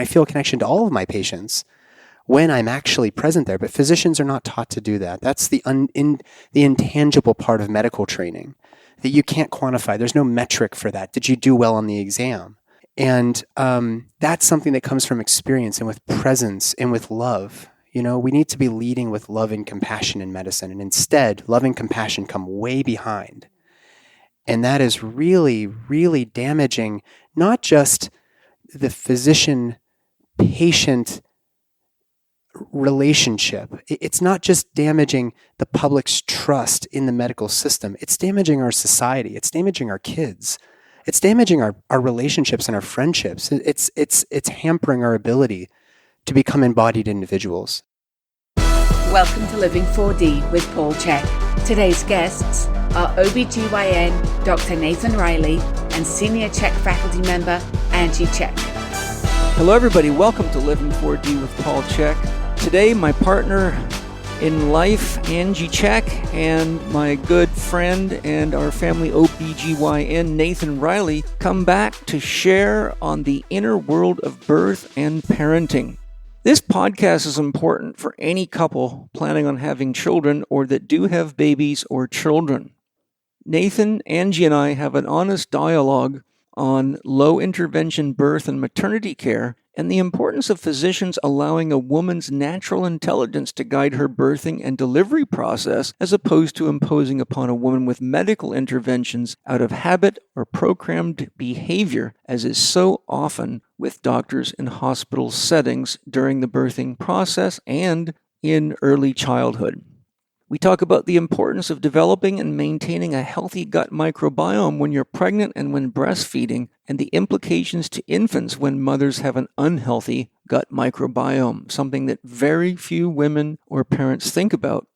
I feel a connection to all of my patients when I'm actually present there, but physicians are not taught to do that. That's the intangible part of medical training that you can't quantify. There's no metric for that. Did you do well on the exam? And that's something that comes from experience and with presence and with love. We need to be leading with love and compassion in medicine. And instead, love and compassion come way behind. And that is really, really damaging, not just the physician-patient relationship. It's not just damaging the public's trust in the medical system. It's damaging our society. It's damaging our kids. It's damaging our relationships and our friendships. It's hampering our ability to become embodied individuals. Welcome to Living 4D with Paul Chek. Today's guests are OBGYN Dr. Nathan Riley and Senior Chek faculty member Angie Chek. Hello everybody, welcome to Living 4D with Paul Chek. Today my partner in life, Angie Chek, and my good friend and our family OBGYN, Nathan Riley, come back to share on the inner world of birth and parenting. This podcast is important for any couple planning on having children or that do have babies or children. Nathan, Angie, and I have an honest dialogue on low intervention birth and maternity care and the importance of physicians allowing a woman's natural intelligence to guide her birthing and delivery process as opposed to imposing upon a woman with medical interventions out of habit or programmed behavior, as is so often with doctors in hospital settings during the birthing process and in early childhood. We talk about the importance of developing and maintaining a healthy gut microbiome when you're pregnant and when breastfeeding, and the implications to infants when mothers have an unhealthy gut microbiome, something that very few women or parents think about.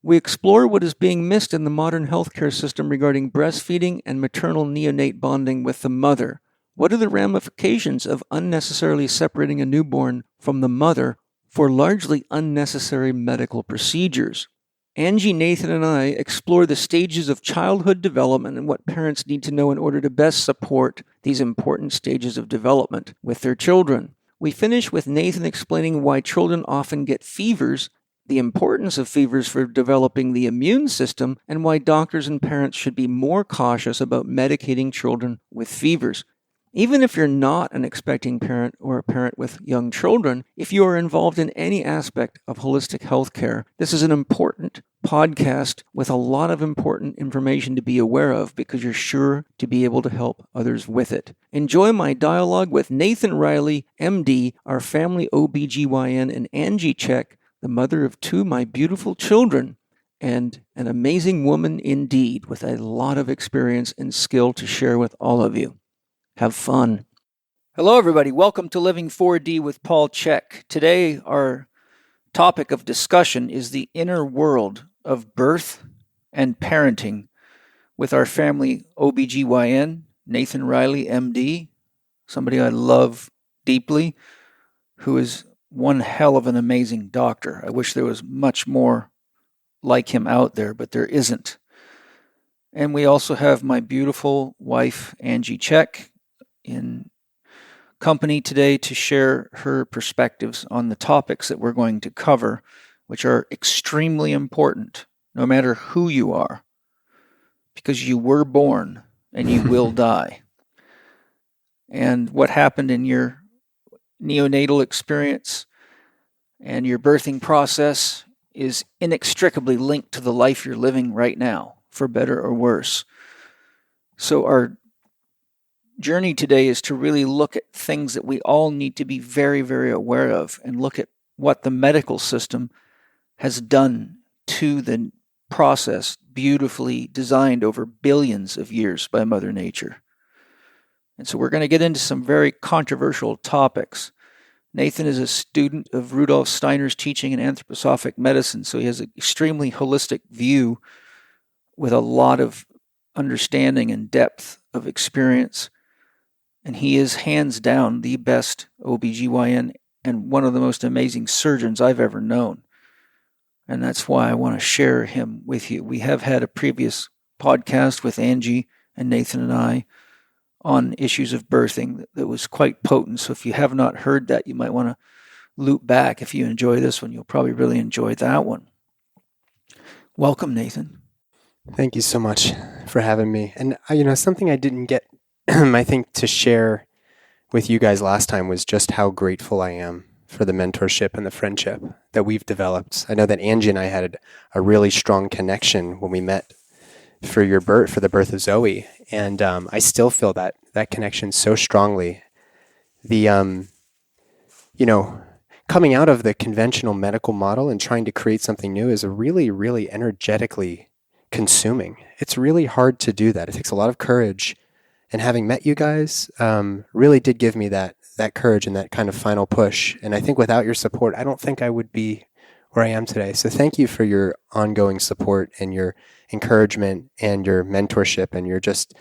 We explore what is being missed in the modern healthcare system regarding breastfeeding and maternal neonate bonding with the mother. What are the ramifications of unnecessarily separating a newborn from the mother for largely unnecessary medical procedures? Angie, Nathan, and I explore the stages of childhood development and what parents need to know in order to best support these important stages of development with their children. We finish with Nathan explaining why children often get fevers, the importance of fevers for developing the immune system, and why doctors and parents should be more cautious about medicating children with fevers. Even if you're not an expecting parent or a parent with young children, if you are involved in any aspect of holistic health care, this is an important podcast with a lot of important information to be aware of because you're sure to be able to help others with it. Enjoy my dialogue with Nathan Riley, MD, our family OBGYN, and Angie Chek, the mother of two my beautiful children, and an amazing woman indeed with a lot of experience and skill to share with all of you. Have fun. Hello, everybody. Welcome to Living 4D with Paul Chek. Today, our topic of discussion is the inner world of birth and parenting with our family OBGYN, Nathan Riley, MD, somebody I love deeply, who is one hell of an amazing doctor. I wish there was much more like him out there, but there isn't. And we also have my beautiful wife, Angie Chek, in company today to share her perspectives on the topics that we're going to cover, which are extremely important, no matter who you are, because you were born and you will die. And what happened in your neonatal experience and your birthing process is inextricably linked to the life you're living right now, for better or worse. So our journey today is to really look at things that we all need to be very, very aware of and look at what the medical system has done to the process, beautifully designed over billions of years by Mother Nature. And so we're going to get into some very controversial topics. Nathan is a student of Rudolf Steiner's teaching in anthroposophic medicine, so he has an extremely holistic view with a lot of understanding and depth of experience. And he is hands down the best OBGYN and one of the most amazing surgeons I've ever known. And that's why I want to share him with you. We have had a previous podcast with Angie and Nathan and I on issues of birthing that was quite potent. So if you have not heard that, you might want to loop back. If you enjoy this one, you'll probably really enjoy that one. Welcome, Nathan. Thank you so much for having me. And, something I didn't get, I think, to share with you guys last time was just how grateful I am for the mentorship and the friendship that we've developed. I know that Angie and I had a really strong connection when we met for the birth of Zoe. And I still feel that connection so strongly. The, coming out of the conventional medical model and trying to create something new is a really, really energetically consuming. It's really hard to do that. It takes a lot of courage. And having met you guys really did give me that courage and that kind of final push. And I think without your support, I don't think I would be where I am today. So thank you for your ongoing support and your encouragement and your mentorship, and you're just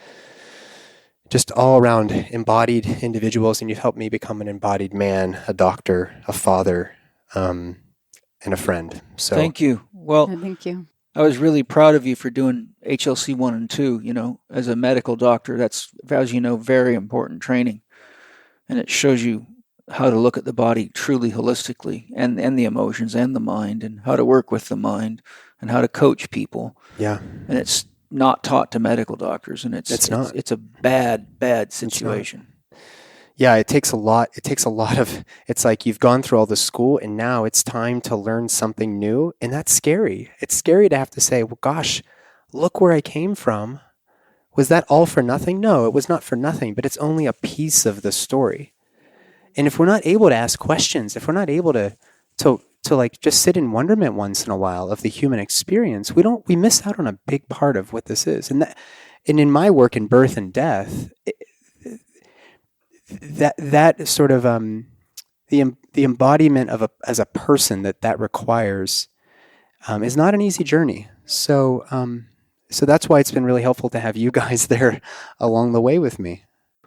all around embodied individuals, and you've helped me become an embodied man, a doctor, a father, and a friend. So thank you. Well, thank you. I was really proud of you for doing HLC 1 and 2. As a medical doctor, that's, as you know, very important training. And it shows you how to look at the body truly holistically, and the emotions and the mind, and how to work with the mind, and how to coach people. Yeah. And it's not taught to medical doctors, and it's not. It's a bad situation. Yeah, it takes a lot. It's like you've gone through all the school, and now it's time to learn something new, and that's scary. It's scary to have to say, well, gosh, look where I came from. Was that all for nothing? No, it was not for nothing, but it's only a piece of the story. And if we're not able to ask questions, if we're not able to like just sit in wonderment once in a while of the human experience, we miss out on a big part of what this is. And in my work in birth and death, that sort of the embodiment of as a person that requires is not an easy journey. So that's why it's been really helpful to have you guys there along the way with me.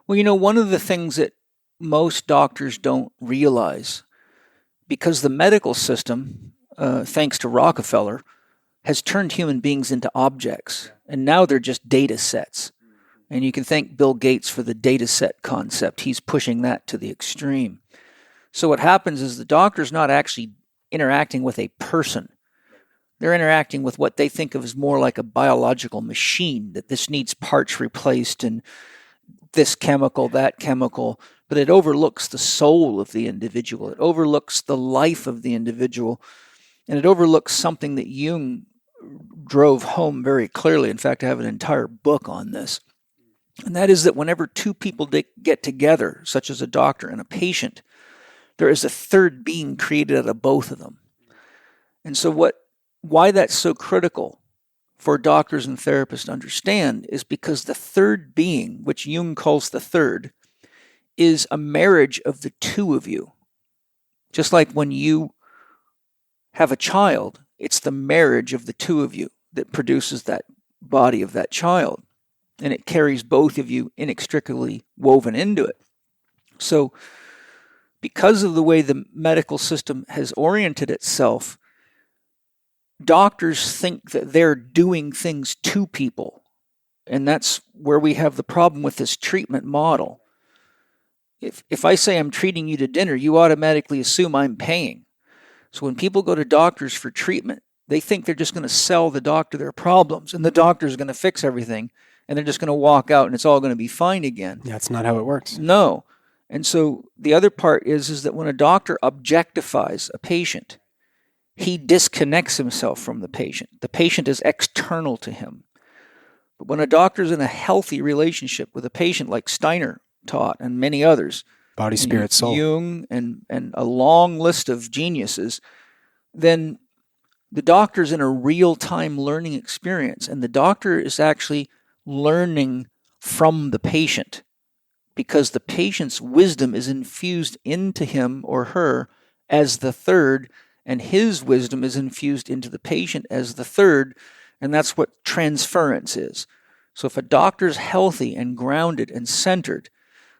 Well, one of the things that most doctors don't realize, because the medical system, thanks to Rockefeller, has turned human beings into objects, and now they're just data sets. And you can thank Bill Gates for the data set concept. He's pushing that to the extreme. So what happens is the doctor's not actually interacting with a person. They're interacting with what they think of as more like a biological machine, that this needs parts replaced and this chemical, that chemical, but it overlooks the soul of the individual. It overlooks the life of the individual, and it overlooks something that Jung drove home very clearly. In fact, I have an entire book on this. And that is that whenever two people get together, such as a doctor and a patient, there is a third being created out of both of them. And so why that's so critical for doctors and therapists to understand is because the third being, which Jung calls the third, is a marriage of the two of you. Just like when you have a child, it's the marriage of the two of you that produces that body of that child. And it carries both of you inextricably woven into it. So because of the way the medical system has oriented itself, doctors think that they're doing things to people. And that's where we have the problem with this treatment model. If I say I'm treating you to dinner, you automatically assume I'm paying. So when people go to doctors for treatment, they think they're just going to sell the doctor their problems, and the doctor's going to fix everything, and they're just going to walk out and it's all going to be fine again. Yeah, that's not how it works. No. And so the other part is that when a doctor objectifies a patient, he disconnects himself from the patient. The patient is external to him. But when a doctor's in a healthy relationship with a patient, like Steiner taught and many others, body, spirit, soul, Jung, and a long list of geniuses, then the doctor's in a real-time learning experience, and the doctor is actually learning from the patient, because the patient's wisdom is infused into him or her as the third, and his wisdom is infused into the patient as the third, and that's what transference is. So if a doctor's healthy and grounded and centered,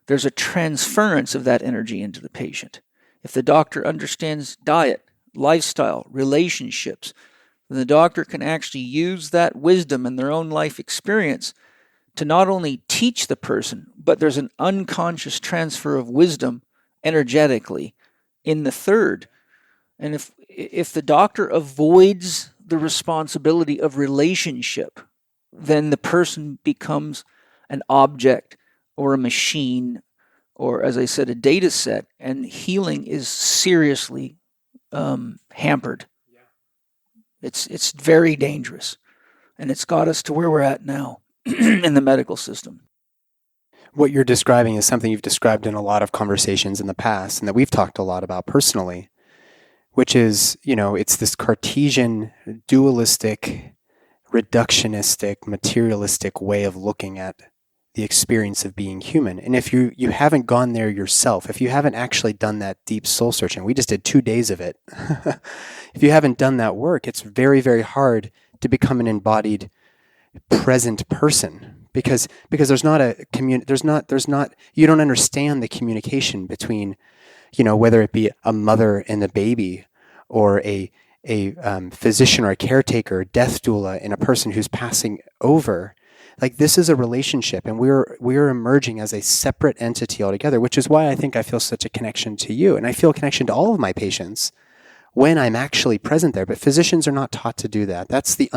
there's a transference of that energy into the patient. If the doctor understands diet, lifestyle, relationships, then the doctor can actually use that wisdom in their own life experience to not only teach the person, but there's an unconscious transfer of wisdom energetically in the third. And if the doctor avoids the responsibility of relationship, then the person becomes an object or a machine, or, as I said, a data set, and healing is seriously hampered. It's very dangerous, and it's got us to where we're at now in the medical system. What you're describing is something you've described in a lot of conversations in the past and that we've talked a lot about personally, which is, it's this Cartesian, dualistic, reductionistic, materialistic way of looking at the experience of being human. And if you haven't gone there yourself, if you haven't actually done that deep soul searching, we just did 2 days of it. If you haven't done that work, it's very, very hard to become an embodied present person because there's not a you don't understand the communication between, whether it be a mother and a baby, or a physician or a caretaker, death doula, and a person who's passing over. Like, this is a relationship, and we're emerging as a separate entity altogether, which is why I think I feel such a connection to you, and I feel a connection to all of my patients when I'm actually present there. But physicians are not taught to do that. That's the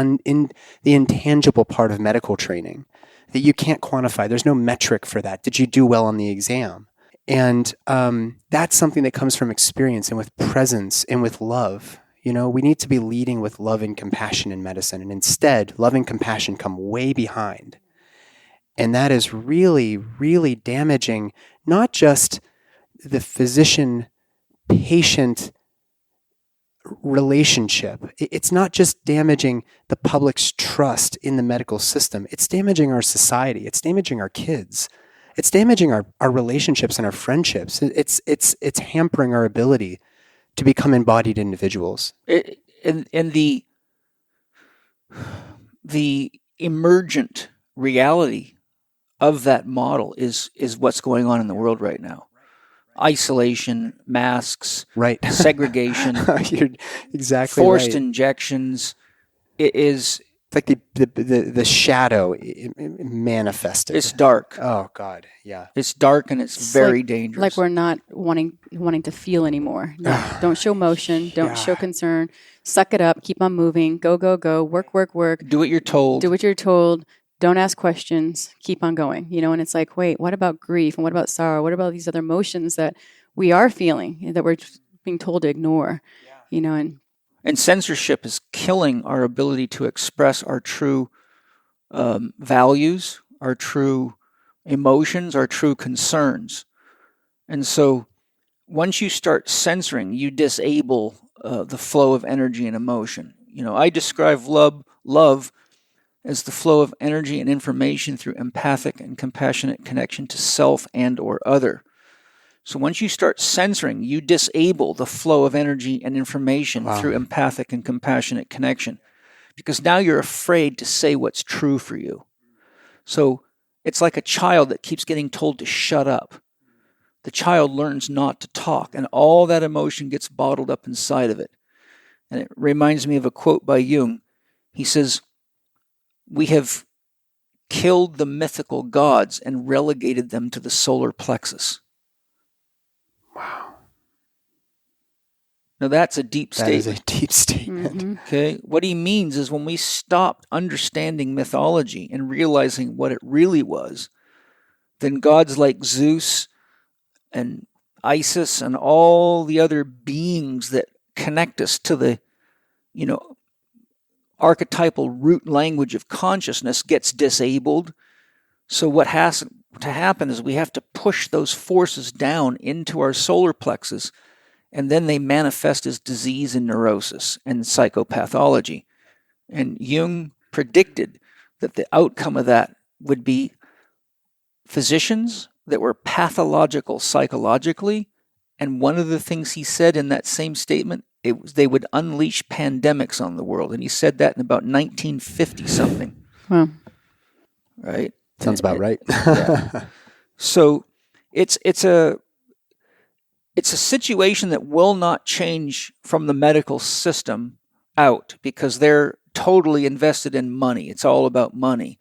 intangible part of medical training that you can't quantify. There's no metric for that. Did you do well on the exam? And that's something that comes from experience and with presence and with love. We need to be leading with love and compassion in medicine. And instead, love and compassion come way behind. And that is really, really damaging, not just the physician-patient relationship. It's not just damaging the public's trust in the medical system. It's damaging our society. It's damaging our kids. It's damaging our relationships and our friendships. It's hampering our ability to become embodied individuals. And the emergent reality of that model is what's going on in the world right now. Isolation, masks, right? Segregation, You're exactly forced right. Injections. It is like the shadow manifested. It's dark. Oh God, yeah. It's dark and it's very dangerous. Like we're not wanting to feel anymore. No, don't show motion. Don't show concern. Suck it up. Keep on moving. Go, go, go. Work, work, work. Do what you're told. Do what you're told. Don't ask questions. Keep on going. And it's like, wait, what about grief? And what about sorrow? What about these other emotions that we are feeling that we're being told to ignore? And censorship is killing our ability to express our true values, our true emotions, our true concerns. And so once you start censoring, you disable the flow of energy and emotion. I describe love as the flow of energy and information through empathic and compassionate connection to self and or other. So once you start censoring, you disable the flow of energy and information through empathic and compassionate connection, because now you're afraid to say what's true for you. So it's like a child that keeps getting told to shut up. The child learns not to talk, and all that emotion gets bottled up inside of it. And it reminds me of a quote by Jung. He says, "We have killed the mythical gods and relegated them to the solar plexus." Wow. Now that's a deep statement. That is a deep statement. Mm-hmm. Okay. What he means is when we stopped understanding mythology and realizing what it really was, then gods like Zeus and Isis and all the other beings that connect us to the, archetypal root language of consciousness gets disabled. So what has to happen is we have to push those forces down into our solar plexus, and then they manifest as disease and neurosis and psychopathology. And Jung predicted that the outcome of that would be physicians that were pathological psychologically, and one of the things he said in that same statement, it was they would unleash pandemics on the world, and he said that in about 1950 something. Wow. Right? Sounds about right. Yeah. So it's a situation that will not change from the medical system out, because they're totally invested in money. It's all about money.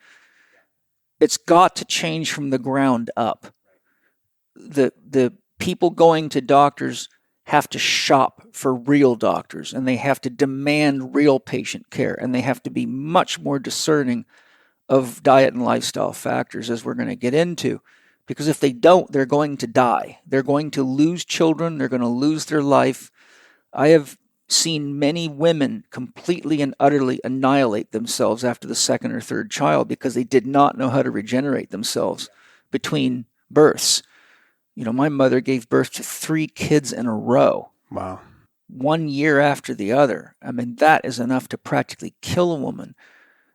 it's got to change from the ground up. The people going to doctors have to shop for real doctors, and they have to demand real patient care, and they have to be much more discerning of diet and lifestyle factors, as we're going to get into. Because if they don't, they're going to die. They're going to lose children. They're going to lose their life. I have seen many women completely and utterly annihilate themselves after the second or third child because they did not know how to regenerate themselves between births. You know, my mother gave birth to 3 kids in a row. Wow. 1 year after the other. I mean, that is enough to practically kill a woman.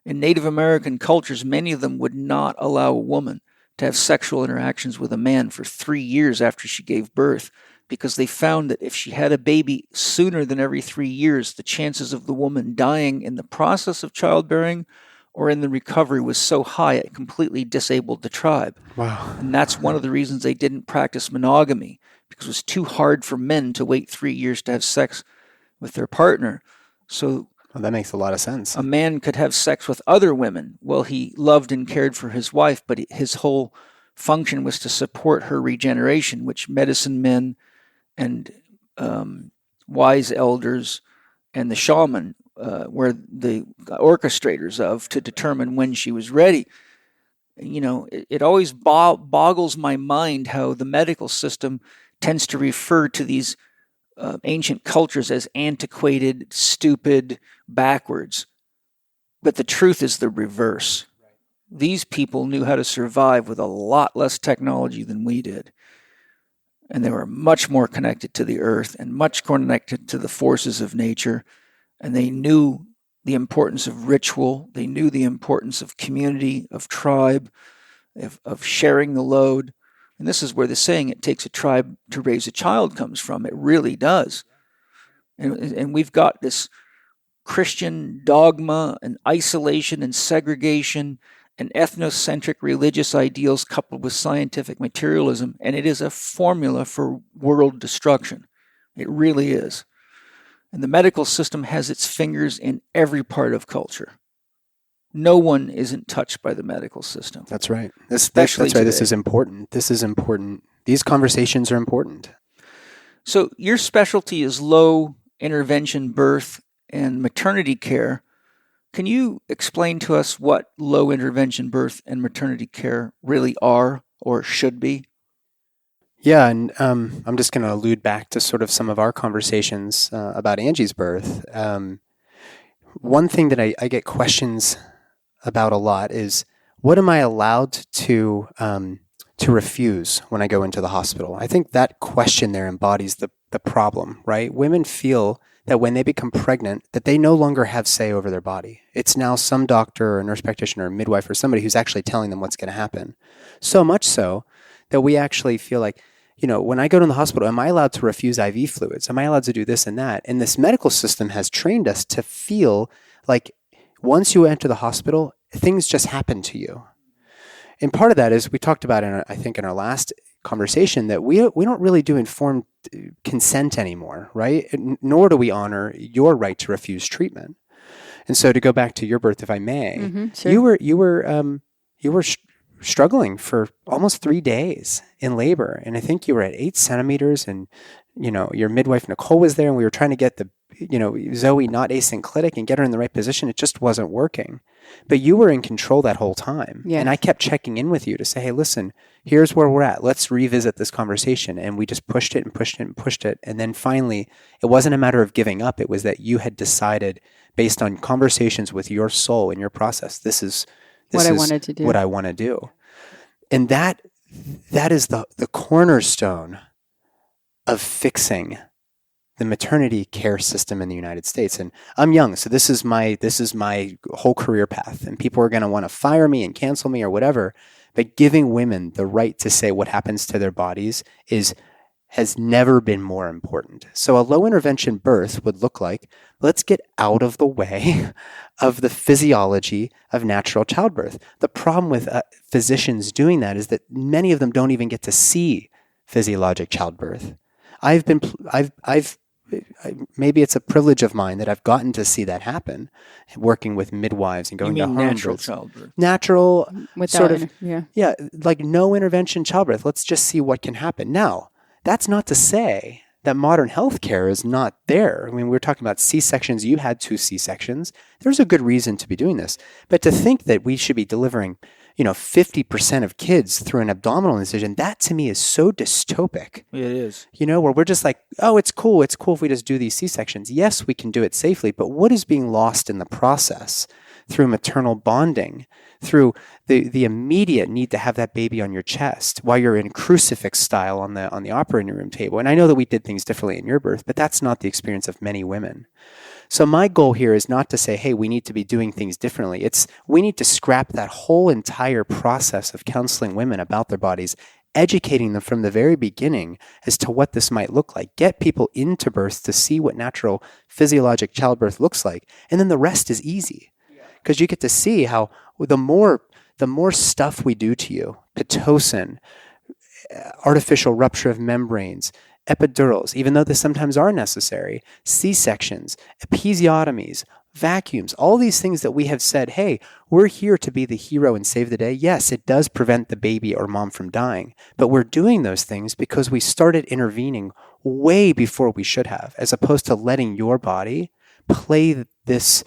In Native American cultures, many of them would not allow a woman to have sexual interactions with a man for 3 years after she gave birth, because they found that if she had a baby sooner than every 3 years, the chances of the woman dying in the process of childbearing or in the recovery was so high it completely disabled the tribe. Wow. And that's one of the reasons they didn't practice monogamy, because it was too hard for men to wait 3 years to have sex with their partner. So Well, that makes a lot of sense. a man could have sex with other women while he loved and cared for his wife, but his whole function was to support her regeneration, which medicine men and wise elders and the shaman were the orchestrators of, to determine when she was ready. You know, it always boggles my mind how the medical system tends to refer to these ancient cultures as antiquated, stupid, backwards. But the truth is the reverse. These people knew how to survive with a lot less technology than we did. And they were much more connected to the earth and much more connected to the forces of nature. And they knew the importance of ritual. They knew the importance of community, of tribe, of sharing the load. And this is where the saying, it takes a tribe to raise a child, comes from. It really does. And we've got this Christian dogma and isolation and segregation and ethnocentric religious ideals coupled with scientific materialism, and it is a formula for world destruction. It really is. And the medical system has its fingers in every part of culture. No one isn't touched by the medical system. That's right. That's Especially right. This today. is important. This is important. These conversations are important. So your specialty is low intervention birth and maternity care. Can you explain to us what low intervention birth and maternity care really are or should be? Yeah, and I'm just going to allude back to sort of some of our conversations about Angie's birth. One thing that I get questions about a lot is, what am I allowed to refuse when I go into the hospital? I think that question there embodies the problem, right? Women feel that when they become pregnant, that they no longer have say over their body. It's now some doctor or nurse practitioner or midwife or somebody who's actually telling them what's going to happen. So much so that we actually feel like, you know, when I go to the hospital, am I allowed to refuse IV fluids? Am I allowed to do this and that? And this medical system has trained us to feel like once you enter the hospital, things just happen to you. And part of that is, we talked about I think in our last conversation, that we don't really do informed consent anymore, right? Nor do we honor your right to refuse treatment. And so, to go back to your birth, if I may, Sure. you were struggling for almost 3 days in labor, and I think you were at 8 centimeters, and you know your midwife Nicole was there, and we were trying to get the Zoe not asynclitic and get her in the right position. It just wasn't working. But you were in control that whole time. Yes. And I kept checking in with you to say, hey, listen, here's where we're at. Let's revisit this conversation. And we just pushed it and pushed it and pushed it. And then finally, it wasn't a matter of giving up. It was that you had decided, based on conversations with your soul and your process, this is What I wanted to do. What I want to do. And that is the cornerstone of fixing the maternity care system in the United States. And I'm young, so this is my whole career path. And people are going to want to fire me and cancel me or whatever. But giving women the right to say what happens to their bodies has never been more important. So a low intervention birth would look like, let's get out of the way of the physiology of natural childbirth. The problem with physicians doing that is that many of them don't even get to see physiologic childbirth. I've maybe it's a privilege of mine that I've gotten to see that happen, working with midwives and You going to mean home natural births. childbirth? Natural, Without sort of, yeah. like no intervention childbirth. Let's just see what can happen. Now, that's not to say that modern healthcare is not there. I mean, we were talking about C-sections. You had 2 C-sections. There's a good reason to be doing this. But to think that we should be delivering, 50% of kids through an abdominal incision, that to me is so dystopic. It is. Where we're just like, oh, it's cool if we just do these C-sections. Yes, we can do it safely, but what is being lost in the process through maternal bonding, through the immediate need to have that baby on your chest while you're in crucifix style on the operating room table? And I know that we did things differently in your birth, but that's not the experience of many women. So my goal here is not to say, hey, we need to be doing things differently. It's we need to scrap that whole entire process of counseling women about their bodies, educating them from the very beginning as to what this might look like. Get people into birth to see what natural physiologic childbirth looks like. And then the rest is easy. Because you get to see how the more stuff we do to you, Pitocin, artificial rupture of membranes, epidurals, even though they sometimes are necessary, C-sections, episiotomies, vacuums, all these things that we have said, hey, we're here to be the hero and save the day. Yes, it does prevent the baby or mom from dying, but we're doing those things because we started intervening way before we should have, as opposed to letting your body play this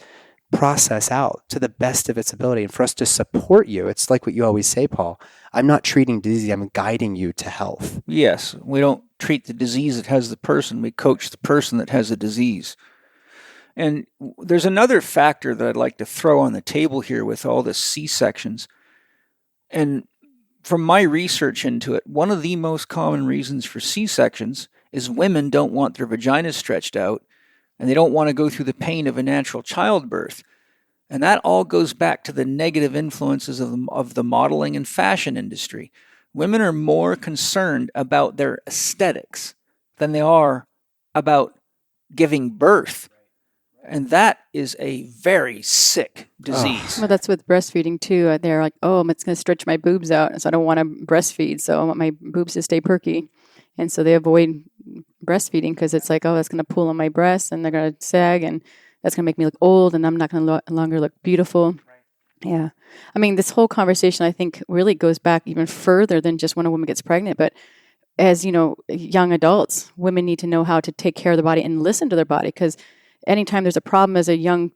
process out to the best of its ability. And for us to support you, it's like what you always say, Paul, I'm not treating disease, I'm guiding you to health. Yes, we don't treat the disease that has the person, we coach the person that has the disease. And there's another factor that I'd like to throw on the table here with all the C-sections. And from my research into it, one of the most common reasons for C-sections is women don't want their vaginas stretched out, and they don't want to go through the pain of a natural childbirth. And that all goes back to the negative influences of the modeling and fashion industry. Women are more concerned about their aesthetics than they are about giving birth. And that is a very sick disease. Well, that's with breastfeeding too. They're like, oh, it's going to stretch my boobs out, so I don't want to breastfeed, so I want my boobs to stay perky. And so they avoid breastfeeding because it's like, oh, that's going to pull on my breasts and they're going to sag and that's going to make me look old and I'm not going to longer look beautiful. Yeah. I mean, this whole conversation, I think, really goes back even further than just when a woman gets pregnant. But as, young adults, women need to know how to take care of their body and listen to their body, because anytime there's a problem as a young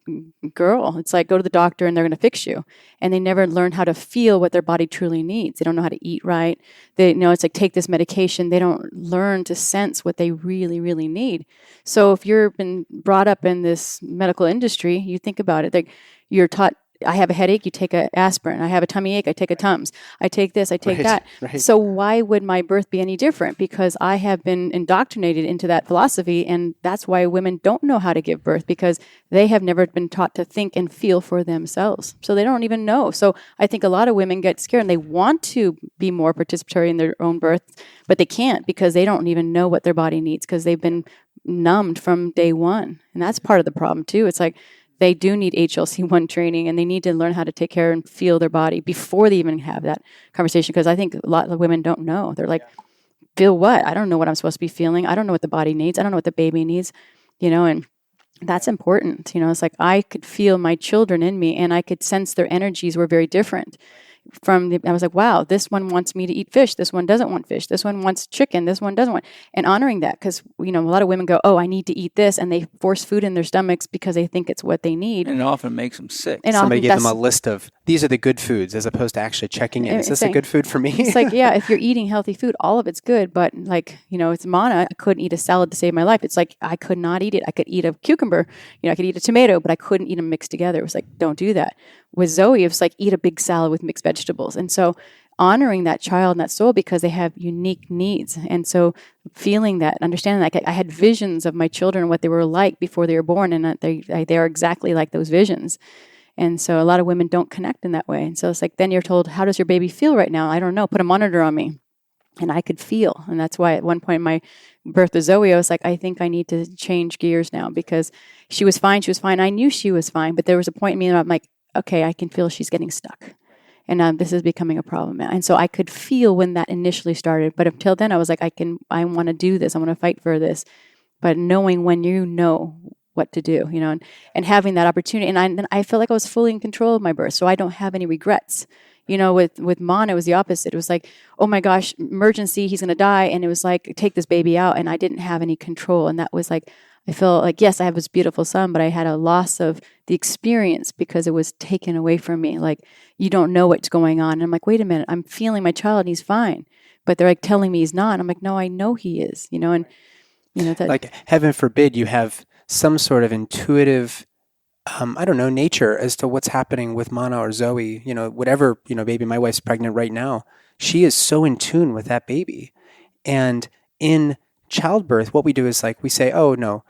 girl, it's like, go to the doctor and they're going to fix you. And they never learn how to feel what their body truly needs. They don't know how to eat right. It's like, take this medication. They don't learn to sense what they really, really need. So if you've been brought up in this medical industry, you think about it, like you're taught, I have a headache, you take an aspirin. I have a tummy ache, I take a Tums. I take this, I take that. Right. So why would my birth be any different? Because I have been indoctrinated into that philosophy, and that's why women don't know how to give birth, because they have never been taught to think and feel for themselves. So they don't even know. So I think a lot of women get scared and they want to be more participatory in their own birth, but they can't because they don't even know what their body needs because they've been numbed from day one. And that's part of the problem too. It's like, they do need HLC1 training, and they need to learn how to take care and feel their body before they even have that conversation. Because I think a lot of women don't know. They're like, feel what? I don't know what I'm supposed to be feeling. I don't know what the body needs. I don't know what the baby needs, and that's important. It's like I could feel my children in me, and I could sense their energies were very different. I was like, wow, this one wants me to eat fish. This one doesn't want fish. This one wants chicken. This one doesn't want. And honoring that, because, a lot of women go, oh, I need to eat this. And they force food in their stomachs because they think it's what they need. And it often makes them sick. And somebody gave them a list of, these are the good foods, as opposed to actually checking in. Is this a good food for me? It's like, yeah, if you're eating healthy food, all of it's good. But it's Mana, I couldn't eat a salad to save my life. It's like, I could not eat it. I could eat a cucumber, I could eat a tomato, but I couldn't eat them mixed together. It was like, don't do that. With Zoe, it was like, eat a big salad with mixed vegetables. And so honoring that child and that soul, because they have unique needs. And so feeling that, understanding that, I had visions of my children, what they were like before they were born, and that they are exactly like those visions. And so a lot of women don't connect in that way. And so it's like, then you're told, how does your baby feel right now? I don't know. Put a monitor on me. And I could feel. And that's why at one point in my birth of Zoe, I was like, I think I need to change gears now, because she was fine. She was fine. I knew she was fine. But there was a point in me that I'm like, okay, I can feel she's getting stuck. And this is becoming a problem now. And so I could feel when that initially started. But until then, I was like, I want to do this. I want to fight for this. but knowing when you know what to do, and having that opportunity. And I felt like I was fully in control of my birth, so I don't have any regrets. With Mon, it was the opposite. It was like, oh my gosh, emergency, he's going to die. And it was like, take this baby out. And I didn't have any control. And that was like, I felt like, yes, I have this beautiful son, but I had a loss of the experience because it was taken away from me. Like, you don't know what's going on. And I'm like, wait a minute, I'm feeling my child and he's fine. But they're like telling me he's not. And I'm like, no, I know he is, that, like, heaven forbid you have some sort of intuitive, nature as to what's happening with Mana or Zoe, whatever, baby, my wife's pregnant right now. She is so in tune with that baby. And in childbirth, what we do is like, we say, oh no,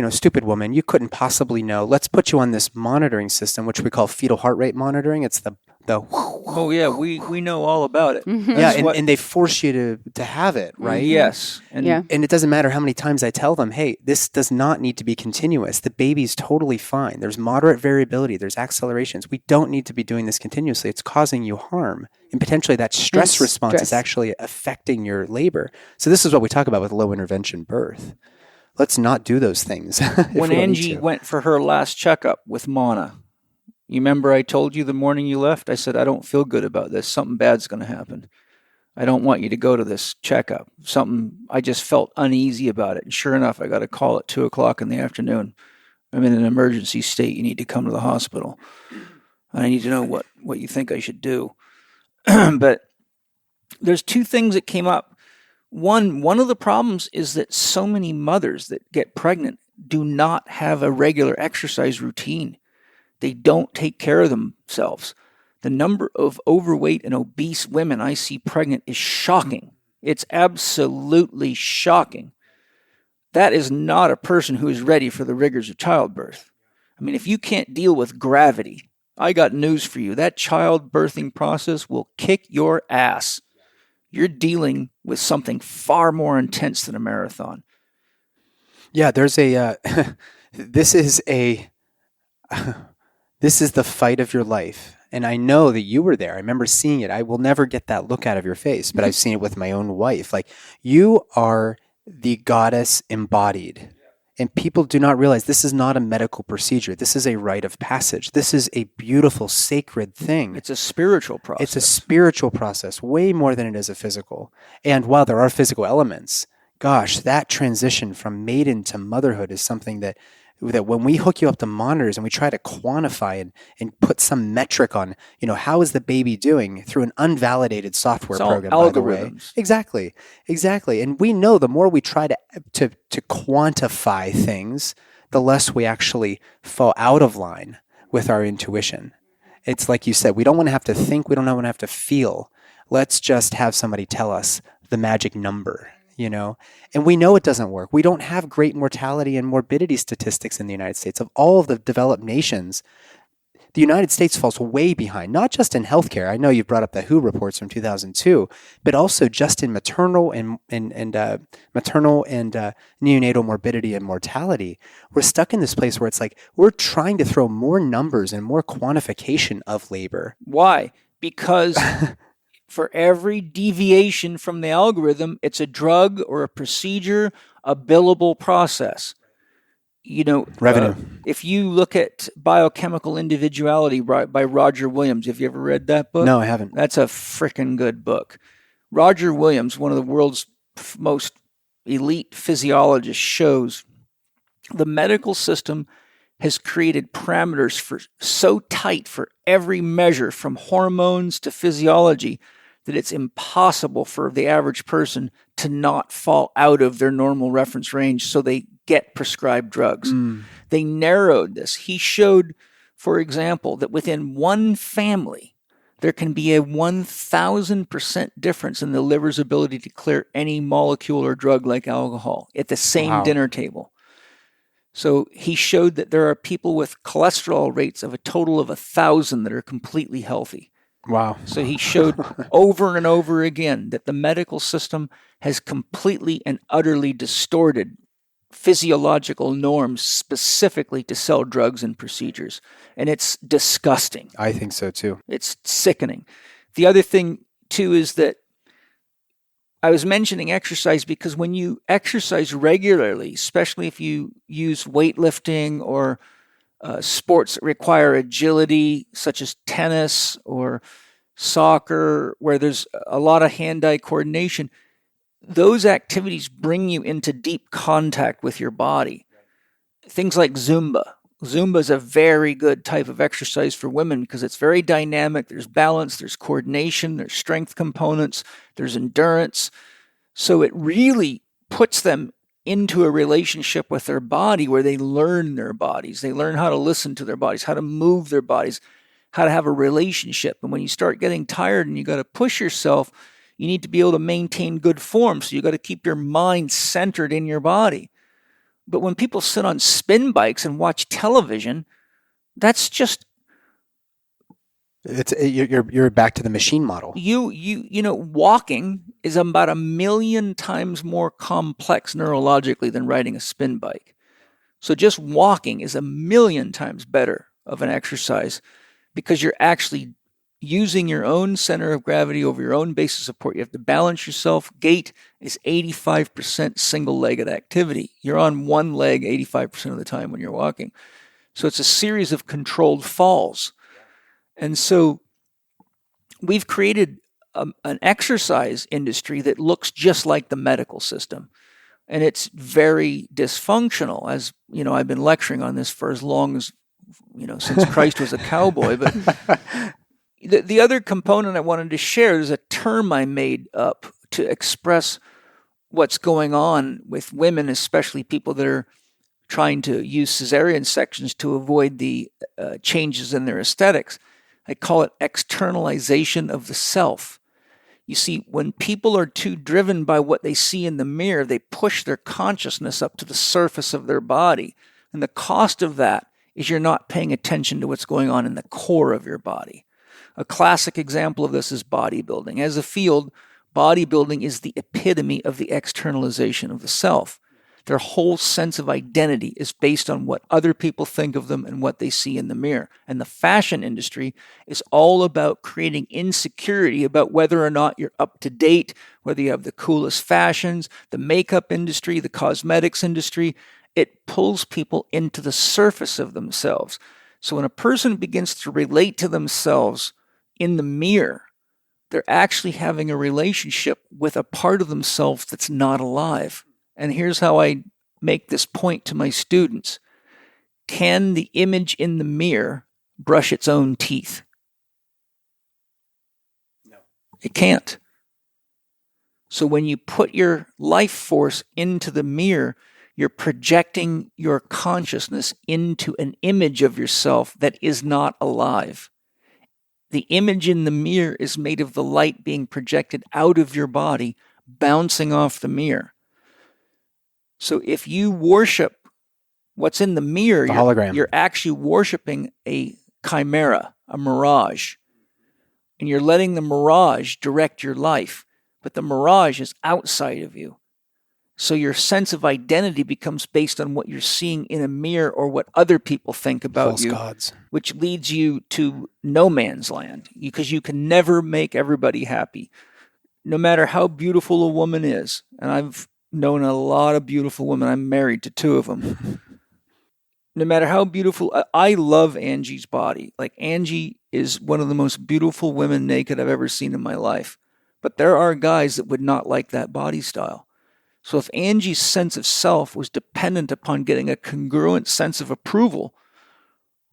stupid woman, you couldn't possibly know. Let's put you on this monitoring system, which we call fetal heart rate monitoring. It's the oh yeah, we know all about it. Yeah, and they force you to have it, right? Yes. And it doesn't matter how many times I tell them, hey, this does not need to be continuous. The baby's totally fine. There's moderate variability. There's accelerations. We don't need to be doing this continuously. It's causing you harm. And potentially that stress response is actually affecting your labor. So this is what we talk about with low intervention birth. Let's not do those things. When Angie went for her last checkup with Mana, you remember I told you the morning you left? I said, I don't feel good about this. Something bad's going to happen. I don't want you to go to this checkup. I just felt uneasy about it. And sure enough, I got a call at 2:00 in the afternoon. I'm in an emergency state. You need to come to the hospital. I need to know what you think I should do. But there's two things that came up. One of the problems is that so many mothers that get pregnant do not have a regular exercise routine. They don't take care of themselves. The number of overweight and obese women I see pregnant is shocking. It's absolutely shocking. That is not a person who is ready for the rigors of childbirth. I mean, if you can't deal with gravity, I got news for you. That childbirthing process will kick your ass. You're dealing with something far more intense than a marathon. Yeah, there's this is the fight of your life. And I know that you were there. I remember seeing it. I will never get that look out of your face, but I've seen it with my own wife. Like, you are the goddess embodied. And people do not realize this is not a medical procedure. This is a rite of passage. This is a beautiful, sacred thing. It's a spiritual process. It's a spiritual process, way more than it is a physical. And while there are physical elements, gosh, that transition from maiden to motherhood is something that when we hook you up to monitors and we try to quantify and put some metric on, how is the baby doing through an unvalidated software program, by the way. Exactly. And we know the more we try to quantify things, the less we actually fall out of line with our intuition. It's like you said, we don't want to have to think, we don't want to have to feel. Let's just have somebody tell us the magic number. And we know it doesn't work. We don't have great mortality and morbidity statistics in the United States. Of all of the developed nations, the United States falls way behind, not just in healthcare. I know you've brought up the WHO reports from 2002, but also just in maternal and neonatal morbidity and mortality. We're stuck in this place where it's like we're trying to throw more numbers and more quantification of labor. Why? Because for every deviation from the algorithm, it's a drug or a procedure, a billable process. Revenue. If you look at Biochemical Individuality by Roger Williams, have you ever read that book? No, I haven't. That's a freaking good book. Roger Williams, one of the world's most elite physiologists, shows the medical system has created parameters so tight for every measure, from hormones to physiology, that it's impossible for the average person to not fall out of their normal reference range, so they get prescribed drugs. They narrowed this. He showed, for example, that within one family, there can be a 1,000% difference in the liver's ability to clear any molecule or drug like alcohol at the same dinner table. So he showed that there are people with cholesterol rates of a total of 1,000 that are completely healthy. Wow. So he showed over and over again that the medical system has completely and utterly distorted physiological norms specifically to sell drugs and procedures. And it's disgusting. I think so too. It's sickening. The other thing too is that I was mentioning exercise because when you exercise regularly, especially if you use weightlifting or sports that require agility, such as tennis or soccer, where there's a lot of hand-eye coordination, those activities bring you into deep contact with your body. Things like Zumba. Zumba is a very good type of exercise for women because it's very dynamic. There's balance, there's coordination, there's strength components, there's endurance. So it really puts them into a relationship with their body where they learn their bodies. They learn how to listen to their bodies, how to move their bodies, how to have a relationship. And when you start getting tired and you got to push yourself, you need to be able to maintain good form. So you got to keep your mind centered in your body. But when people sit on spin bikes and watch television, that's just you're back to the machine model. You know, walking is about 1 million times more complex neurologically than riding a spin bike. So just walking is 1 million times better of an exercise because you're actually using your own center of gravity over your own base of support. You have to balance yourself. Gait is 85% single-legged activity. You're on one leg 85% of the time when you're walking. So it's a series of controlled falls. And so we've created an exercise industry that looks just like the medical system. And it's very dysfunctional. As you know, I've been lecturing on this for as long as, you know, since Christ was a cowboy. But the other component I wanted to share is a term I made up to express what's going on with women, especially people that are trying to use cesarean sections to avoid the changes in their aesthetics. I call it externalization of the self. You see, when people are too driven by what they see in the mirror, they push their consciousness up to the surface of their body. And the cost of that is you're not paying attention to what's going on in the core of your body. A classic example of this is bodybuilding. As a field, bodybuilding is the epitome of the externalization of the self. Their whole sense of identity is based on what other people think of them and what they see in the mirror. And the fashion industry is all about creating insecurity about whether or not you're up to date, whether you have the coolest fashions, the makeup industry, the cosmetics industry. It pulls people into the surface of themselves. So when a person begins to relate to themselves in the mirror, they're actually having a relationship with a part of themselves that's not alive. And here's how I make this point to my students. Can the image in the mirror brush its own teeth? No. It can't. So when you put your life force into the mirror, you're projecting your consciousness into an image of yourself that is not alive. The image in the mirror is made of the light being projected out of your body, bouncing off the mirror. So if you worship what's in the mirror, you're actually worshiping a chimera, a mirage. And you're letting the mirage direct your life. But the mirage is outside of you. So your sense of identity becomes based on what you're seeing in a mirror or what other people think about False you, gods. which leads you to no man's land because you can never make everybody happy. No matter how beautiful a woman is, and I've known a lot of beautiful women. I'm married to 2 of them. No matter how beautiful, I love Angie's body. Like Angie is one of the most beautiful women naked I've ever seen in my life. But there are guys that would not like that body style. So if Angie's sense of self was dependent upon getting a congruent sense of approval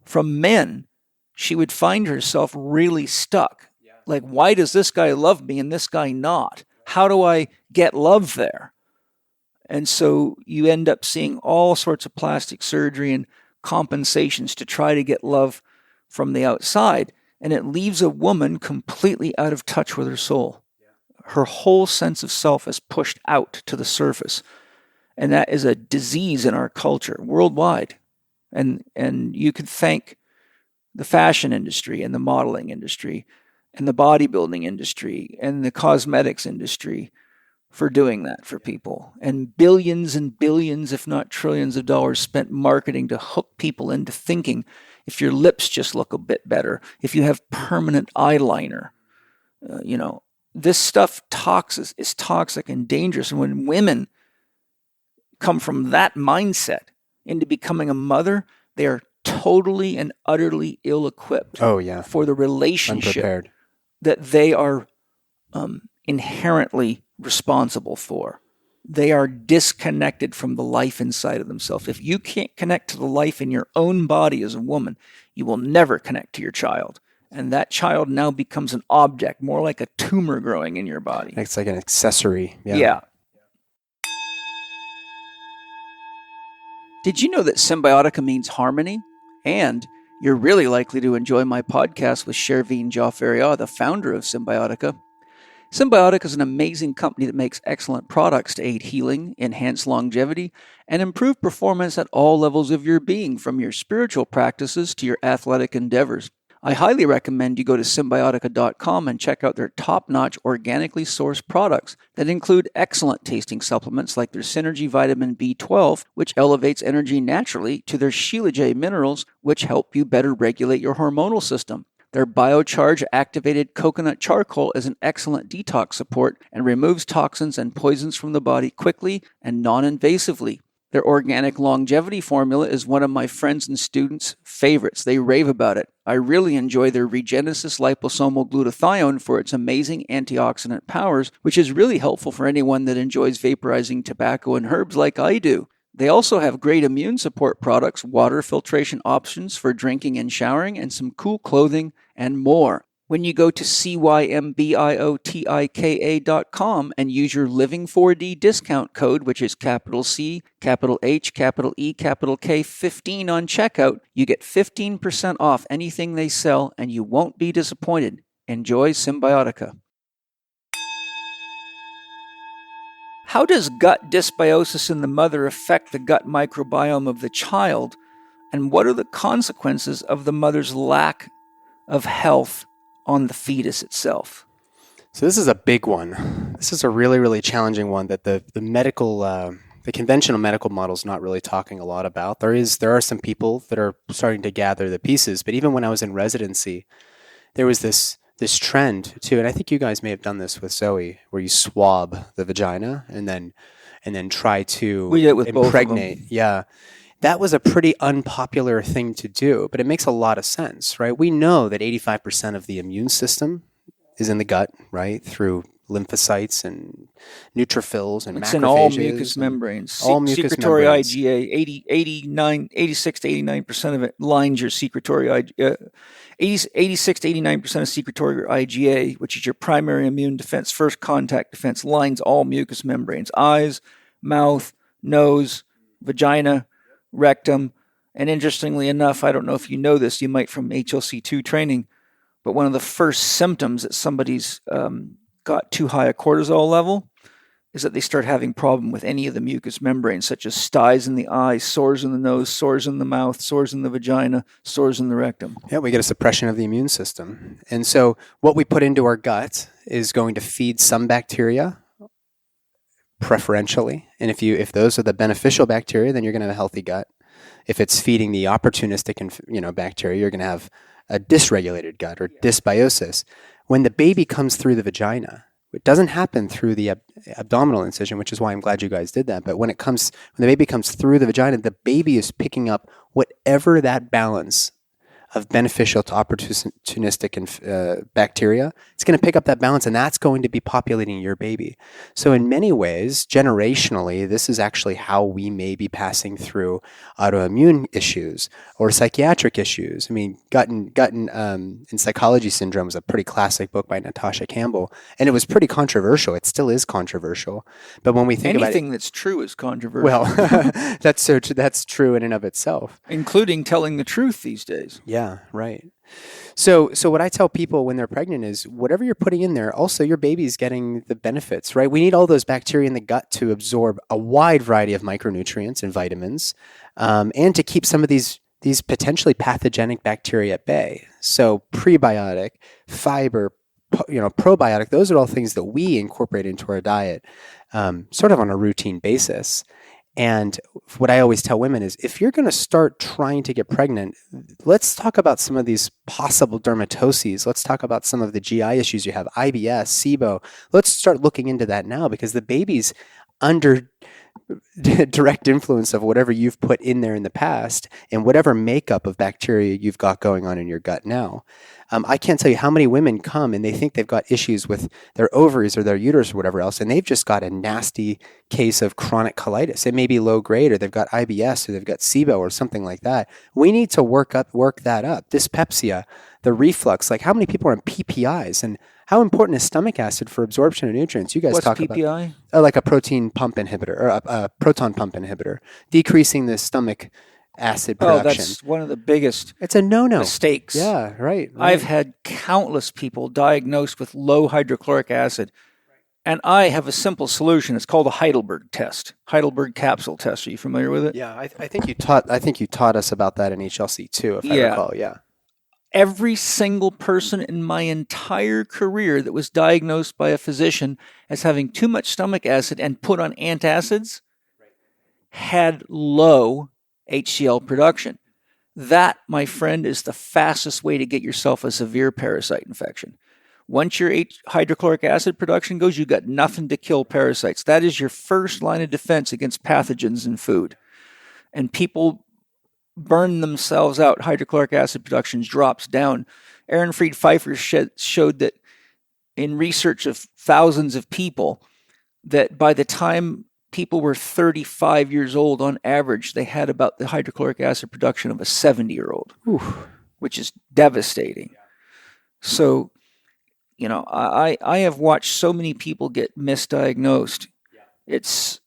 from men, she would find herself really stuck. Yeah. Like, why does this guy love me and this guy not? How do I get love there? And so you end up seeing all sorts of plastic surgery and compensations to try to get love from the outside. And it leaves a woman completely out of touch with her soul. Her whole sense of self is pushed out to the surface. And that is a disease in our culture worldwide. And you could thank the fashion industry and the modeling industry and the bodybuilding industry and the cosmetics industry for doing that for people. And billions, if not trillions of dollars spent marketing to hook people into thinking if your lips just look a bit better, if you have permanent eyeliner, this stuff is toxic and dangerous. And when women come from that mindset into becoming a mother, they are totally and utterly ill-equipped for the relationship unprepared that they are inherently responsible for. They are disconnected from the life inside of themselves. If you can't connect to the life in your own body as a woman, you will never connect to your child. And that child now becomes an object, more like a tumor growing in your body. It's like an accessory. Yeah. Did you know that Symbiotica means harmony? And you're really likely to enjoy my podcast with Shervin Jaffaria, the founder of Symbiotica. Symbiotica is an amazing company that makes excellent products to aid healing, enhance longevity, and improve performance at all levels of your being, from your spiritual practices to your athletic endeavors. I highly recommend you go to Symbiotica.com and check out their top-notch organically sourced products that include excellent tasting supplements like their Synergy Vitamin B12, which elevates energy naturally, to their Sheila J minerals, which help you better regulate your hormonal system. Their Biocharge activated coconut charcoal is an excellent detox support and removes toxins and poisons from the body quickly and non-invasively. Their organic longevity formula is one of my friends and students' favorites. They rave about it. I really enjoy their Regenesis liposomal glutathione for its amazing antioxidant powers, which is really helpful for anyone that enjoys vaporizing tobacco and herbs like I do. They also have great immune support products, water filtration options for drinking and showering, and some cool clothing and more. When you go to CYMBIOTIKA.com and use your Living4D discount code, which is capital C, capital H, capital E, capital K, 15 on checkout, you get 15% off anything they sell, and you won't be disappointed. Enjoy Symbiotica. How does gut dysbiosis in the mother affect the gut microbiome of the child? And what are the consequences of the mother's lack of health on the fetus itself? So this is a big one. This is a really, really challenging one that the conventional medical model is not really talking a lot about. There are some people that are starting to gather the pieces, but even when I was in residency, there was this trend too, and I think you guys may have done this with Zoe, where you swab the vagina and then try to we did it with impregnate. Both of them. Yeah. That was a pretty unpopular thing to do, but it makes a lot of sense, right? We know that 85% of the immune system is in the gut, right? Through lymphocytes and neutrophils and macrophages. It's in all mucous membranes. All mucous secretory membranes. IgA, 86 to 89% of it lines your secretory IgA. 86 to 89% of secretory IgA, which is your primary immune defense, first contact defense, lines all mucous membranes. Eyes, mouth, nose, vagina, rectum. And interestingly enough, I don't know if you know this, you might from HLC2 training, but one of the first symptoms that somebody's got too high a cortisol level is that they start having problem with any of the mucous membranes, such as styes in the eye, sores in the nose, sores in the mouth, sores in the vagina, sores in the rectum. Yeah, we get a suppression of the immune system. And so what we put into our gut is going to feed some bacteria preferentially. And if those are the beneficial bacteria, then you're going to have a healthy gut. If it's feeding the opportunistic bacteria, you're going to have a dysregulated gut or dysbiosis. When the baby comes through the vagina, it doesn't happen through the abdominal incision, which is why I'm glad you guys did that. But when the baby comes through the vagina, the baby is picking up whatever that balance of beneficial to opportunistic bacteria. It's going to pick up that balance, and that's going to be populating your baby. So in many ways, generationally, this is actually how we may be passing through autoimmune issues or psychiatric issues. I mean, Gut and Psychology Syndrome is a pretty classic book by Natasha Campbell, and it was pretty controversial. It still is controversial. But when we think about anything that's true is controversial. Well, that's true in and of itself. Including telling the truth these days. Yeah, right. So what I tell people when they're pregnant is whatever you're putting in there, also your baby's getting the benefits, right? We need all those bacteria in the gut to absorb a wide variety of micronutrients and vitamins, and to keep some of these potentially pathogenic bacteria at bay. So prebiotic, fiber, probiotic, those are all things that we incorporate into our diet, sort of on a routine basis. And what I always tell women is, if you're going to start trying to get pregnant, let's talk about some of these possible dermatoses. Let's talk about some of the GI issues you have, IBS, SIBO. Let's start looking into that now, because the baby's under direct influence of whatever you've put in there in the past and whatever makeup of bacteria you've got going on in your gut now. I can't tell you how many women come and they think they've got issues with their ovaries or their uterus or whatever else, and they've just got a nasty case of chronic colitis. It may be low grade, or they've got IBS, or they've got SIBO or something like that. We need to work that up. Dyspepsia, the reflux. Like, how many people are on PPIs, and how important is stomach acid for absorption of nutrients? You guys What's talk PPI? about like a protein pump inhibitor, or a proton pump inhibitor, decreasing the stomach acid production. Oh, that's one of the biggest It's a no-no. mistakes. Yeah, right. I've had countless people diagnosed with low hydrochloric acid, and I have a simple solution. It's called the Heidelberg test, Heidelberg capsule test. Are you familiar with it? Yeah, I think you taught us about that in HLC too, if I recall. Yeah. Every single person in my entire career that was diagnosed by a physician as having too much stomach acid and put on antacids had low HCl production. That, my friend, is the fastest way to get yourself a severe parasite infection. Once your hydrochloric acid production goes, you've got nothing to kill parasites. That is your first line of defense against pathogens in food. And people burn themselves out. Hydrochloric acid production drops down. Aaron Fried Pfeiffer showed that in research of thousands of people, that by the time people were 35 years old, on average, they had about the hydrochloric acid production of a 70-year-old, which is devastating. So, I have watched so many people get misdiagnosed. It's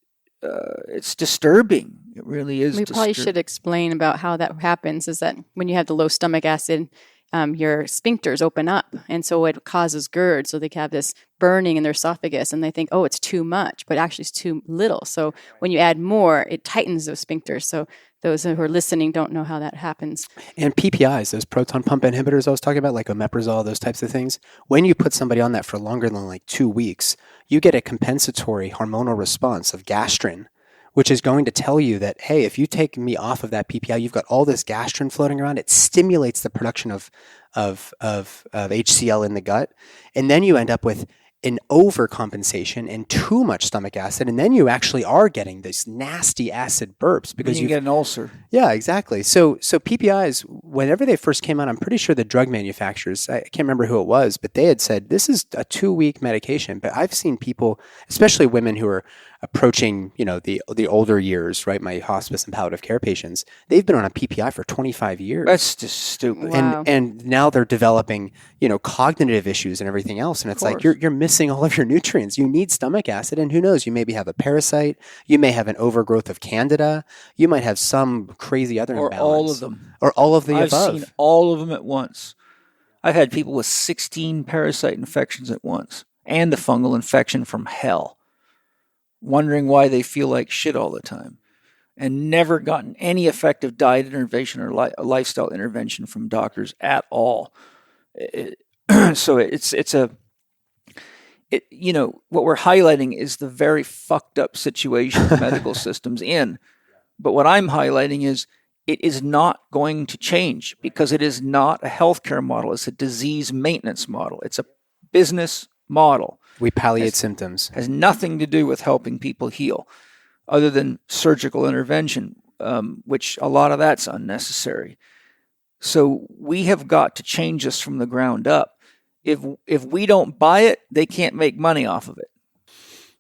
disturbing. It really is. We probably should explain about how that happens. Is that when you have the low stomach acid, your sphincters open up, and so it causes GERD. So they have this burning in their esophagus, and they think, oh, it's too much, but actually it's too little. So when you add more, it tightens those sphincters. So those who are listening don't know how that happens. And PPIs, those proton pump inhibitors I was talking about, like omeprazole, those types of things, when you put somebody on that for longer than like 2 weeks, you get a compensatory hormonal response of gastrin, which is going to tell you that, hey, if you take me off of that PPI, you've got all this gastrin floating around. It stimulates the production of HCl in the gut. And then you end up with an overcompensation and too much stomach acid, and then you actually are getting these nasty acid burps because you get an ulcer. Yeah, exactly. So PPIs, whenever they first came out, I'm pretty sure the drug manufacturers, I can't remember who it was, but they had said this is a 2-week medication. But I've seen people, especially women who are approaching, the older years, right? My hospice and palliative care patients, they've been on a PPI for 25 years. That's just stupid. Wow. And now they're developing, cognitive issues and everything else. And it's like you're missing all of your nutrients. You need stomach acid, and who knows? You maybe have a parasite. You may have an overgrowth of candida. You might have some crazy other imbalance. Or all of them. Or all of the above. I've seen all of them at once. I've had people with 16 parasite infections at once, and a fungal infection from hell, wondering why they feel like shit all the time, and never gotten any effective diet intervention or lifestyle intervention from doctors at all. So what we're highlighting is the very fucked up situation the medical system's in. But what I'm highlighting is it is not going to change, because it is not a healthcare model. It's a disease maintenance model. It's a business model. We palliate symptoms. Has nothing to do with helping people heal, other than surgical intervention, which a lot of that's unnecessary. So we have got to change this from the ground up. If we don't buy it, they can't make money off of it.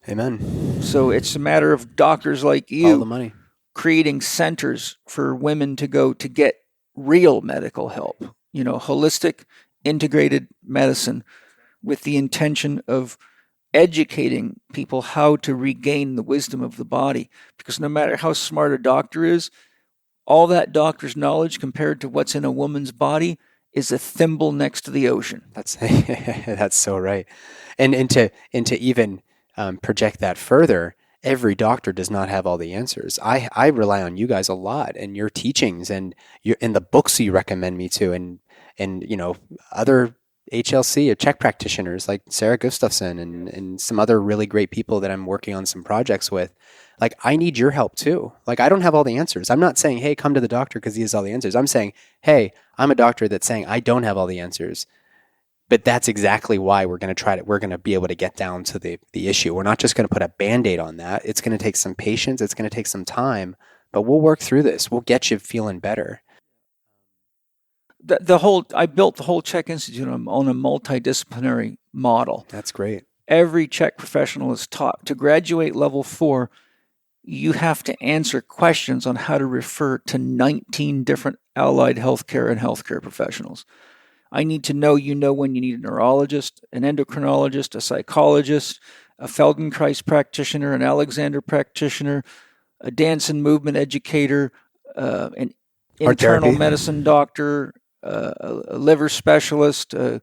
Amen. So it's a matter of doctors like you All the money. creating centers for women to go to get real medical help, holistic, integrated medicine, with the intention of educating people how to regain the wisdom of the body. Because no matter how smart a doctor is, all that doctor's knowledge compared to what's in a woman's body is a thimble next to the ocean. That's so right. And to even project that further, every doctor does not have all the answers. I rely on you guys a lot, and your teachings and the books you recommend me to, and other HLC or Czech practitioners like Sarah Gustafson and some other really great people that I'm working on some projects with. Like, I need your help too. Like, I don't have all the answers. I'm not saying, hey, come to the doctor because he has all the answers. I'm saying, hey, I'm a doctor that's saying I don't have all the answers. But that's exactly why we're going to be able to get down to the issue. We're not just going to put a Band-Aid on that. It's going to take some patience. It's going to take some time, but we'll work through this. We'll get you feeling better. I built the whole Czech Institute on a multidisciplinary model. That's great. Every Czech professional is taught to graduate level 4. You have to answer questions on how to refer to 19 different allied healthcare and healthcare professionals. I need to know when you need a neurologist, an endocrinologist, a psychologist, a Feldenkrais practitioner, an Alexander practitioner, a dance and movement educator, an internal medicine doctor, a liver specialist, a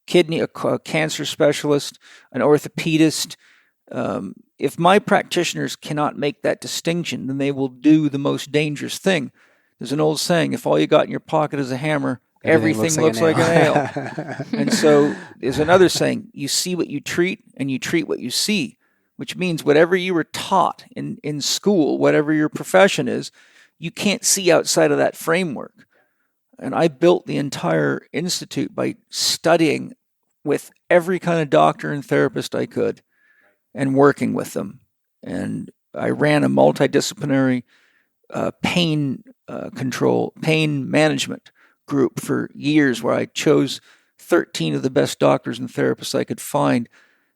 cancer specialist, an orthopedist. If my practitioners cannot make that distinction, then they will do the most dangerous thing. There's an old saying, if all you got in your pocket is a hammer, everything looks like a nail. And so there's another saying, you see what you treat and you treat what you see, which means whatever you were taught in school, whatever your profession is, you can't see outside of that framework. And I built the entire institute by studying with every kind of doctor and therapist I could and working with them. And I ran a multidisciplinary pain management group for years where I chose 13 of the best doctors and therapists I could find.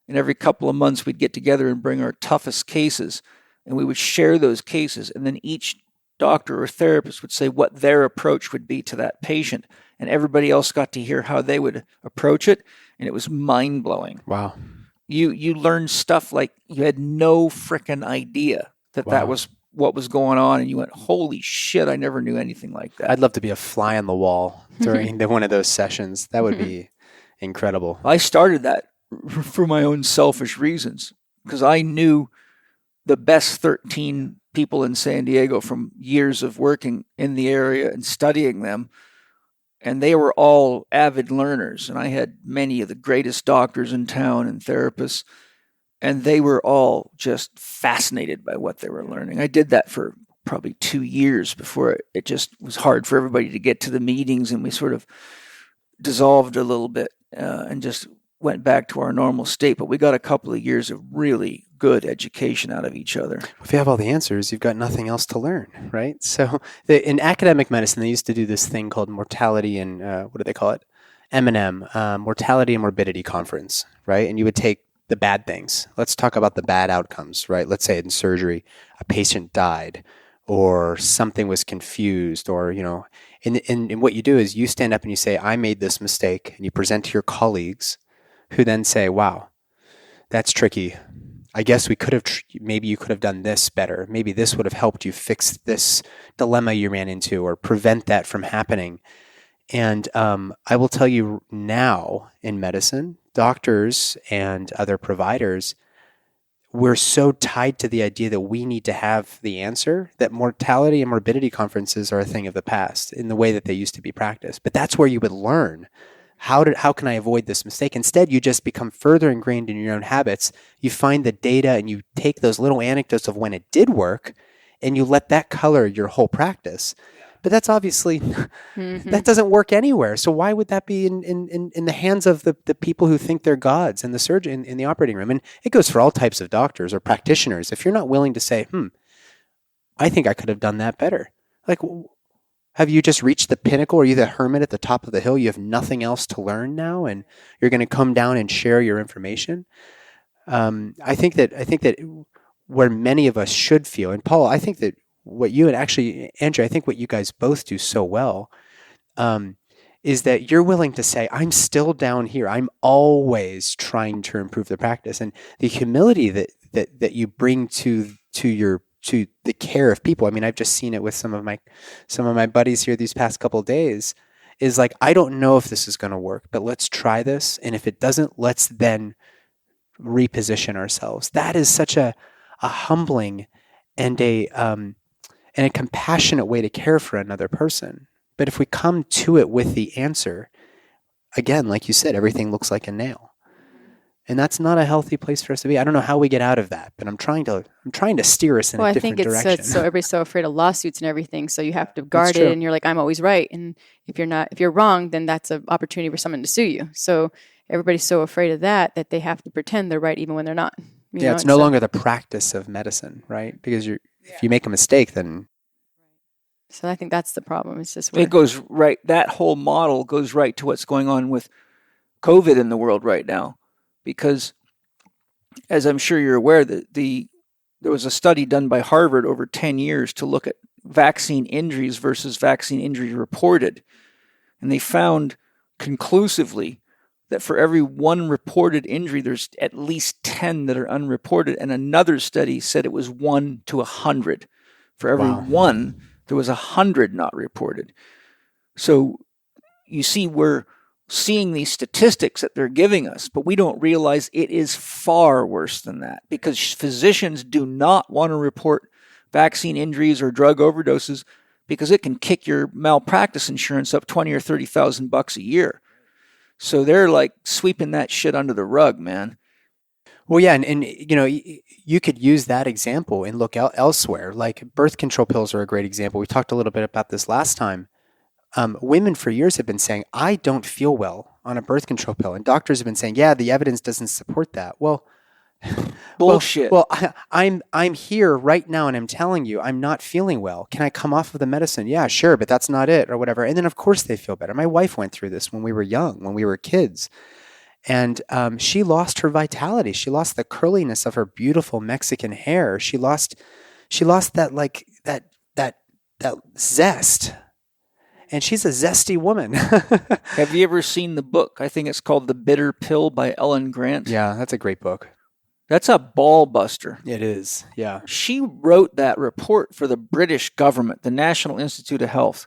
And every couple of months we'd get together and bring our toughest cases, and we would share those cases. And then each doctor or therapist would say what their approach would be to that patient. And everybody else got to hear how they would approach it. And it was mind-blowing. Wow. You learned stuff like you had no frickin' idea that was what was going on, and you went, holy shit, I never knew anything like that. I'd love to be a fly on the wall during one of those sessions. That would be incredible. I started that for my own selfish reasons because I knew the best 13 people in San Diego from years of working in the area and studying them, and they were all avid learners, and I had many of the greatest doctors in town and therapists, and they were all just fascinated by what they were learning. I did that for probably 2 years before it just was hard for everybody to get to the meetings, and we sort of dissolved a little bit and just went back to our normal state. But we got a couple of years of really good education out of each other. If you have all the answers, you've got nothing else to learn, right? So in academic medicine, they used to do this thing called mortality and what do they call it? M&M, Mortality and Morbidity Conference, right? And you would take the bad things. Let's talk about the bad outcomes, right? Let's say in surgery, a patient died or something was confused or, and what you do is you stand up and you say, I made this mistake, and you present to your colleagues who then say, wow, that's tricky. I guess maybe you could have done this better. Maybe this would have helped you fix this dilemma you ran into or prevent that from happening. And I will tell you now in medicine, doctors and other providers, we're so tied to the idea that we need to have the answer that mortality and morbidity conferences are a thing of the past in the way that they used to be practiced. But that's where you would learn how can I avoid this mistake? Instead, you just become further ingrained in your own habits. You find the data and you take those little anecdotes of when it did work and you let that color your whole practice. But that's obviously, that doesn't work anywhere. So why would that be in the hands of the people who think they're gods and the surgeon in the operating room? And it goes for all types of doctors or practitioners. If you're not willing to say, I think I could have done that better. Like, have you just reached the pinnacle? Are you the hermit at the top of the hill? You have nothing else to learn now, and you're going to come down and share your information. I think that where many of us should feel, and Paul, I think that what you and actually Andrew, I think what you guys both do so well is that you're willing to say, I'm still down here. I'm always trying to improve the practice, and the humility that you bring to the care of people. I mean, I've just seen it with some of my buddies here these past couple of days. Is like, I don't know if this is going to work, but let's try this, and if it doesn't, let's then reposition ourselves. That is such a humbling and a compassionate way to care for another person. But if we come to it with the answer, again, like you said, everything looks like a nail. And that's not a healthy place for us to be. I don't know how we get out of that, but I'm trying to steer us in a different direction. I think it's so everybody's so afraid of lawsuits and everything, so you have to guard it, and you're like, I'm always right. And if you're wrong, then that's an opportunity for someone to sue you. So everybody's so afraid of that they have to pretend they're right even when they're not. It's no longer the practice of medicine, right? Because if you make a mistake, then. So I think that's the problem. It's just it goes right. That whole model goes right to what's going on with COVID in the world right now. Because, as I'm sure you're aware, there was a study done by Harvard over 10 years to look at vaccine injuries versus vaccine injuries reported. And they found conclusively that for every one reported injury, there's at least 10 that are unreported. And another study said it was 1 to 100. For every one, there was 100 not reported. So you see, we're seeing these statistics that they're giving us, but we don't realize it is far worse than that, because physicians do not want to report vaccine injuries or drug overdoses because it can kick your malpractice insurance up $20,000 or $30,000 a year. So they're like sweeping that shit under the rug, man. Well, yeah, and you could use that example and look elsewhere. Like birth control pills are a great example. We talked a little bit about this last time. Women for years have been saying, I don't feel well on a birth control pill. And doctors have been saying, yeah, the evidence doesn't support that. Well, bullshit. Well, I'm here right now and I'm telling you, I'm not feeling well. Can I come off of the medicine? Yeah, sure, but that's not it or whatever. And then of course they feel better. My wife went through this when we were young, when we were kids. And she lost her vitality. She lost the curliness of her beautiful Mexican hair. She lost that zest. And she's a zesty woman. Have you ever seen the book? I think it's called The Bitter Pill by Ellen Grant. Yeah, that's a great book. That's a ball buster. It is, yeah. She wrote that report for the British government, the National Institute of Health.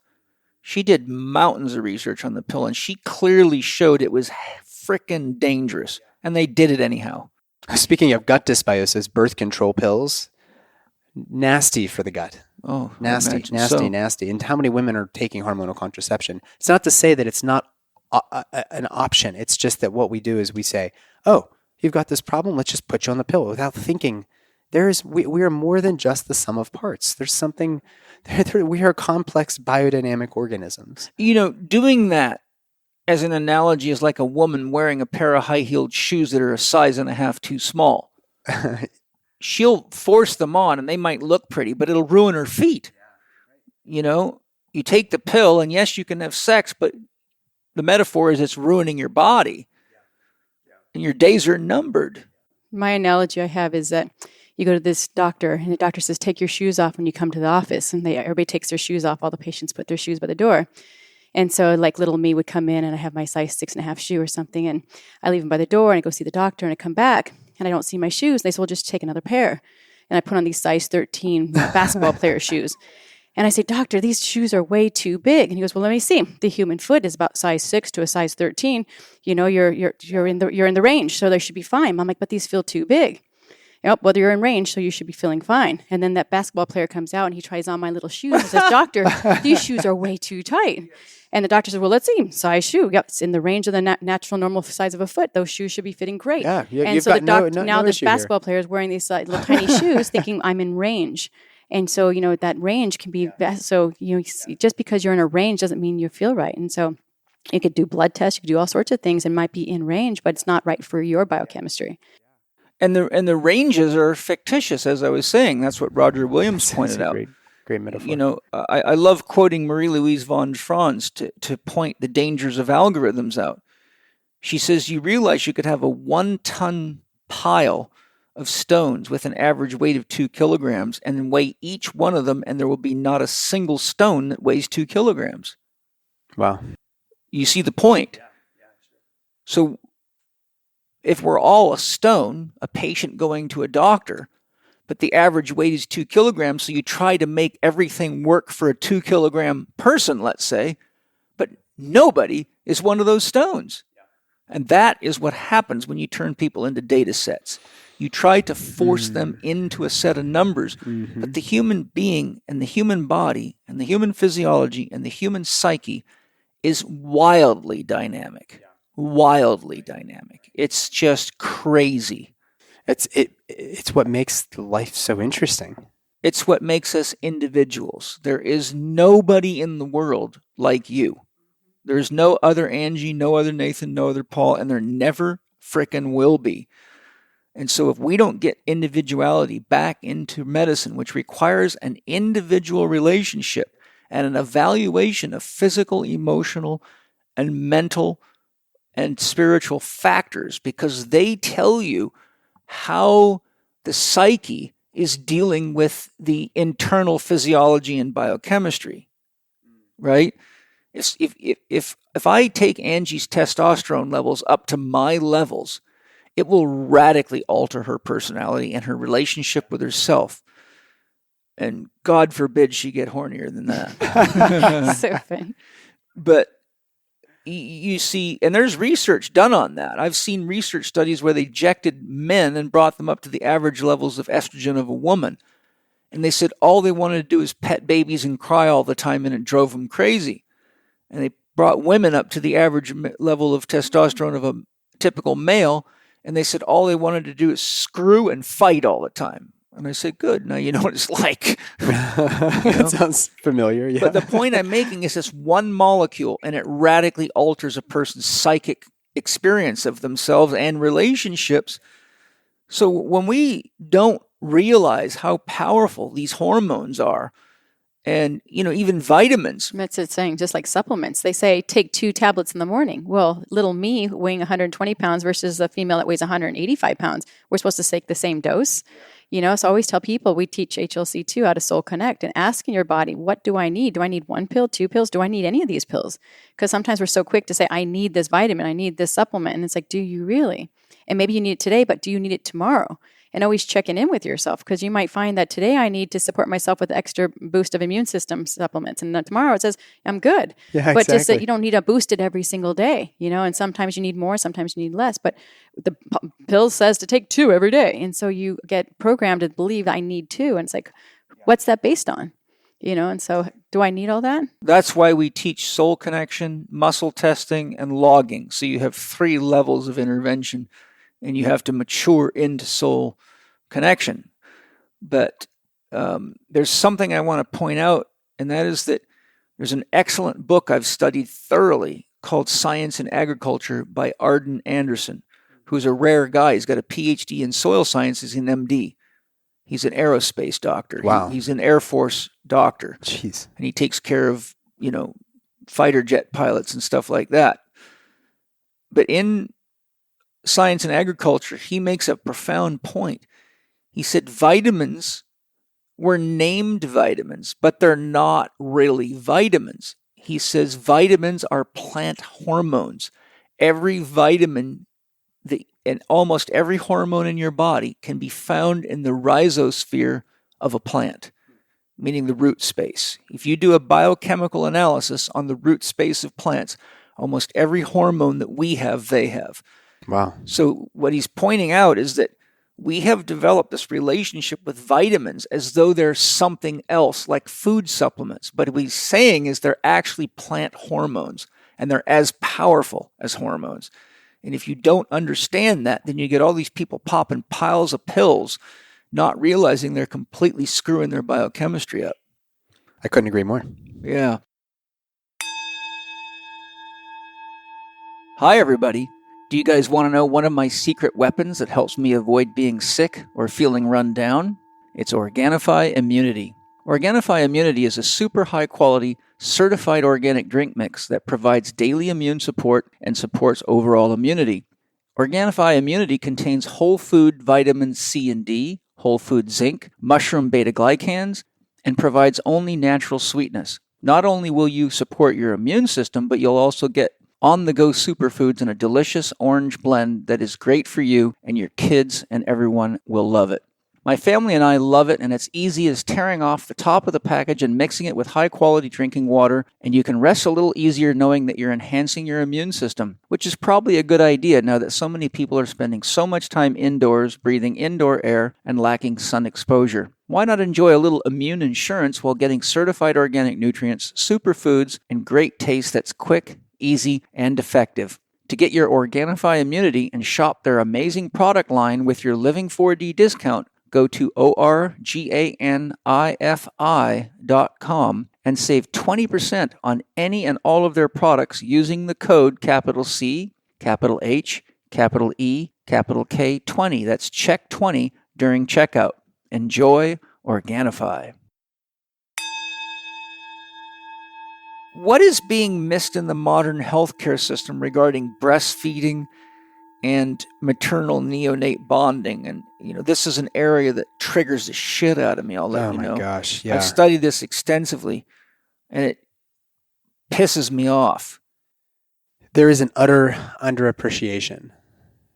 She did mountains of research on the pill, and she clearly showed it was frickin' dangerous. And they did it anyhow. Speaking of gut dysbiosis, birth control pills, nasty for the gut. Oh, nasty. And how many women are taking hormonal contraception? It's not to say that it's not an option. It's just that what we do is we say, oh, you've got this problem, let's just put you on the pill, without thinking we are more than just the sum of parts. There's something, we are complex biodynamic organisms. Doing that as an analogy is like a woman wearing a pair of high-heeled shoes that are a size and a half too small. She'll force them on and they might look pretty, but it'll ruin her feet. You take the pill and yes, you can have sex, but the metaphor is it's ruining your body. And your days are numbered. My analogy I have is that you go to this doctor and the doctor says, take your shoes off when you come to the office. And everybody takes their shoes off. All the patients put their shoes by the door. And so like little me would come in and I have my size 6.5 shoe or something. And I leave them by the door and I go see the doctor and I come back and I don't see my shoes. They say, well, just take another pair. And I put on these size 13 basketball player shoes. And I say, doctor, these shoes are way too big. And he goes, well, let me see. The human foot is about size 6 to a size 13. You're in the range, so they should be fine. I'm like, but these feel too big. Yep, well, you're in range, so you should be feeling fine. And then that basketball player comes out and he tries on my little shoes and says, doctor, these shoes are way too tight. And the doctor says, well, let's see, size shoe. Yep, it's in the range of the natural normal size of a foot. Those shoes should be fitting great. Yeah, and so now this basketball player is wearing these little tiny shoes thinking I'm in range. And so, that range can be, so, just because you're in a range doesn't mean you feel right. And so you could do blood tests, you could do all sorts of things and might be in range, but it's not right for your biochemistry. And the ranges are fictitious, as I was saying. That's what Roger Williams pointed out. Great metaphor. I love quoting Marie-Louise von Franz to point the dangers of algorithms out. She says, you realize you could have a 1-ton pile of stones with an average weight of 2 kilograms and weigh each one of them, and there will be not a single stone that weighs 2 kilograms. Wow. You see the point? So if we're all a stone, a patient going to a doctor, but the average weight is 2 kilograms, so you try to make everything work for a 2 kilogram person, let's say, but nobody is one of those stones. And that is what happens when you turn people into data sets. You try to force them into a set of numbers, but the human being and the human body and the human physiology and the human psyche is wildly dynamic. wildly dynamic. It's just crazy. It's what makes life so interesting. It's what makes us individuals. There is nobody in the world like you. There's no other Angie, no other Nathan, no other Paul, and there never frickin' will be. And so if we don't get individuality back into medicine, which requires an individual relationship and an evaluation of physical, emotional, and mental and spiritual factors, because they tell you how the psyche is dealing with the internal physiology and biochemistry, right? If I take Angie's testosterone levels up to my levels, it will radically alter her personality and her relationship with herself. And God forbid she get hornier than that. So funny. But you see, and there's research done on that. I've seen research studies where they ejected men and brought them up to the average levels of estrogen of a woman. And they said all they wanted to do is pet babies and cry all the time, and it drove them crazy. And they brought women up to the average level of testosterone of a typical male, and they said all they wanted to do is screw and fight all the time. And I said, good, now you know what it's like. That sounds familiar, yeah. But the point I'm making is this one molecule, and it radically alters a person's psychic experience of themselves and relationships. So when we don't realize how powerful these hormones are, and, even vitamins. That's it saying, just like supplements. They say take 2 tablets in the morning. Well, little me weighing 120 pounds versus a female that weighs 185 pounds, we're supposed to take the same dose. So I always tell people, we teach HLC2 how to soul connect and asking your body, what do I need? Do I need 1 pill, 2 pills? Do I need any of these pills? Because sometimes we're so quick to say, I need this vitamin, I need this supplement. And it's like, do you really? And maybe you need it today, but do you need it tomorrow? And always checking in with yourself, because you might find that today I need to support myself with extra boost of immune system supplements. And then tomorrow it says, I'm good. Yeah, but exactly. just that you don't need to boost it every single day, and sometimes you need more, sometimes you need less. But the pill says to take 2 every day. And so you get programmed to believe I need 2. And it's like, what's that based on? And so do I need all that? That's why we teach soul connection, muscle testing, and logging. So you have 3 levels of intervention, and you have to mature into soul connection. But there's something I want to point out, and that is that there's an excellent book I've studied thoroughly called Science in Agriculture by Arden Anderson, who's a rare guy. He's got a PhD in soil science. He's an MD. He's an aerospace doctor. Wow. He's an Air Force doctor. Jeez. And he takes care of, fighter jet pilots and stuff like that. But in Science in Agriculture, he makes a profound point. He said vitamins were named vitamins, but they're not really vitamins. He says vitamins are plant hormones. Every vitamin and almost every hormone in your body can be found in the rhizosphere of a plant, meaning the root space. If you do a biochemical analysis on the root space of plants, almost every hormone that we have, they have. Wow. So what he's pointing out is that we have developed this relationship with vitamins as though they're something else, like food supplements. But what he's saying is they're actually plant hormones, and they're as powerful as hormones. And if you don't understand that, then you get all these people popping piles of pills, not realizing they're completely screwing their biochemistry up. I couldn't agree more. Yeah. Hi, everybody. Do you guys want to know one of my secret weapons that helps me avoid being sick or feeling run down? It's Organifi Immunity. Organifi Immunity is a super high-quality, certified organic drink mix that provides daily immune support and supports overall immunity. Organifi Immunity contains whole food vitamins C and D, whole food zinc, mushroom beta-glycans, and provides only natural sweetness. Not only will you support your immune system, but you'll also get on-the-go superfoods in a delicious orange blend that is great for you and your kids, and everyone will love it. My family and I love it, and it's easy as tearing off the top of the package and mixing it with high-quality drinking water, and you can rest a little easier knowing that you're enhancing your immune system, which is probably a good idea now that so many people are spending so much time indoors, breathing indoor air, and lacking sun exposure. Why not enjoy a little immune insurance while getting certified organic nutrients, superfoods, and great taste that's quick, easy, and effective? To get your Organifi immunity and shop their amazing product line with your Living 4D discount, go to organifi.com and save 20% on any and all of their products using the code capital C, capital H, capital E, capital K 20. That's check 20 during checkout. Enjoy Organifi. What is being missed in the modern healthcare system regarding breastfeeding and maternal neonate bonding? And, this is an area that triggers the shit out of me. I'll let you know. Oh my gosh, yeah. I've studied this extensively, and it pisses me off. There is an utter underappreciation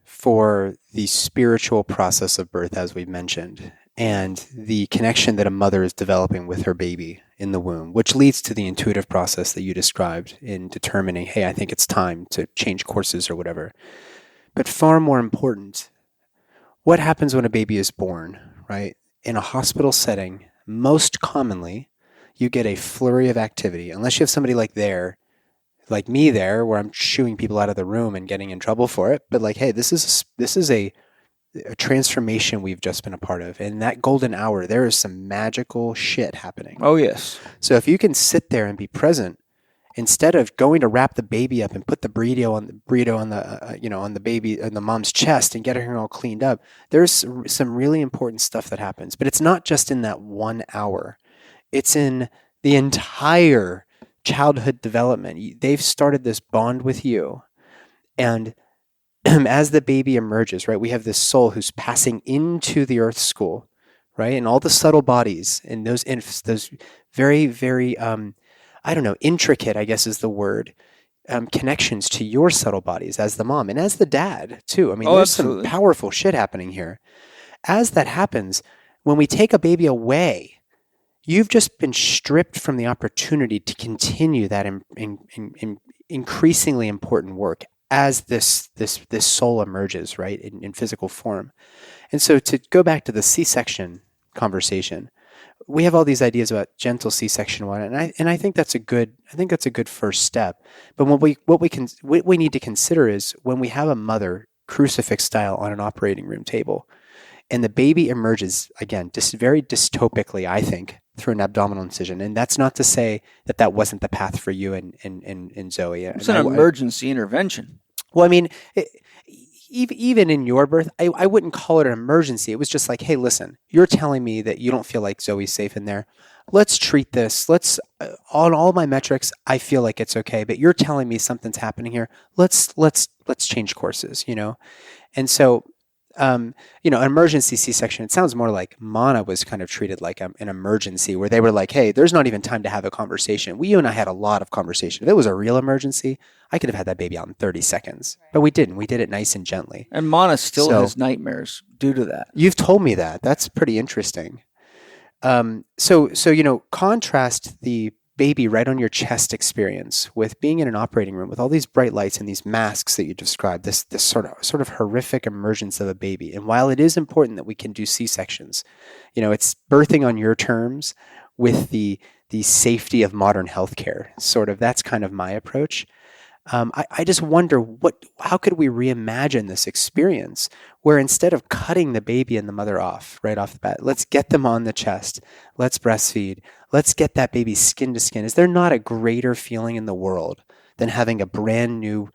for the spiritual process of birth, as we've mentioned, and the connection that a mother is developing with her baby in the womb, which leads to the intuitive process that you described in determining, hey, I think it's time to change courses or whatever. But far more important, what happens when a baby is born, right? In a hospital setting, most commonly, you get a flurry of activity, unless you have somebody like me there, where I'm shooing people out of the room and getting in trouble for it. But hey, this is a transformation we've just been a part of. And in that golden hour, there is some magical shit happening. Oh, yes. So if you can sit there and be present, instead of going to wrap the baby up and put the burrito on the baby on the mom's chest and getting her all cleaned up, there's some really important stuff that happens. But it's not just in that 1 hour. It's in the entire childhood development. They've started this bond with you. And as the baby emerges, right, we have this soul who's passing into the earth school, right? And all the subtle bodies and those very, very, intricate, I guess is the word, connections to your subtle bodies as the mom and as the dad too. I mean, there's absolutely. some powerful shit happening here. As that happens, when we take a baby away, you've just been stripped from the opportunity to continue that increasingly important work as this soul emerges, right, in physical form. And so to go back to the C-section conversation, we have all these ideas about gentle C-section one, and I think that's a good first step. But what we need to consider is when we have a mother crucifix style on an operating room table, and the baby emerges again, just very dystopically, I think, through an abdominal incision. And that's not to say that wasn't the path for you and Zoe. It's an emergency intervention. Well, I mean, even in your birth, I wouldn't call it an emergency. It was just like, hey, listen, you're telling me that you don't feel like Zoe's safe in there. Let's treat this. On all my metrics, I feel like it's okay. But you're telling me something's happening here. Let's change courses, And so, an emergency C-section, it sounds more like Mana was kind of treated like an emergency, where they were like, hey, there's not even time to have a conversation. You and I had a lot of conversation. If it was a real emergency, I could have had that baby out in 30 seconds. But we didn't. We did it nice and gently. And Mana still has nightmares due to that. You've told me that. That's pretty interesting. So contrast the baby right on your chest experience with being in an operating room with all these bright lights and these masks that you described, this sort of horrific emergence of a baby. And while it is important that we can do C-sections, it's birthing on your terms with the safety of modern healthcare. That's kind of my approach. I just wonder how could we reimagine this experience where instead of cutting the baby and the mother off right off the bat, let's get them on the chest, let's breastfeed, let's get that baby skin to skin. Is there not a greater feeling in the world than having a brand new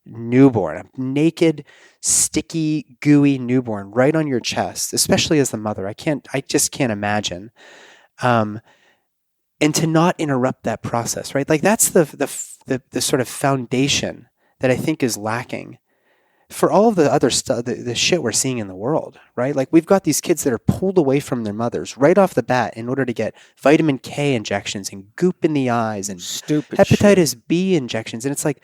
newborn, a naked, sticky, gooey newborn right on your chest, especially as the mother? I just can't imagine. And to not interrupt that process, right? Like that's the sort of foundation that I think is lacking for all of the other stuff, the shit we're seeing in the world, right? Like we've got these kids that are pulled away from their mothers right off the bat in order to get vitamin K injections and goop in the eyes and stupid hepatitis shit. B injections. And it's like,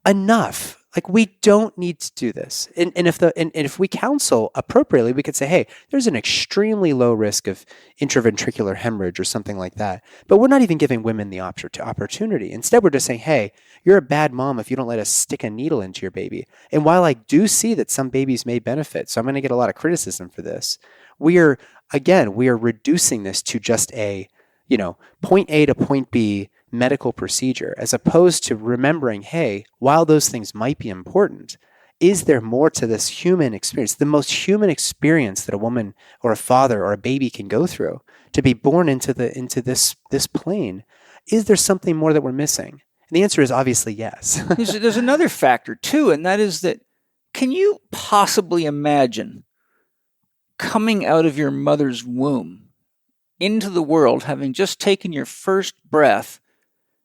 enough. Like we don't need to do this. And if we counsel appropriately, we could say, hey, there's an extremely low risk of intraventricular hemorrhage or something like that. But we're not even giving women the opportunity. Instead, we're just saying, hey, you're a bad mom if you don't let us stick a needle into your baby. And while I do see that some babies may benefit, so I'm going to get a lot of criticism for this, we are reducing this to just a, point A to point B medical procedure, as opposed to remembering, hey, while those things might be important, is there more to this human experience, the most human experience that a woman or a father or a baby can go through to be born into this plane? Is there something more that we're missing? And the answer is obviously yes. There's another factor too, and that is that, can you possibly imagine coming out of your mother's womb into the world, having just taken your first breath,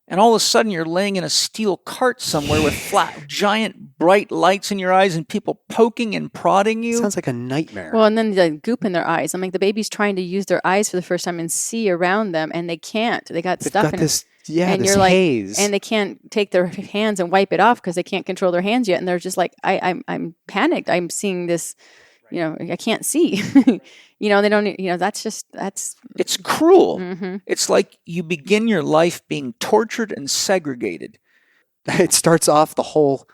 and all of a sudden you're laying in a steel cart somewhere with flat, giant, bright lights in your eyes and people poking and prodding you? Sounds like a nightmare. Well, and then the goop in their eyes. I'm like, the baby's trying to use their eyes for the first time and see around them, and they can't. They got They've stuff got in this, it. yeah, And this you're like, haze. and they can't take their hands and wipe it off because they can't control their hands yet. And they're just like, I'm panicked. I'm seeing this, I can't see. They don't, that's. It's cruel. Mm-hmm. It's like you begin your life being tortured and segregated. It starts off the whole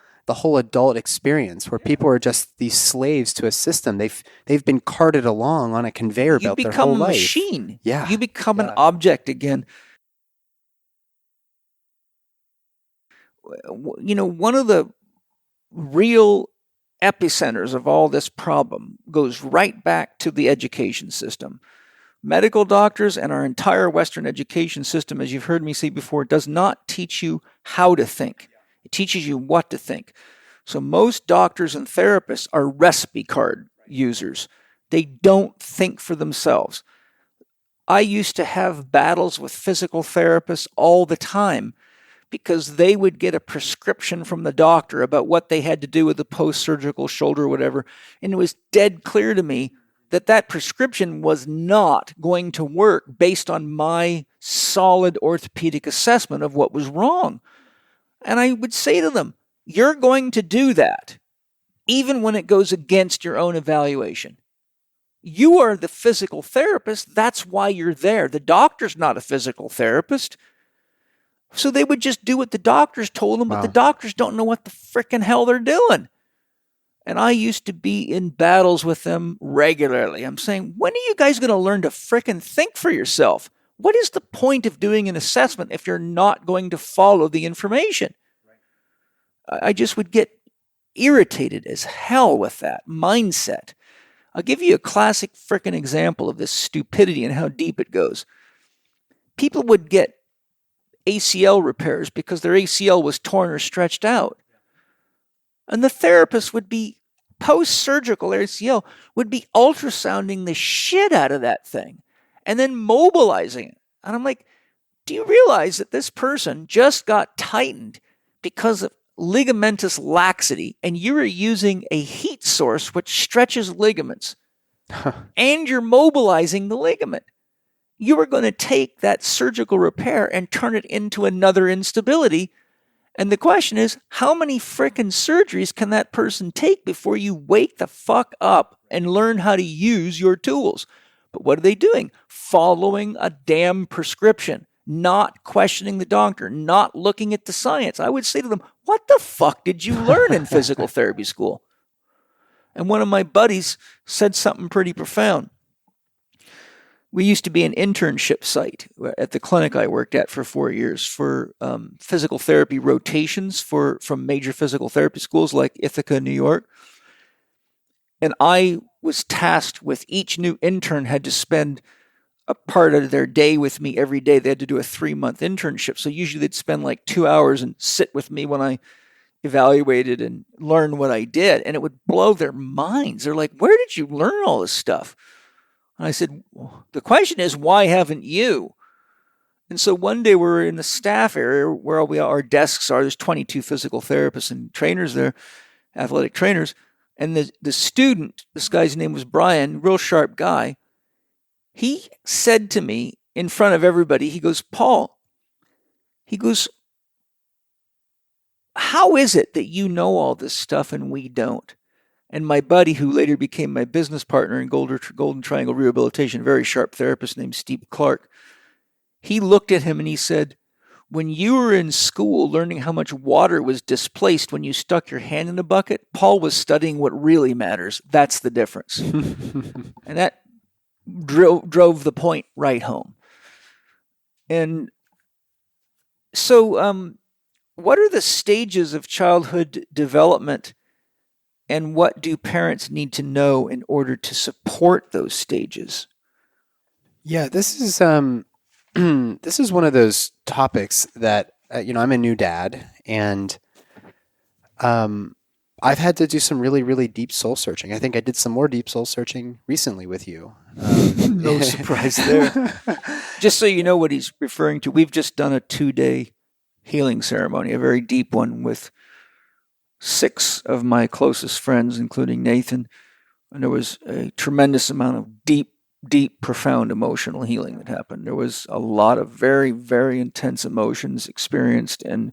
adult experience where people are just these slaves to a system. They've been carted along on a conveyor belt their whole life. You become a machine. Yeah. You become an object again. One of the real epicenters of all this problem goes right back to the education system. Medical doctors and our entire Western education system, as you've heard me say before, does not teach you how to think. It teaches you what to think. So most doctors and therapists are recipe card users. They don't think for themselves. I used to have battles with physical therapists all the time because they would get a prescription from the doctor about what they had to do with the post-surgical shoulder or whatever, and it was dead clear to me that prescription was not going to work based on my solid orthopedic assessment of what was wrong. And I would say to them, you're going to do that, even when it goes against your own evaluation. You are the physical therapist. That's why you're there. The doctor's not a physical therapist. So they would just do what the doctors told them, but the doctors don't know what the frickin' hell they're doing. And I used to be in battles with them regularly. I'm saying, when are you guys going to learn to frickin' think for yourself? What is the point of doing an assessment if you're not going to follow the information? I just would get irritated as hell with that mindset. I'll give you a classic frickin' example of this stupidity and how deep it goes. People would get ACL repairs because their ACL was torn or stretched out. And the therapist would be, post-surgical ACL, would be ultrasounding the shit out of that thing and then mobilizing it. And I'm like, do you realize that this person just got tightened because of ligamentous laxity, and you are using a heat source which stretches ligaments, and you're mobilizing the ligament? You are going to take that surgical repair and turn it into another instability. And the question is, how many frickin' surgeries can that person take before you wake the fuck up and learn how to use your tools? But what are they doing? Following a damn prescription, not questioning the doctor, not looking at the science. I would say to them, what the fuck did you learn in physical therapy school? And one of my buddies said something pretty profound. We used to be an internship site at the clinic I worked at for 4 years for physical therapy rotations from major physical therapy schools like Ithaca, New York. And I was tasked with each new intern had to spend a part of their day with me every day. They had to do a 3-month internship. So usually they'd spend like 2 hours and sit with me when I evaluated and learn what I did. And it would blow their minds. They're like, where did you learn all this stuff? And I said, well, the question is, why haven't you? And so one day we're in the staff area where our desks are. There's 22 physical therapists and trainers there, athletic trainers. And the student, this guy's name was Brian, real sharp guy. He said to me in front of everybody, he goes, Paul, he goes, how is it that you know all this stuff and we don't? And my buddy, who later became my business partner in Golden Triangle Rehabilitation, very sharp therapist named Steve Clark, he looked at him and he said, when you were in school learning how much water was displaced when you stuck your hand in a bucket, Paul was studying what really matters. That's the difference. And that drove the point right home. And So, what are the stages of childhood development, and what do parents need to know in order to support those stages? Yeah, this is this is one of those topics that I'm a new dad, and I've had to do some really, really deep soul searching. I think I did some more deep soul searching recently with you. No surprise there. Just so you know what he's referring to, we've just done a 2-day healing ceremony, a very deep one with 6 of my closest friends, including Nathan. And there was a tremendous amount of deep, profound emotional healing that happened. There was a lot of very, very intense emotions experienced and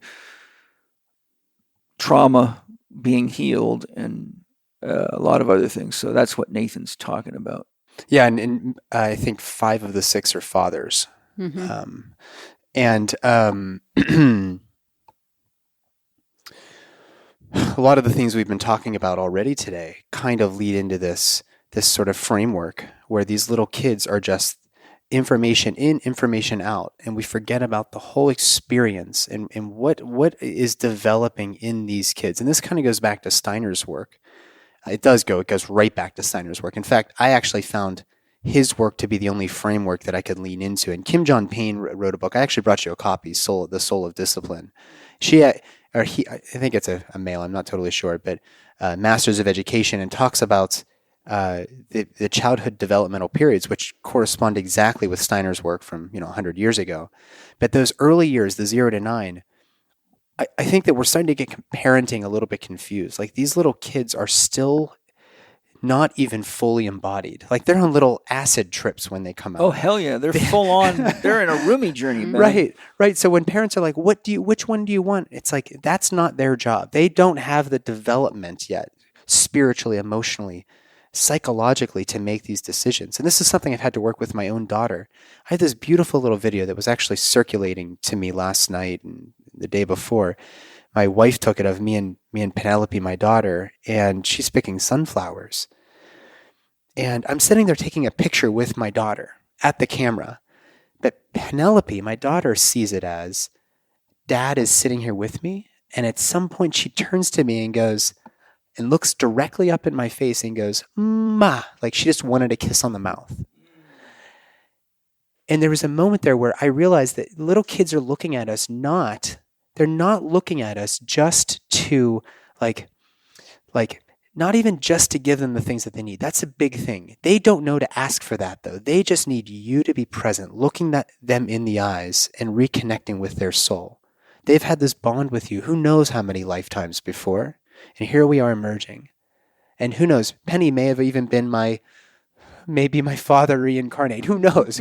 trauma being healed and a lot of other things. So that's what Nathan's talking about. Yeah, and I think 5 of the 6 are fathers. And a lot of the things we've been talking about already today kind of lead into this sort of framework where these little kids are just information in, information out, and we forget about the whole experience and what is developing in these kids. And this kind of goes back to Steiner's work. It goes right back to Steiner's work. In fact, I actually found his work to be the only framework that I could lean into. And Kim John Payne wrote a book. I actually brought you a copy, The Soul of Discipline. I think it's a male, I'm not totally sure, but Masters of Education, and talks about the childhood developmental periods, which correspond exactly with Steiner's work from 100 years ago. But those early years, the 0 to 9, I think that we're starting to get parenting a little bit confused. Like, these little kids are still not even fully embodied. Like, they're on little acid trips when they come out. Oh, hell yeah. They're full on. They're in a Rumi journey, man. Right. So when parents are like, which one do you want? It's like, that's not their job. They don't have the development yet, spiritually, emotionally, psychologically, to make these decisions. And this is something I've had to work with my own daughter. I had this beautiful little video that was actually circulating to me last night and the day before. My wife took it of me and Penelope, my daughter, and she's picking sunflowers. And I'm sitting there taking a picture with my daughter at the camera. But Penelope, my daughter, sees it as Dad is sitting here with me. And at some point she turns to me and goes, and looks directly up in my face and goes, "Ma," like she just wanted a kiss on the mouth. And there was a moment there where I realized that little kids are looking at us they're not looking at us just to like not even just to give them the things that they need. That's a big thing. They don't know to ask for that, though. They just need you to be present, looking at them in the eyes and reconnecting with their soul. They've had this bond with you who knows how many lifetimes before. And here we are emerging. And who knows, Penny may have even been maybe my father reincarnate. Who knows?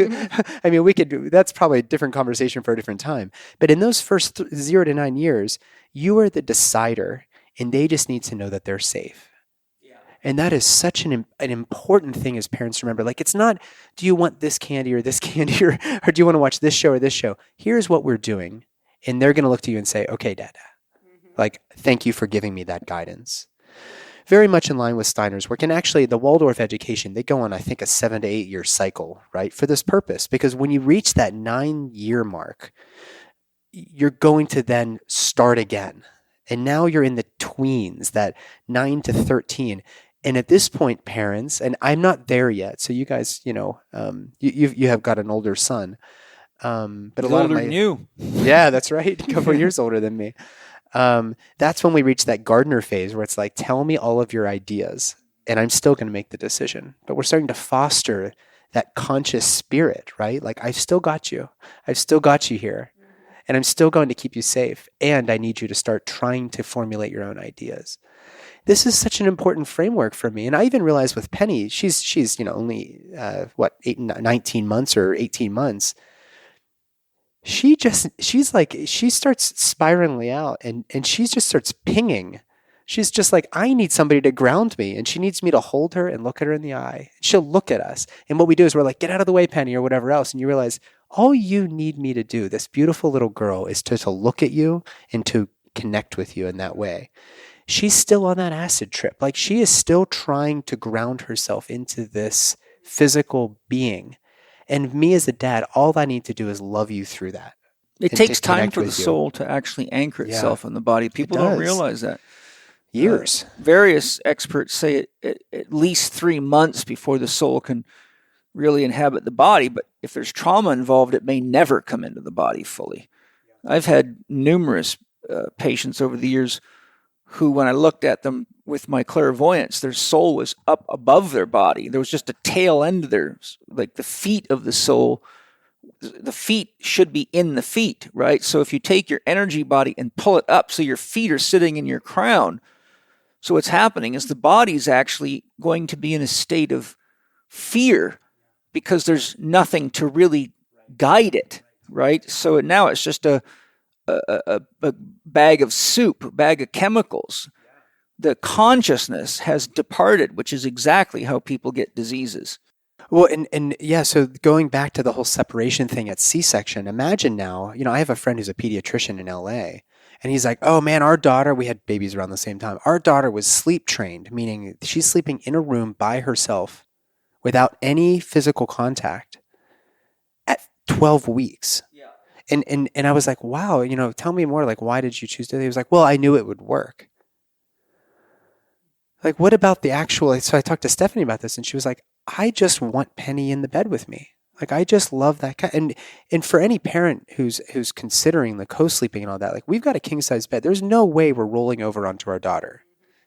I mean, that's probably a different conversation for a different time. But in those first 0 to 9 years, you are the decider, and they just need to know that they're safe. Yeah. And that is such an important thing as parents to remember. Like, it's not, do you want this candy or do you want to watch this show or this show? Here's what we're doing. And they're going to look to you and say, okay, Dad. Like, thank you for giving me that guidance. Very much in line with Steiner's work. And actually, the Waldorf education, they go on, I think, a 7 to 8 year cycle, right, for this purpose. Because when you reach that 9-year mark, you're going to then start again. And now you're in the tweens, that 9 to 13. And at this point, parents, and I'm not there yet, so you guys, you have got an older son. But a lot older of than you. Yeah, that's right. A couple of years older than me. That's when we reach that gardener phase where it's like, tell me all of your ideas and I'm still going to make the decision. But we're starting to foster that conscious spirit, right? Like, I've still got you. I've still got you here and I'm still going to keep you safe. And I need you to start trying to formulate your own ideas. This is such an important framework for me. And I even realized with Penny, she's only, 19 months or 18 months. She starts spiraling out and she just starts pinging. She's just like, I need somebody to ground me. And she needs me to hold her and look at her in the eye. She'll look at us. And what we do is we're like, get out of the way, Penny, or whatever else. And you realize all you need me to do, this beautiful little girl, is to look at you and to connect with you in that way. She's still on that acid trip. Like, she is still trying to ground herself into this physical being. And me as a dad, all I need to do is love you through that. It and takes to time connect for the with you. soul to actually anchor Yeah, itself in the body. People don't does. realize that. Years. Various experts say at least 3 months before the soul can really inhabit the body, but if there's trauma involved, it may never come into the body fully. I've had numerous patients over the years who, when I looked at them with my clairvoyance, their soul was up above their body. There was just a tail end of their, like the feet of the soul. The feet should be in the feet, right? So if you take your energy body and pull it up so your feet are sitting in your crown, so what's happening is the body's actually going to be in a state of fear because there's nothing to really guide it, right? So now it's just a bag of soup, a bag of chemicals. The consciousness has departed, which is exactly how people get diseases. Well, and yeah, so going back to the whole separation thing at C-section, imagine now, I have a friend who's a pediatrician in LA, and he's like, oh man, our daughter, we had babies around the same time. Our daughter was sleep trained, meaning she's sleeping in a room by herself without any physical contact at 12 weeks. Yeah. And I was like, wow, tell me more. Like, why did you choose to? He was like, well, I knew it would work. Like, what about the actual? So I talked to Stephanie about this, and she was like, I just want Penny in the bed with me. Like, I just love that cat. And for any parent who's considering the co-sleeping and all that, like, we've got a king-size bed. There's no way we're rolling over onto our daughter.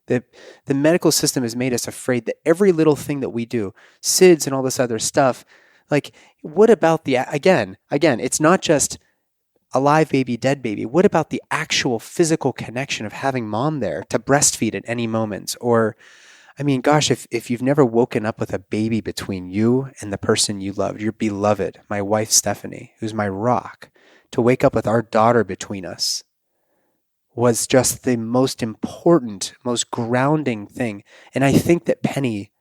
The medical system has made us afraid that every little thing that we do, SIDS and all this other stuff, like, what about again, it's not just a live baby, dead baby. What about the actual physical connection of having mom there to breastfeed at any moment? Or, I mean, gosh, if you've never woken up with a baby between you and the person you loved, your beloved, my wife, Stephanie, who's my rock, to wake up with our daughter between us was just the most important, most grounding thing. And I think that Penny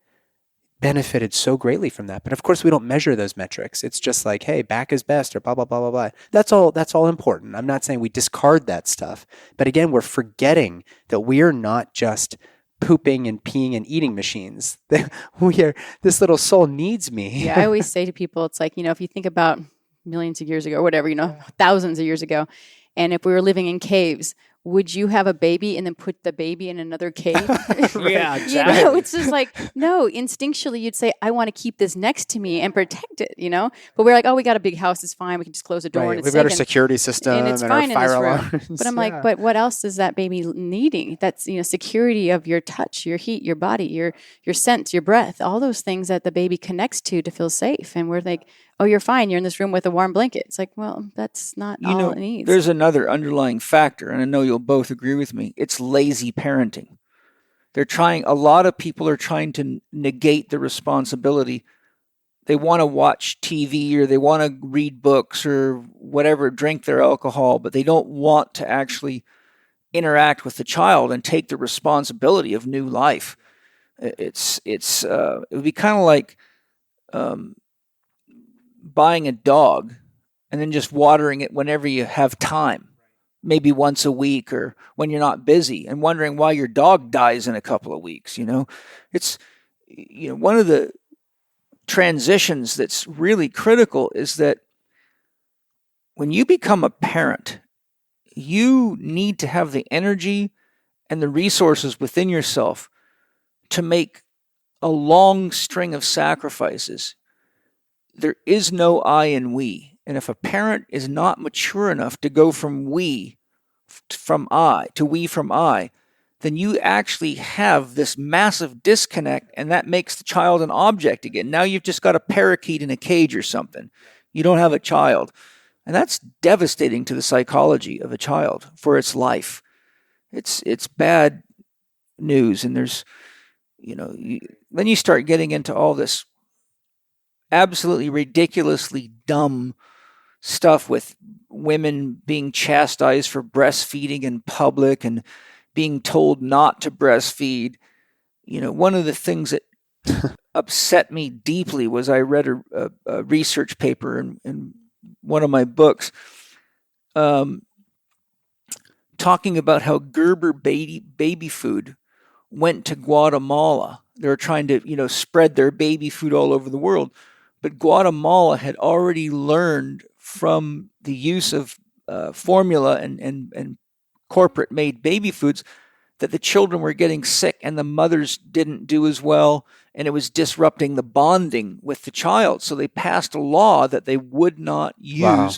benefited so greatly from that. But of course, we don't measure those metrics. It's just like, hey, back is best or blah, blah, blah, blah, blah. That's all important. I'm not saying we discard that stuff. But again, we're forgetting that we are not just pooping and peeing and eating machines. This little soul needs me. Yeah, I always say to people, it's like, if you think about millions of years ago or whatever, thousands of years ago, and if we were living in caves, would you have a baby and then put the baby in another cave? Yeah, exactly. It's just like, no, instinctually you'd say, I want to keep this next to me and protect it, But we're like, oh, we got a big house, it's fine. We can just close the door and it's We've got our safe. security system And it's and fine our fire in this alarms. room. But I'm like, but what else is that baby needing? That's, security of your touch, your heat, your body, your scent, your breath, all those things that the baby connects to feel safe. And we're like, oh, you're fine. You're in this room with a warm blanket. It's like, well, that's not all it needs. There's another underlying factor, and I know you'll both agree with me. It's lazy parenting. A lot of people are trying to negate the responsibility. They want to watch TV or they want to read books or whatever, drink their alcohol, but they don't want to actually interact with the child and take the responsibility of new life. It would be kind of like buying a dog and then just watering it whenever you have time, maybe once a week or when you're not busy, and wondering why your dog dies in a couple of weeks. It's one of the transitions that's really critical is that when you become a parent, you need to have the energy and the resources within yourself to make a long string of sacrifices. There is no I in we. And if a parent is not mature enough to go from we from I to we from I, then you actually have this massive disconnect, and that makes the child an object again. Now you've just got a parakeet in a cage or something. You don't have a child. And that's devastating to the psychology of a child for its life. It's bad news. And there's, then you start getting into all this absolutely ridiculously dumb stuff with women being chastised for breastfeeding in public and being told not to breastfeed. One of the things that upset me deeply was I read a research paper in one of my books talking about how Gerber baby food went to Guatemala. They were trying to, spread their baby food all over the world. But Guatemala had already learned from the use of formula and corporate made baby foods, that the children were getting sick and the mothers didn't do as well, and it was disrupting the bonding with the child. So they passed a law that they would not use, Wow.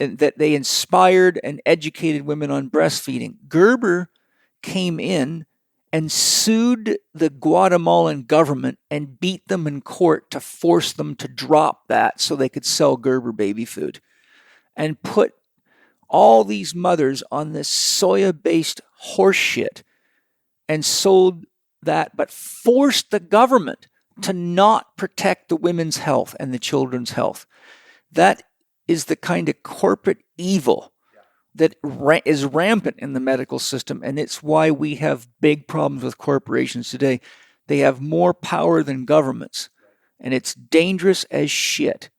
and that they inspired and educated women on breastfeeding. Gerber came in and sued the Guatemalan government and beat them in court to force them to drop that so they could sell Gerber baby food, and put all these mothers on this soya-based horse shit and sold that, but forced the government to not protect the women's health and the children's health. That is the kind of corporate evil that is rampant in the medical system, and it's why we have big problems with corporations today. They have more power than governments, and it's dangerous as shit.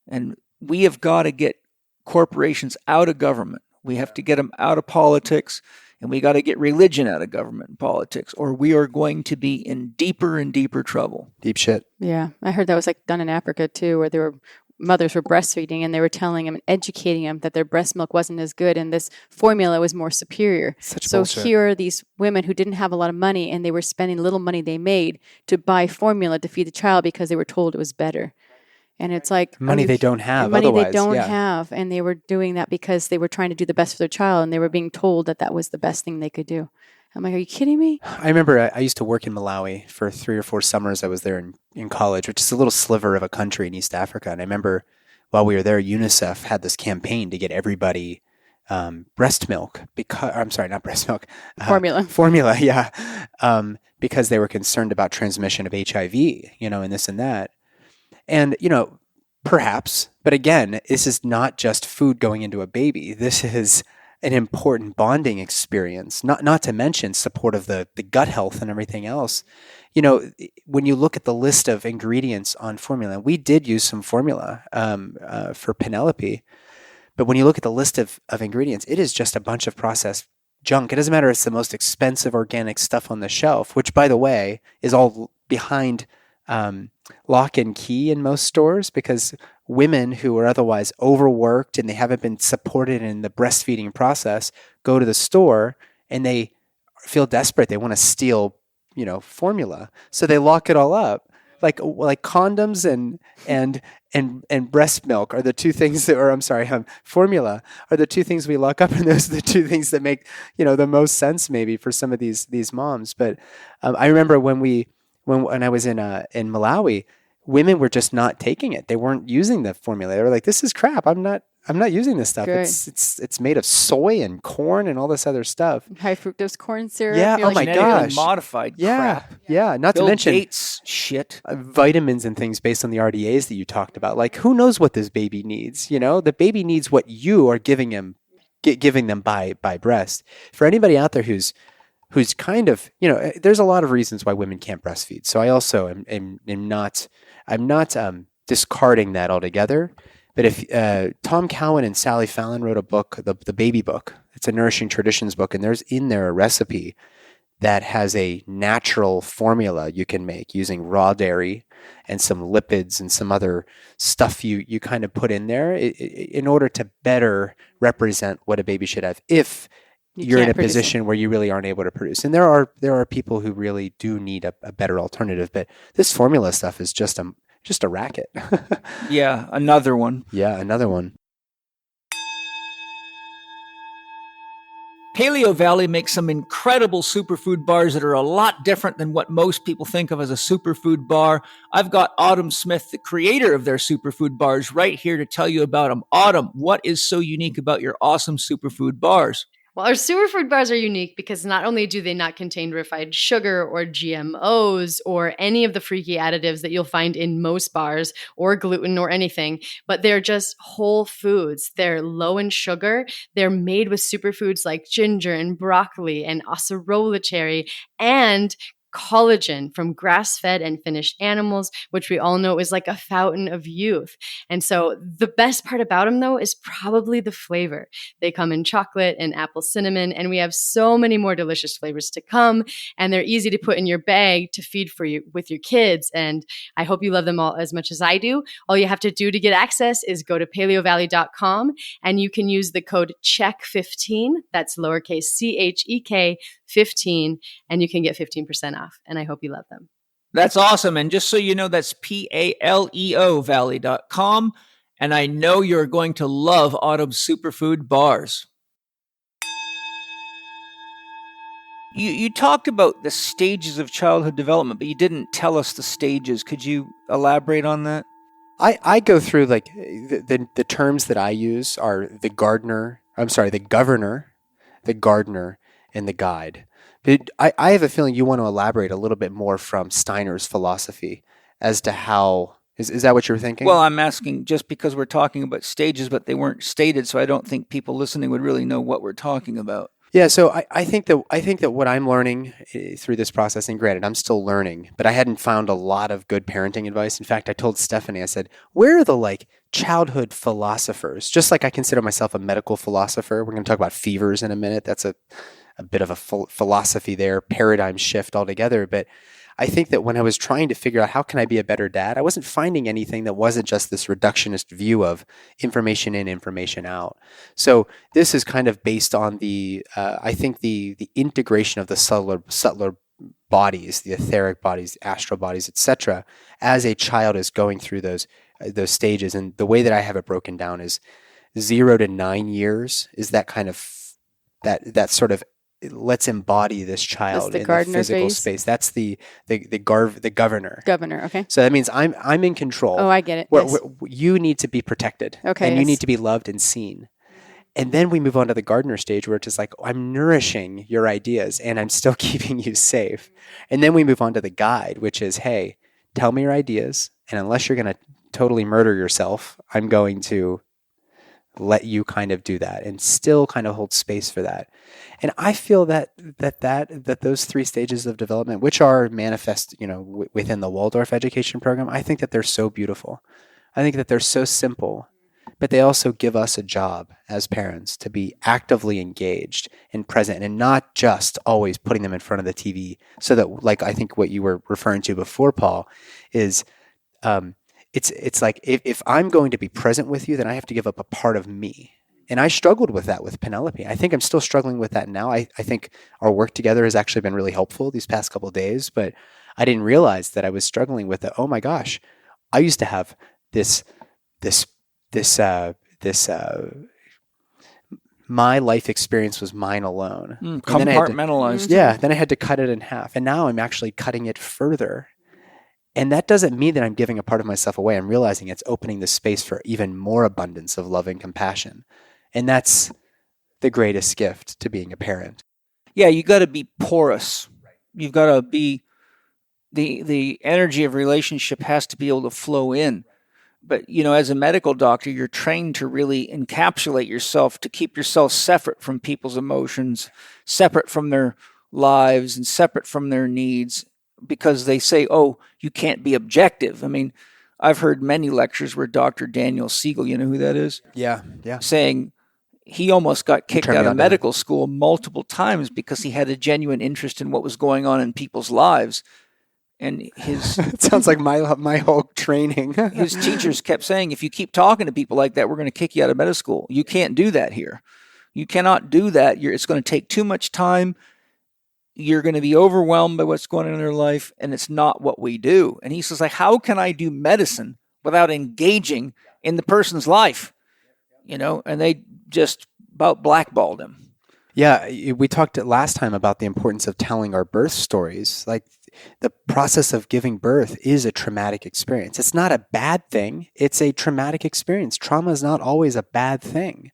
And we have got to get corporations out of government. We have to get them out of politics, and we got to get religion out of government and politics, or we are going to be in deeper and deeper trouble. Deep shit. Yeah, I heard that was like done in Africa too, where mothers were breastfeeding and they were telling them and educating them that their breast milk wasn't as good and this formula was more superior. So bullshit. here are these women who didn't have a lot of money and they were spending little money they made to buy formula to feed the child because they were told it was better. And it's like Money they don't have. money Otherwise, they don't yeah. have, and they were doing that because they were trying to do the best for their child, and they were being told that that was the best thing they could do. I'm like, are you kidding me? I remember I used to work in Malawi for 3 or 4 summers. I was there in college, which is a little sliver of a country in East Africa. And I remember while we were there, UNICEF had this campaign to get everybody breast milk. I'm sorry, not breast milk. Formula. Formula, yeah. Because they were concerned about transmission of HIV, and this and that. And, perhaps, but again, this is not just food going into a baby. This is an important bonding experience, not to mention support of the gut health and everything else. When you look at the list of ingredients on formula, we did use some formula for Penelope, but when you look at the list of ingredients, it is just a bunch of processed junk. It doesn't matter if it's the most expensive organic stuff on the shelf, which, by the way, is all behind lock and key in most stores, because women who are otherwise overworked and they haven't been supported in the breastfeeding process go to the store and they feel desperate. They want to steal, formula. So they lock it all up. Like condoms and breast milk are the two things formula are the two things we lock up, and those are the two things that make, the most sense maybe for some of these moms. But I remember when I was in Malawi, women were just not taking it. They weren't using the formula. They were like, "This is crap. I'm not using this stuff. Good. It's made of soy and corn and all this other stuff." High fructose corn syrup. Yeah. You're Oh my Genetically gosh. modified Yeah. crap. Yeah. Not Bill to mention Gates shit. vitamins and things based on the RDAs that you talked about. Like, who knows what this baby needs? The baby needs what you are giving them by breast. For anybody out there who's kind of, there's a lot of reasons why women can't breastfeed. So I also am not discarding that altogether. But if Tom Cowan and Sally Fallon wrote a book, the baby book, it's a Nourishing Traditions book, and there's in there a recipe that has a natural formula you can make using raw dairy and some lipids and some other stuff you kind of put in there in order to better represent what a baby should have if you're in can't a produce position where you really aren't able to produce. And there are people who really do need a better alternative, but this formula stuff is just a racket. Yeah, another one. Yeah, another one. Paleo Valley makes some incredible superfood bars that are a lot different than what most people think of as a superfood bar. I've got Autumn Smith, the creator of their superfood bars, right here to tell you about them. Autumn, what is so unique about your awesome superfood bars? Well, our superfood bars are unique because not only do they not contain refined sugar or GMOs or any of the freaky additives that you'll find in most bars or gluten or anything, but they're just whole foods. They're low in sugar. They're made with superfoods like ginger and broccoli and acerola cherry and collagen from grass-fed and finished animals, which we all know is like a fountain of youth. And so the best part about them, though, is probably the flavor. They come in chocolate and apple cinnamon, and we have so many more delicious flavors to come, and they're easy to put in your bag to feed for you with your kids. And I hope you love them all as much as I do. All you have to do to get access is go to paleovalley.com, and you can use the code CHECK15, that's lowercase CHEK 15, and you can get 15% off. And I hope you love them. That's awesome. And just so you know, that's PALEO Valley.com. And I know you're going to love Autumn's Superfood Bars. You talked about the stages of childhood development, but you didn't tell us the stages. Could you elaborate on that? I go through like the terms that I use are the governor, the gardener, and the guide. But I have a feeling you want to elaborate a little bit more from Steiner's philosophy as to how, is that what you were thinking? Well, I'm asking just because we're talking about stages, but they weren't stated, so I don't think people listening would really know what we're talking about. Yeah, so I think that what I'm learning through this process, and granted, I'm still learning, but I hadn't found a lot of good parenting advice. In fact, I told Stephanie, I said, where are the like childhood philosophers? Just like I consider myself a medical philosopher. We're going to talk about fevers in a minute. That's a bit of a philosophy there, paradigm shift altogether. But I think that when I was trying to figure out how can I be a better dad, I wasn't finding anything that wasn't just this reductionist view of information in, information out. So this is kind of based on I think the integration of the subtler bodies, the etheric bodies, the astral bodies, etc., as a child is going through those stages. And the way that I have it broken down is 0 to 9 years is that kind of that sort of, let's embody this child in the physical space. That's the governor. Governor, okay. So that means I'm in control. Oh, I get it. Where, Yes. where you need to be protected. Okay, And you yes. need to be loved and seen. And then we move on to the gardener stage where it's just like, I'm nourishing your ideas and I'm still keeping you safe. And then we move on to the guide, which is, hey, tell me your ideas. And unless you're going to totally murder yourself, I'm going to let you kind of do that and still kind of hold space for that. And I feel that those 3 stages of development, which are manifest, within the Waldorf education program, I think that they're so beautiful. I think that they're so simple, but they also give us a job as parents to be actively engaged and present and not just always putting them in front of the TV. So that, like, I think what you were referring to before, Paul, is it's like if I'm going to be present with you, then I have to give up a part of me. And I struggled with that with Penelope. I think I'm still struggling with that now. I think our work together has actually been really helpful these past couple of days, but I didn't realize that I was struggling with it. Oh my gosh, I used to have this my life experience was mine alone. Compartmentalized. Then I had to cut it in half. And now I'm actually cutting it further. And that doesn't mean that I'm giving a part of myself away. I'm realizing it's opening the space for even more abundance of love and compassion. And that's the greatest gift to being a parent. Yeah, you got to be porous. You've got to be, the energy of relationship has to be able to flow in. But, as a medical doctor, you're trained to really encapsulate yourself, to keep yourself separate from people's emotions, separate from their lives, and separate from their needs, because they say, oh, you can't be objective. I mean, I've heard many lectures where Dr. Daniel Siegel, you know who that is? Yeah. Saying he almost got kicked out of medical school multiple times because he had a genuine interest in what was going on in people's lives. And it sounds like my whole training. His teachers kept saying, if you keep talking to people like that, we're going to kick you out of medical school. You can't do that here. You cannot do that. It's going to take too much time. You're going to be overwhelmed by what's going on in their life, and it's not what we do. And he says, like, how can I do medicine without engaging in the person's life? And they just about blackballed him. Yeah, we talked last time about the importance of telling our birth stories. Like, the process of giving birth is a traumatic experience. It's not a bad thing. It's a traumatic experience. Trauma is not always a bad thing.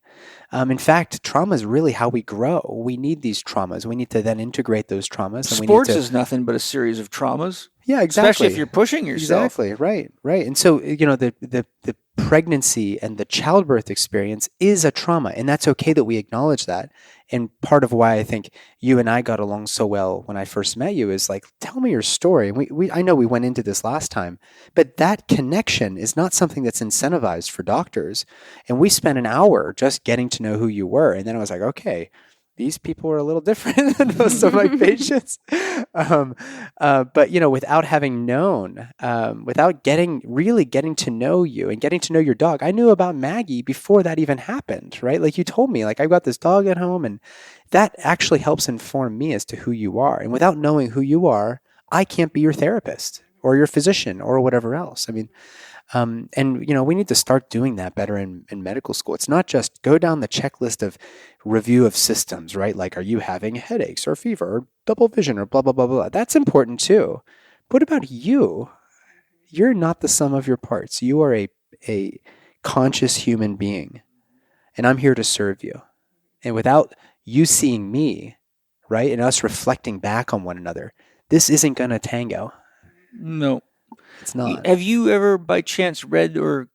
In fact, trauma is really how we grow. We need these traumas. We need to then integrate those traumas. And Sports is nothing but a series of traumas. Yeah, exactly. Especially if you're pushing yourself. Exactly. Right. And so, the pregnancy and the childbirth experience is a trauma, and that's okay that we acknowledge that. And part of why I think you and I got along so well when I first met you is like, tell me your story. And I know we went into this last time, but that connection is not something that's incentivized for doctors. And we spent an hour just getting to know who you were. And then I was like, okay, these people are a little different than most of my patients. But, without having known, without really getting to know you and getting to know your dog, I knew about Maggie before that even happened, right? Like you told me, like I've got this dog at home, and that actually helps inform me as to who you are. And without knowing who you are, I can't be your therapist or your physician or whatever else. I mean, we need to start doing that better in medical school. It's not just go down the checklist of review of systems, right? Like, are you having headaches or fever or double vision or blah, blah, blah, blah. That's important too. But what about you? You're not the sum of your parts. You are a conscious human being, and I'm here to serve you. And without you seeing me, right, and us reflecting back on one another, this isn't going to tango. No. It's not. Have you ever, by chance, read or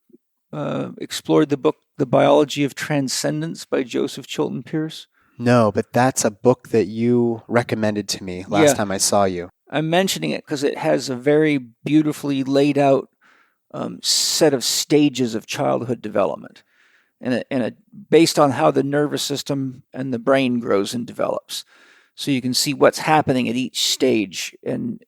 explored the book The Biology of Transcendence by Joseph Chilton Pearce? No, but that's a book that you recommended to me last time I saw you. I'm mentioning it because it has a very beautifully laid out set of stages of childhood development, and based on how the nervous system and the brain grows and develops. So you can see what's happening at each stage. And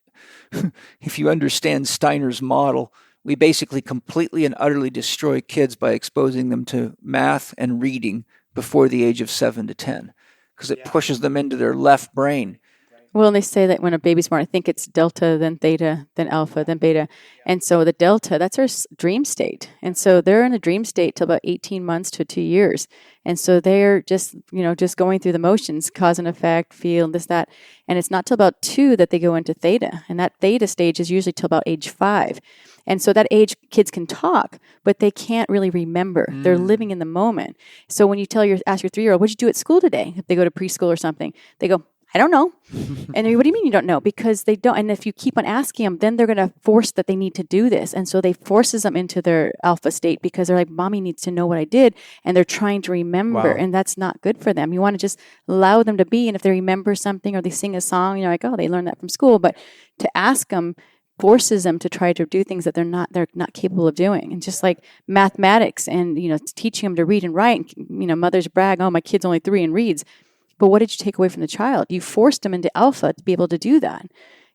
if you understand Steiner's model, we basically completely and utterly destroy kids by exposing them to math and reading before the age of 7 to 10, because it pushes them into their left brain. Well, and they say that when a baby's born, I think it's delta, then theta, then alpha, then beta. And so the delta, that's our dream state. And so they're in a dream state till about 18 months to 2 years. And so they're just going through the motions, cause and effect, feel, this, that. And it's not till about 2 that they go into theta. And that theta stage is usually till about age 5. And so that age, kids can talk, but they can't really remember. They're living in the moment. So when you ask your 3-year-old, what'd you do at school today? If they go to preschool or something, they go, I don't know. And what do you mean you don't know? Because they don't. And if you keep on asking them, then they're going to force that they need to do this. And so they forces them into their alpha state because they're like, mommy needs to know what I did. And they're trying to remember. Wow. And that's not good for them. You want to just allow them to be. And if they remember something or they sing a song, you're like, oh, they learned that from school. But to ask them forces them to try to do things that they're not capable of doing. And just like mathematics and, teaching them to read and write, mothers brag, oh, my kid's only 3 and reads. But what did you take away from the child? You forced them into alpha to be able to do that.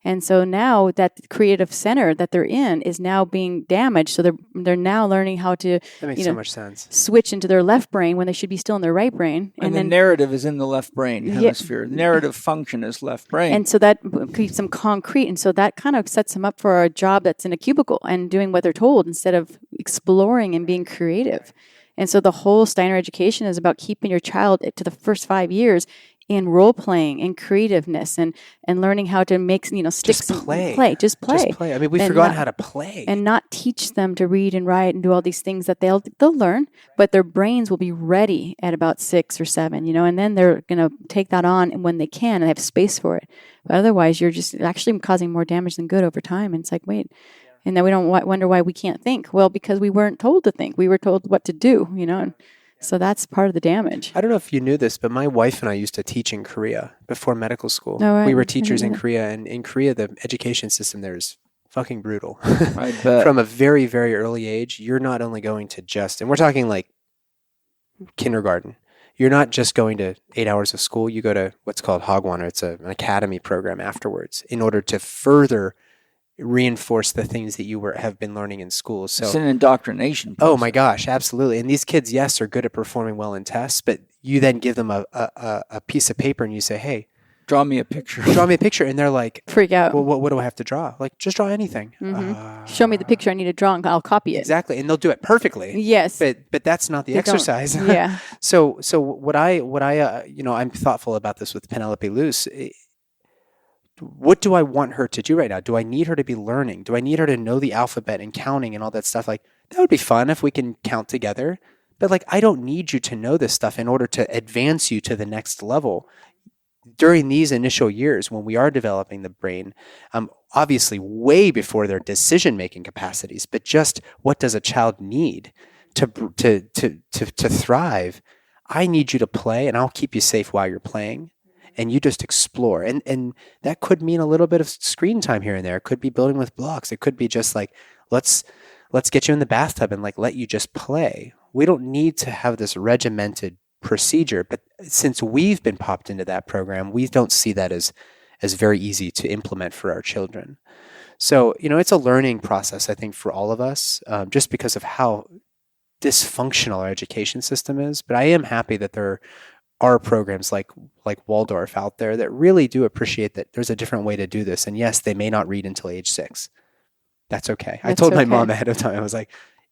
And so now that creative center that they're in is now being damaged. So they're now learning how to that makes so much sense. Switch into their left brain when they should be still in their right brain. And then, the narrative is in the left brain hemisphere. The narrative function is left brain. And so that keeps them concrete. And so that kind of sets them up for a job that's in a cubicle and doing what they're told instead of exploring and being creative. And so the whole Steiner education is about keeping your child to the first 5 years in role playing and creativeness and learning how to make sticks just play. Just play. I mean, we've forgotten how to play and not teach them to read and write and do all these things that they'll learn, but their brains will be ready at about 6 or 7, and then they're going to take that on when they can and they have space for it. But otherwise, you're just actually causing more damage than good over time. And it's like, wait. And then we don't wonder why we can't think. Well, because we weren't told to think. We were told what to do, And so that's part of the damage. I don't know if you knew this, but my wife and I used to teach in Korea before medical school. Oh, right. We were teachers in Korea, and in Korea, the education system there is fucking brutal. I bet. From a very, very early age, you're not only going to and we're talking like kindergarten. You're not just going to 8 hours of school. You go to what's called Hagwon, or it's an academy program afterwards in order to further reinforce the things that you have been learning in school. So it's an indoctrination process. Oh my gosh, absolutely. And these kids, yes, are good at performing well in tests, but you then give them a piece of paper and you say, hey, draw me a picture. And they're like, freak out. Well, what do I have to draw? Like, just draw anything. Mm-hmm. Show me the picture I need to draw and I'll copy it. Exactly. And they'll do it perfectly. Yes. But that's not the exercise. Yeah. So what I I'm thoughtful about this with Penelope Luce. What do I want her to do right now? Do I need her to be learning? Do I need her to know the alphabet and counting and all that stuff? Like, that would be fun if we can count together. But like, I don't need you to know this stuff in order to advance you to the next level. During these initial years, when we are developing the brain, obviously way before their decision-making capacities, but just what does a child need to thrive? I need you to play, and I'll keep you safe while you're playing, and you just explore. And that could mean a little bit of screen time here and there. It could be building with blocks. It could be just like, let's get you in the bathtub and like let you just play. We don't need to have this regimented procedure, but since we've been popped into that program, we don't see that as very easy to implement for our children. So, it's a learning process, I think, for all of us, just because of how dysfunctional our education system is. But I am happy that there are programs like Waldorf out there that really do appreciate that there's a different way to do this. And yes, they may not read until age 6. That's okay. I told my mom ahead of time, I was like,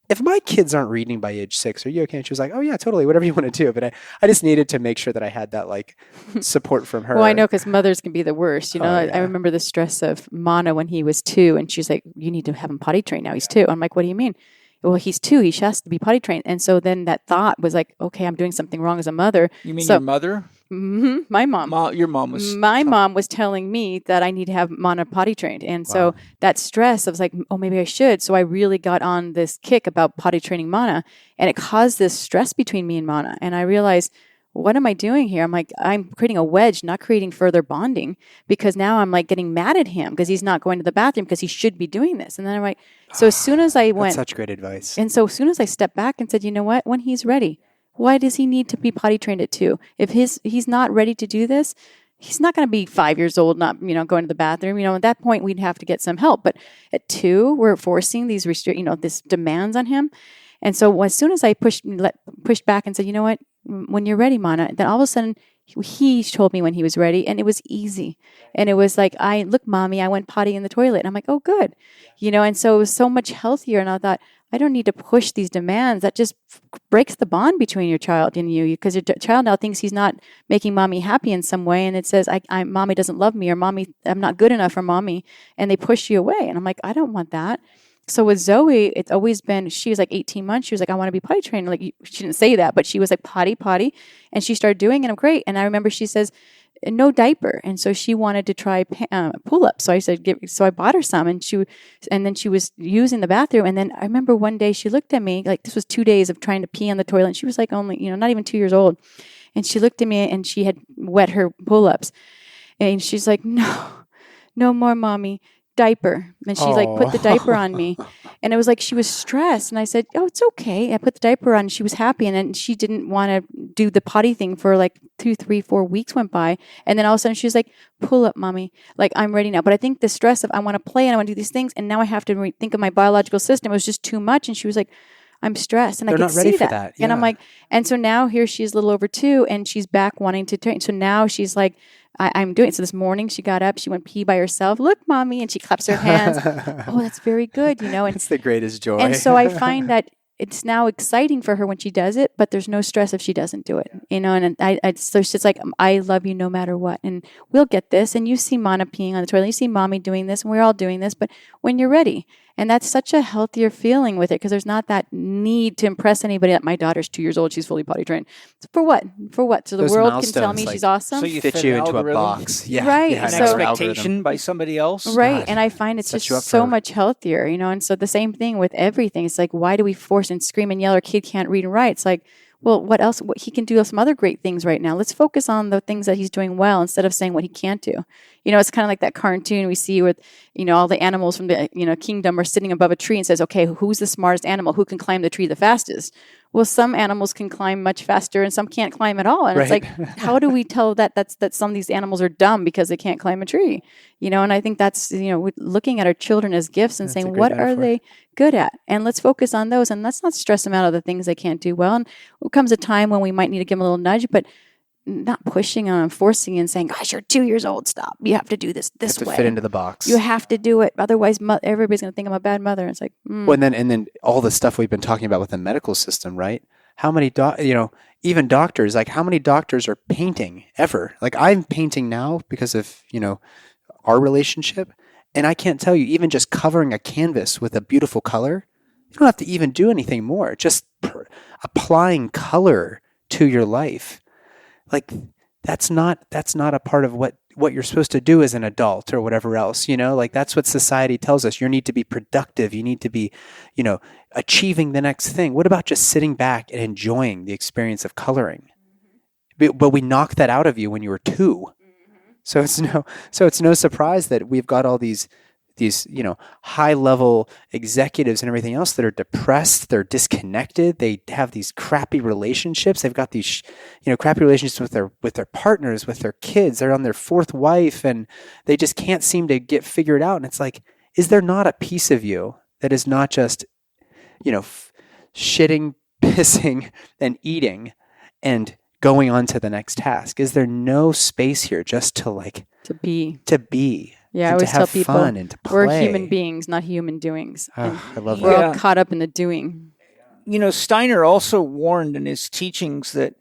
if my kids aren't reading by age 6, are you okay? And she was like, oh yeah, totally, whatever you want to do. But I just needed to make sure that I had that like support from her. Well, I know, because mothers can be the worst. Yeah. I remember the stress of Mana when he was 2, and she's like, you need to have him potty trained now. He's 2. I'm like, what do you mean? Well, he's 2. He has to be potty trained. And so then that thought was like, okay, I'm doing something wrong as a mother. You mean your mother? Mm-hmm, my mom. Your mom was... My mom was telling me that I need to have Mana potty trained. And so that stress, I was like, oh, maybe I should. So I really got on this kick about potty training Mana. And it caused this stress between me and Mana. And I realized, what am I doing here? I'm like, I'm creating a wedge, not creating further bonding, because now I'm like getting mad at him because he's not going to the bathroom because he should be doing this. And then I'm like, so as soon as I went... That's such great advice. And so as soon as I stepped back and said, you know what, when he's ready, why does he need to be potty trained at 2? If he's not ready to do this, he's not going to be 5 years old, not, going to the bathroom. At that point, we'd have to get some help. But at 2, we're forcing these this demands on him. And so as soon as I pushed back and said, you know what, when you're ready, Mana, then all of a sudden he told me when he was ready, and it was easy. And it was like, look, Mommy, I went potty in the toilet. And I'm like, oh, good. And so it was so much healthier. And I thought, I don't need to push these demands. That just breaks the bond between your child and you, because your child now thinks he's not making Mommy happy in some way. And it says, Mommy doesn't love me, or Mommy, I'm not good enough for Mommy. And they push you away. And I'm like, I don't want that. So with Zoe, it's always been, she was like 18 months. She was like, I want to be potty trained. Like, she didn't say that, but she was like, potty. And she started doing it. I'm great. And I remember she says, no diaper. And so she wanted to try pull-ups. So I said, so I bought her some, and then she was using the bathroom. And then I remember one day she looked at me, like this was 2 days of trying to pee on the toilet. And she was like only, not even 2 years old. And she looked at me, and she had wet her pull-ups. And she's like, no more, Mommy. Diaper. And she like put the diaper on me, and it was like she was stressed. And I said, oh, it's okay. I put the diaper on, and she was happy. And then she didn't want to do the potty thing for like 2, 3, 4 weeks went by. And then all of a sudden she was like, pull up, Mommy. Like, I'm ready now. But I think the stress of I want to play and I want to do these things, and now I have to think of my biological system. It was just too much. And she was like, I'm stressed. And They're I could not ready see for that. that. And I'm Yeah. like, and so now here she is a little over 2, and she's back wanting to train. So now she's like, I'm doing it. So this morning she got up, she went pee by herself. Look, Mommy. And she claps her hands. Oh, that's very good. And It's the greatest joy. and so I find that it's now exciting for her when she does it, but there's no stress if she doesn't do it, so it's like, I love you no matter what, and we'll get this. And you see Mana peeing on the toilet, you see Mommy doing this, and we're all doing this, but when you're ready. And that's such a healthier feeling with it, because there's not that need to impress anybody that my daughter's 2 years old, she's fully potty trained. For what? So the Those world can tell milestones, me like, she's awesome. So you fit fit you an into algorithm. a box. Yeah. Right. Yeah, An So- another expectation algorithm. by somebody else. Right. God, And I find it's sets you just up so for- much healthier, and so the same thing with everything. It's like, why do we force and scream and yell our kid can't read and write? It's like, well, what else? He can do some other great things right now. Let's focus on the things that he's doing well instead of saying what he can't do. It's kind of like that cartoon we see with, all the animals from the, kingdom are sitting above a tree and says, okay, who's the smartest animal? Who can climb the tree the fastest? Well, some animals can climb much faster and some can't climb at all. And it's Right. like, how do we tell that some of these animals are dumb because they can't climb a tree? And I think that's, looking at our children as gifts and That's a saying, great what are metaphor. they good at? And let's focus on those, and let's not stress them out of the things they can't do well. And there comes a time when we might need to give them a little nudge, but not pushing on them, forcing and saying, gosh, you're 2 years old, stop. You have to do this Have to way. fit into the box. You have to do it. Otherwise, everybody's going to think I'm a bad mother. And it's like, Well, and then all the stuff we've been talking about with the medical system, right? How many even doctors, like how many doctors are painting ever? Like I'm painting now because of, our relationship. And I can't tell you, even just covering a canvas with a beautiful color, you don't have to even do anything more. Just applying color to your life. Like that's not a part of what you're supposed to do as an adult or whatever else, like that's what society tells us. You need to be productive. You need to be, achieving the next thing. What about just sitting back and enjoying the experience of coloring? But we knocked that out of you when you were 2. So it's no surprise that we've got all these high level executives and everything else that are depressed, they're disconnected, they have these crappy relationships, they've got these crappy relationships with their partners, with their kids, they're on their 4th wife, and they just can't seem to get figured out. And it's like, is there not a piece of you that is not just shitting, pissing, and eating and going on to the next task? Is there no space here just to be? Yeah, I and always to have tell people fun and to play. we're human beings, not human doings. And I love we're that. all caught up in the doing. Steiner also warned in his teachings that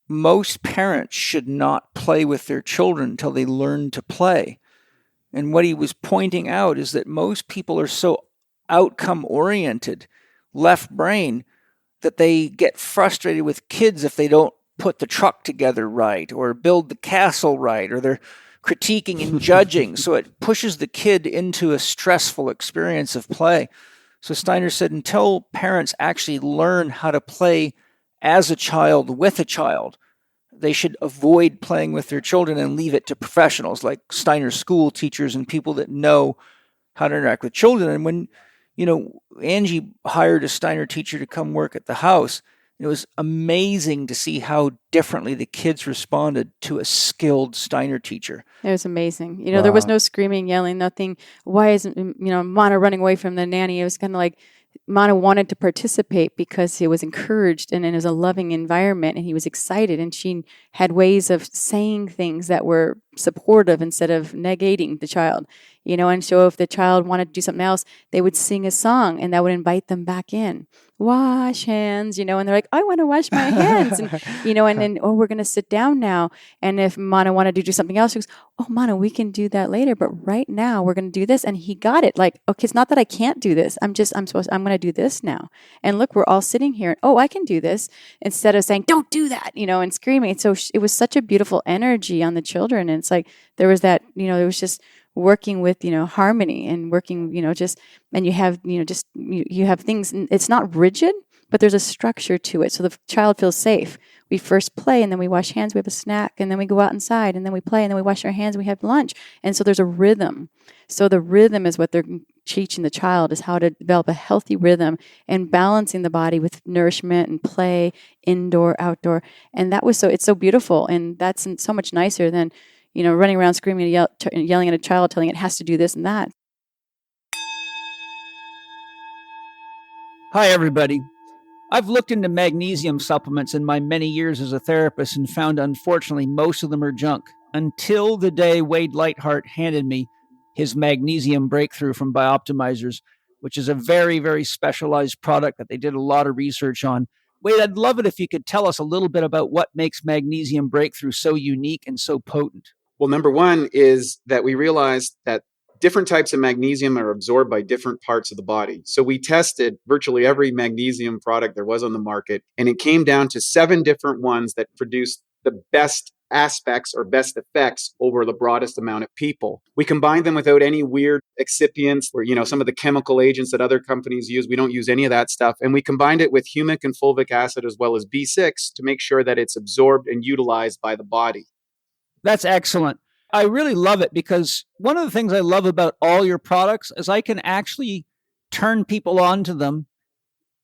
most parents should not play with their children until they learn to play. And what he was pointing out is that most people are so outcome-oriented, left brain, that they get frustrated with kids if they don't put the truck together right or build the castle right, or they're critiquing and judging. So it pushes the kid into a stressful experience of play. So Steiner said until parents actually learn how to play as a child with a child, they should avoid playing with their children and leave it to professionals like Steiner school teachers and people that know how to interact with children. And when, Angie hired a Steiner teacher to come work at the house, it was amazing to see how differently the kids responded to a skilled Steiner teacher. It was amazing. Wow. There was no screaming, yelling, nothing. Why isn't, Mana running away from the nanny? It was kind of like Mana wanted to participate because he was encouraged and it was a loving environment and he was excited, and she had ways of saying things that were supportive instead of negating the child, and so if the child wanted to do something else, they would sing a song and that would invite them back in. Wash hands, and they're like, I want to wash my hands. And, and then, we're going to sit down now. And if Mana wanted to do something else, she goes, Mana, we can do that later. But right now we're going to do this. And he got it. Like, okay, it's not that I can't do this. I'm going to do this now. And look, we're all sitting here. And, I can do this, instead of saying, don't do that, and screaming. So it was such a beautiful energy on the children. And it's like, there was that, it was just working with, harmony and working, and you have, you have things, it's not rigid, but there's a structure to it. So the child feels safe. We first play and then we wash hands, we have a snack, and then we go out inside and then we play and then we wash our hands and we have lunch. And so there's a rhythm. So the rhythm is what they're teaching the child, is how to develop a healthy rhythm and balancing the body with nourishment and play, indoor, outdoor. And it's so beautiful. And that's so much nicer than, running around screaming and yelling at a child, telling it has to do this and that. Hi, everybody. I've looked into magnesium supplements in my many years as a therapist and found, unfortunately, most of them are junk. Until the day Wade Lightheart handed me his magnesium breakthrough from Bioptimizers, which is a very, very specialized product that they did a lot of research on. Wade, I'd love it if you could tell us a little bit about what makes magnesium breakthrough so unique and so potent. Well, number one is that we realized that different types of magnesium are absorbed by different parts of the body. So we tested virtually every magnesium product there was on the market, and it came down to 7 different ones that produced the best aspects or best effects over the broadest amount of people. We combined them without any weird excipients or, some of the chemical agents that other companies use. We don't use any of that stuff. And we combined it with humic and fulvic acid as well as B6 to make sure that it's absorbed and utilized by the body. That's excellent. I really love it because one of the things I love about all your products is I can actually turn people on to them.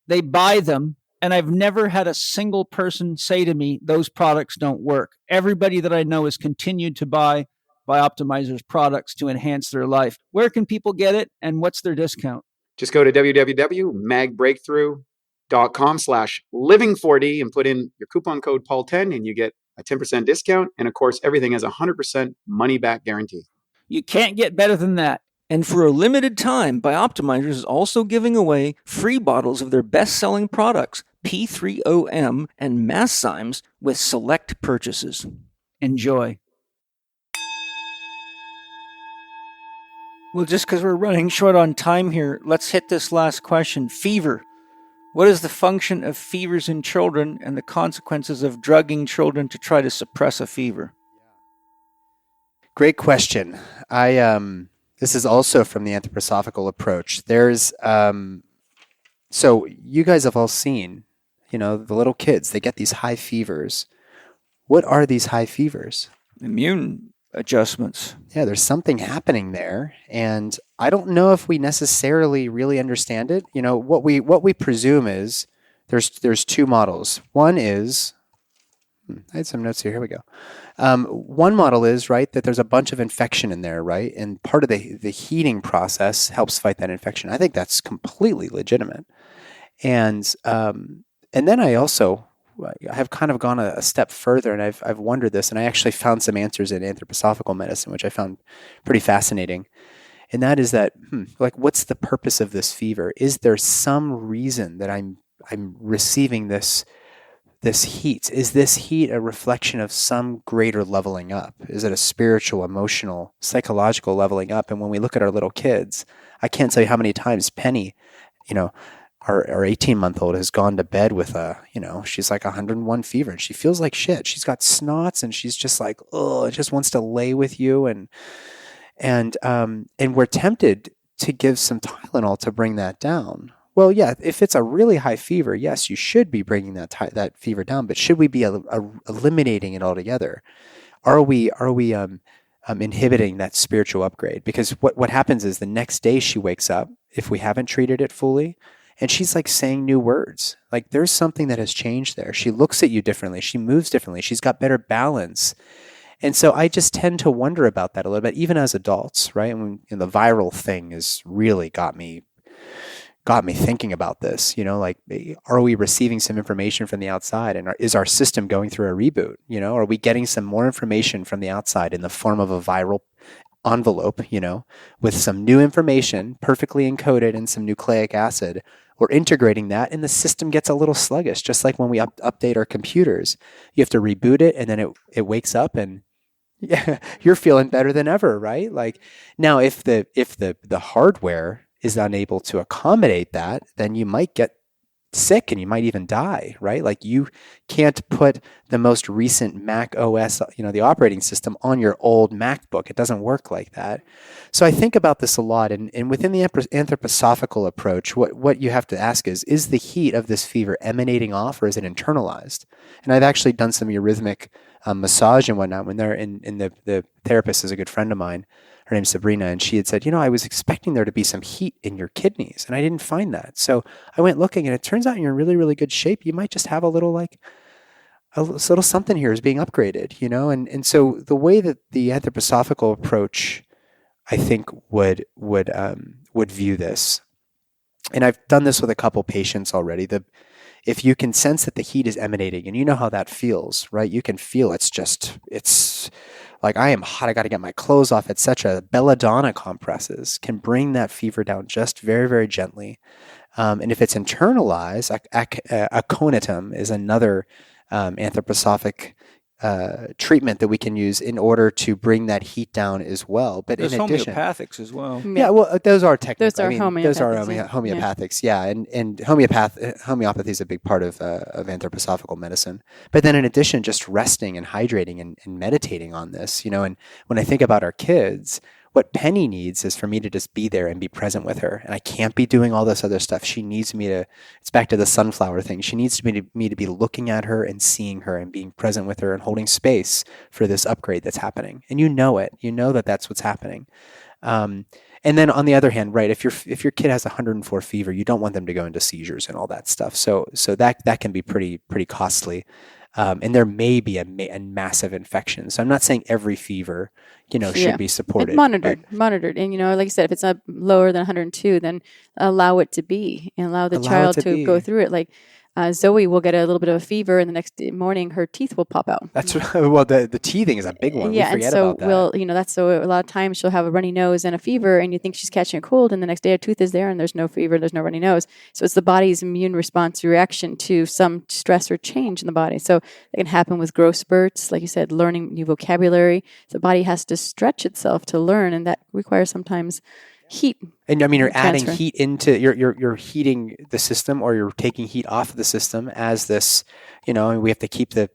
They buy them, and I've never had a single person say to me, those products don't work. Everybody that I know has continued to buy Bioptimizers products to enhance their life. Where can people get it, and what's their discount? Just go to www.magbreakthrough.com/living4D and put in your coupon code Paul10 and you get a 10% discount. And of course, everything has a 100% money back guarantee. You can't get better than that. And for a limited time, Bioptimizers is also giving away free bottles of their best-selling products, P3OM and Masszymes, with select purchases. Enjoy. Well, just because we're running short on time here, let's hit this last question. Fever. What is the function of fevers in children and the consequences of drugging children to try to suppress a fever? Great question. This is also from the anthroposophical approach. There's so you guys have all seen, the little kids, they get these high fevers. What are these high fevers? Immune adjustments. Yeah, there's something happening there, and I don't know if we necessarily really understand it. What we presume is there's two models. One is I had some notes here. Here we go. One model is, right, that there's a bunch of infection in there, right? And part of the heating process helps fight that infection. I think that's completely legitimate. And then I have kind of gone a step further, and I've wondered this, and I actually found some answers in anthroposophical medicine, which I found pretty fascinating. And that is that, what's the purpose of this fever? Is there some reason that I'm receiving this heat? Is this heat a reflection of some greater leveling up? Is it a spiritual, emotional, psychological leveling up? And when we look at our little kids, I can't tell you how many times Penny, our 18-month-old has gone to bed with she's like 101 fever, and she feels like shit. She's got snots, and she's just like, oh, just wants to lay with you. And we're tempted to give some Tylenol to bring that down. Well, yeah, if it's a really high fever, yes, you should be bringing that fever down. But should we be eliminating it altogether? Are we inhibiting that spiritual upgrade? Because what happens is the next day she wakes up, if we haven't treated it fully, and she's like saying new words. Like there's something that has changed there. She looks at you differently. She moves differently. She's got better balance. And so I just tend to wonder about that a little bit, even as adults, right? And the viral thing has really got me thinking about this, are we receiving some information from the outside, and is our system going through a reboot? Are we getting some more information from the outside in the form of a viral envelope, with some new information perfectly encoded in some nucleic acid? We're integrating that, and the system gets a little sluggish, just like when we update our computers. You have to reboot it, and then it wakes up, and yeah, you're feeling better than ever, right? Like now, if the hardware is unable to accommodate that, then you might get sick and you might even die, right? Like you can't put the most recent Mac OS, the operating system, on your old MacBook. It doesn't work like that. So I think about this a lot, and within the anthroposophical approach, what you have to ask is the heat of this fever emanating off, or is it internalized? And I've actually done some eurythmic massage and whatnot when they're in the therapist is a good friend of mine. Her name's Sabrina, and she had said, I was expecting there to be some heat in your kidneys, and I didn't find that. So I went looking, and it turns out you're in really, really good shape. You might just have a little something here is being upgraded, And so the way that the anthroposophical approach, I think, would view this, and I've done this with a couple patients already. If you can sense that the heat is emanating, and you know how that feels, right? You can feel it's like, I am hot, I got to get my clothes off, etc. Belladonna compresses can bring that fever down just very, very gently. And if it's internalized, aconitum is another anthroposophic treatment that we can use in order to bring that heat down as well. But there's in addition, homeopathics as well. Yeah, well, those are technical. Those are homeopathics. Yeah, and homeopathy is a big part of anthroposophical medicine. But then in addition, just resting and hydrating and meditating on this, and when I think about our kids, what Penny needs is for me to just be there and be present with her. And I can't be doing all this other stuff. She needs me to, it's back to the sunflower thing. She needs me to be looking at her and seeing her and being present with her and holding space for this upgrade that's happening. And you know it. You know that that's what's happening. And then on the other hand, right, if your kid has 104 fever, you don't want them to go into seizures and all that stuff. So that can be pretty costly. And there may be a massive infection. So I'm not saying every fever, should be supported. And monitored. And, like I said, if it's not lower than 102, then allow it to be and allow the child to go through it. Like Zoe will get a little bit of a fever, and the next morning her teeth will pop out. That's well, the teething is a big one. Yeah, we forget and so about that. that's so a lot of times she'll have a runny nose and a fever, and you think she's catching a cold, and the next day her tooth is there, and there's no fever, there's no runny nose. So it's the body's immune response reaction to some stress or change in the body. So it can happen with growth spurts, like you said, learning new vocabulary. The body has to stretch itself to learn, and that requires sometimes heat. And I mean, you're adding transfer. heat into you're heating the system, or you're taking heat off of the system as this, and we have to keep the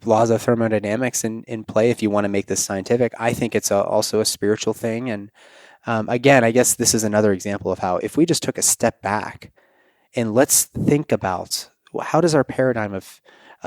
laws of thermodynamics in play if you want to make this scientific. I think it's also a spiritual thing. And again, I guess this is another example of how if we just took a step back and let's think about how does our paradigm of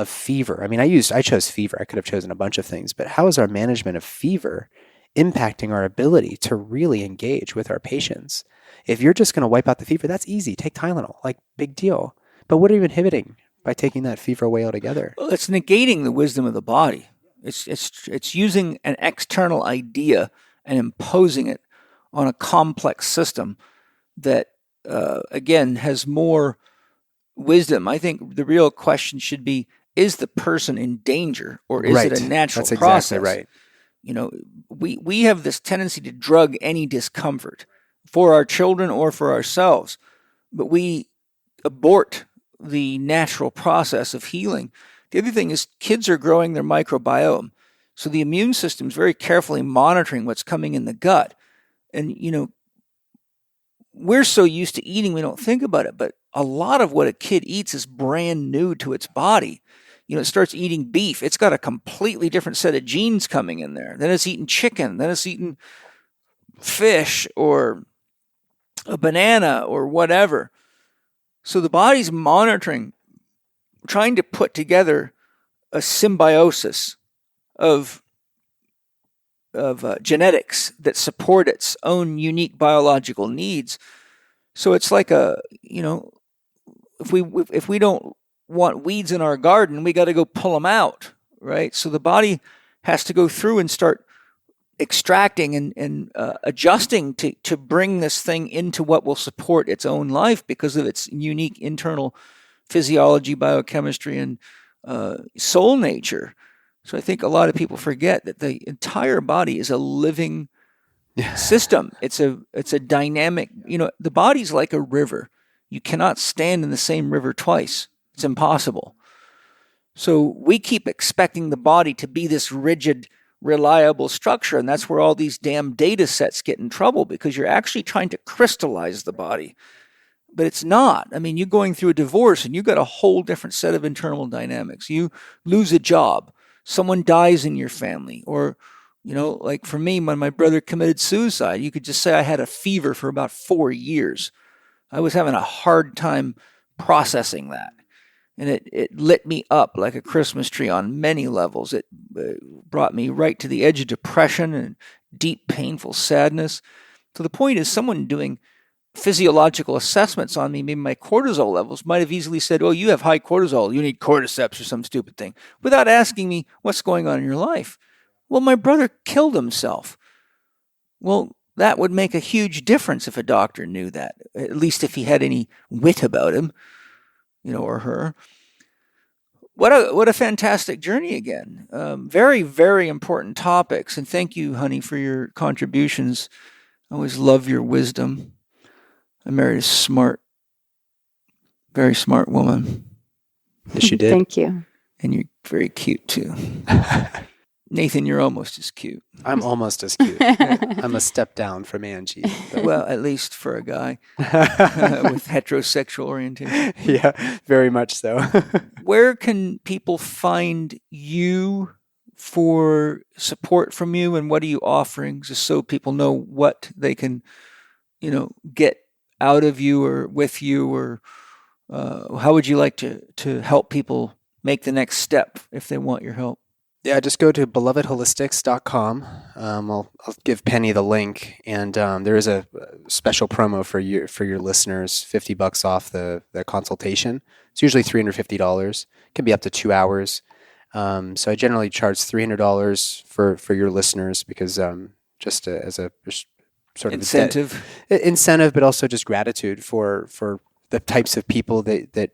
fever, I mean, I chose fever. I could have chosen a bunch of things, but how is our management of fever impacting our ability to really engage with our patients? If you're just going to wipe out the fever, that's easy. Take Tylenol, like big deal. But what are you inhibiting by taking that fever away altogether? Well, it's negating the wisdom of the body. It's using an external idea and imposing it on a complex system that, again, has more wisdom. I think the real question should be, is the person in danger, or is it a natural That's process? exactly right. We have this tendency to drug any discomfort for our children or for ourselves, but we abort the natural process of healing. The other thing is kids are growing their microbiome. So the immune system is very carefully monitoring what's coming in the gut. And, we're so used to eating, we don't think about it, but a lot of what a kid eats is brand new to its body. It starts eating beef. It's got a completely different set of genes coming in there. Then it's eating chicken. Then it's eating fish or a banana or whatever. So the body's monitoring, trying to put together a symbiosis of genetics that support its own unique biological needs. So it's like if we don't want weeds in our garden, we got to go pull them out, right? So the body has to go through and start extracting and adjusting to bring this thing into what will support its own life because of its unique internal physiology, biochemistry, and soul nature. So I think a lot of people forget that the entire body is a living system. It's a dynamic, the body's like a river. You cannot stand in the same river twice. It's impossible. So we keep expecting the body to be this rigid, reliable structure, and that's where all these damn data sets get in trouble, because you're actually trying to crystallize the body. But it's not. I mean, you're going through a divorce and you've got a whole different set of internal dynamics. You lose a job. Someone dies in your family. Or, like for me, when my brother committed suicide, you could just say I had a fever for about 4 years. I was having a hard time processing that. And it lit me up like a Christmas tree on many levels. It brought me right to the edge of depression and deep, painful sadness. So the point is, someone doing physiological assessments on me, maybe my cortisol levels, might have easily said, oh, you have high cortisol, you need cordyceps or some stupid thing, without asking me what's going on in your life. Well, my brother killed himself. Well, that would make a huge difference if a doctor knew that, at least if he had any wit about him, or her. What a fantastic journey again. Very, very important topics. And thank you, honey, for your contributions. I always love your wisdom. I married a very smart woman. Yes, you did. Thank you. And you're very cute, too. Nathan, you're almost as cute. I'm almost as cute. I'm a step down from Angie. Well, at least for a guy with heterosexual orientation. Yeah, very much so. Where can people find you for support from you, and what are you offering, just so people know what they can, get out of you or with you, or how would you like to help people make the next step if they want your help? Yeah, just go to belovedholistics.com. I'll give Penny the link, and there is a special promo for your listeners, $50 off the consultation. It's usually $350. It can be up to 2 hours. So I generally charge $300 for your listeners, because just as a sort of incentive, but also just gratitude for the types of people that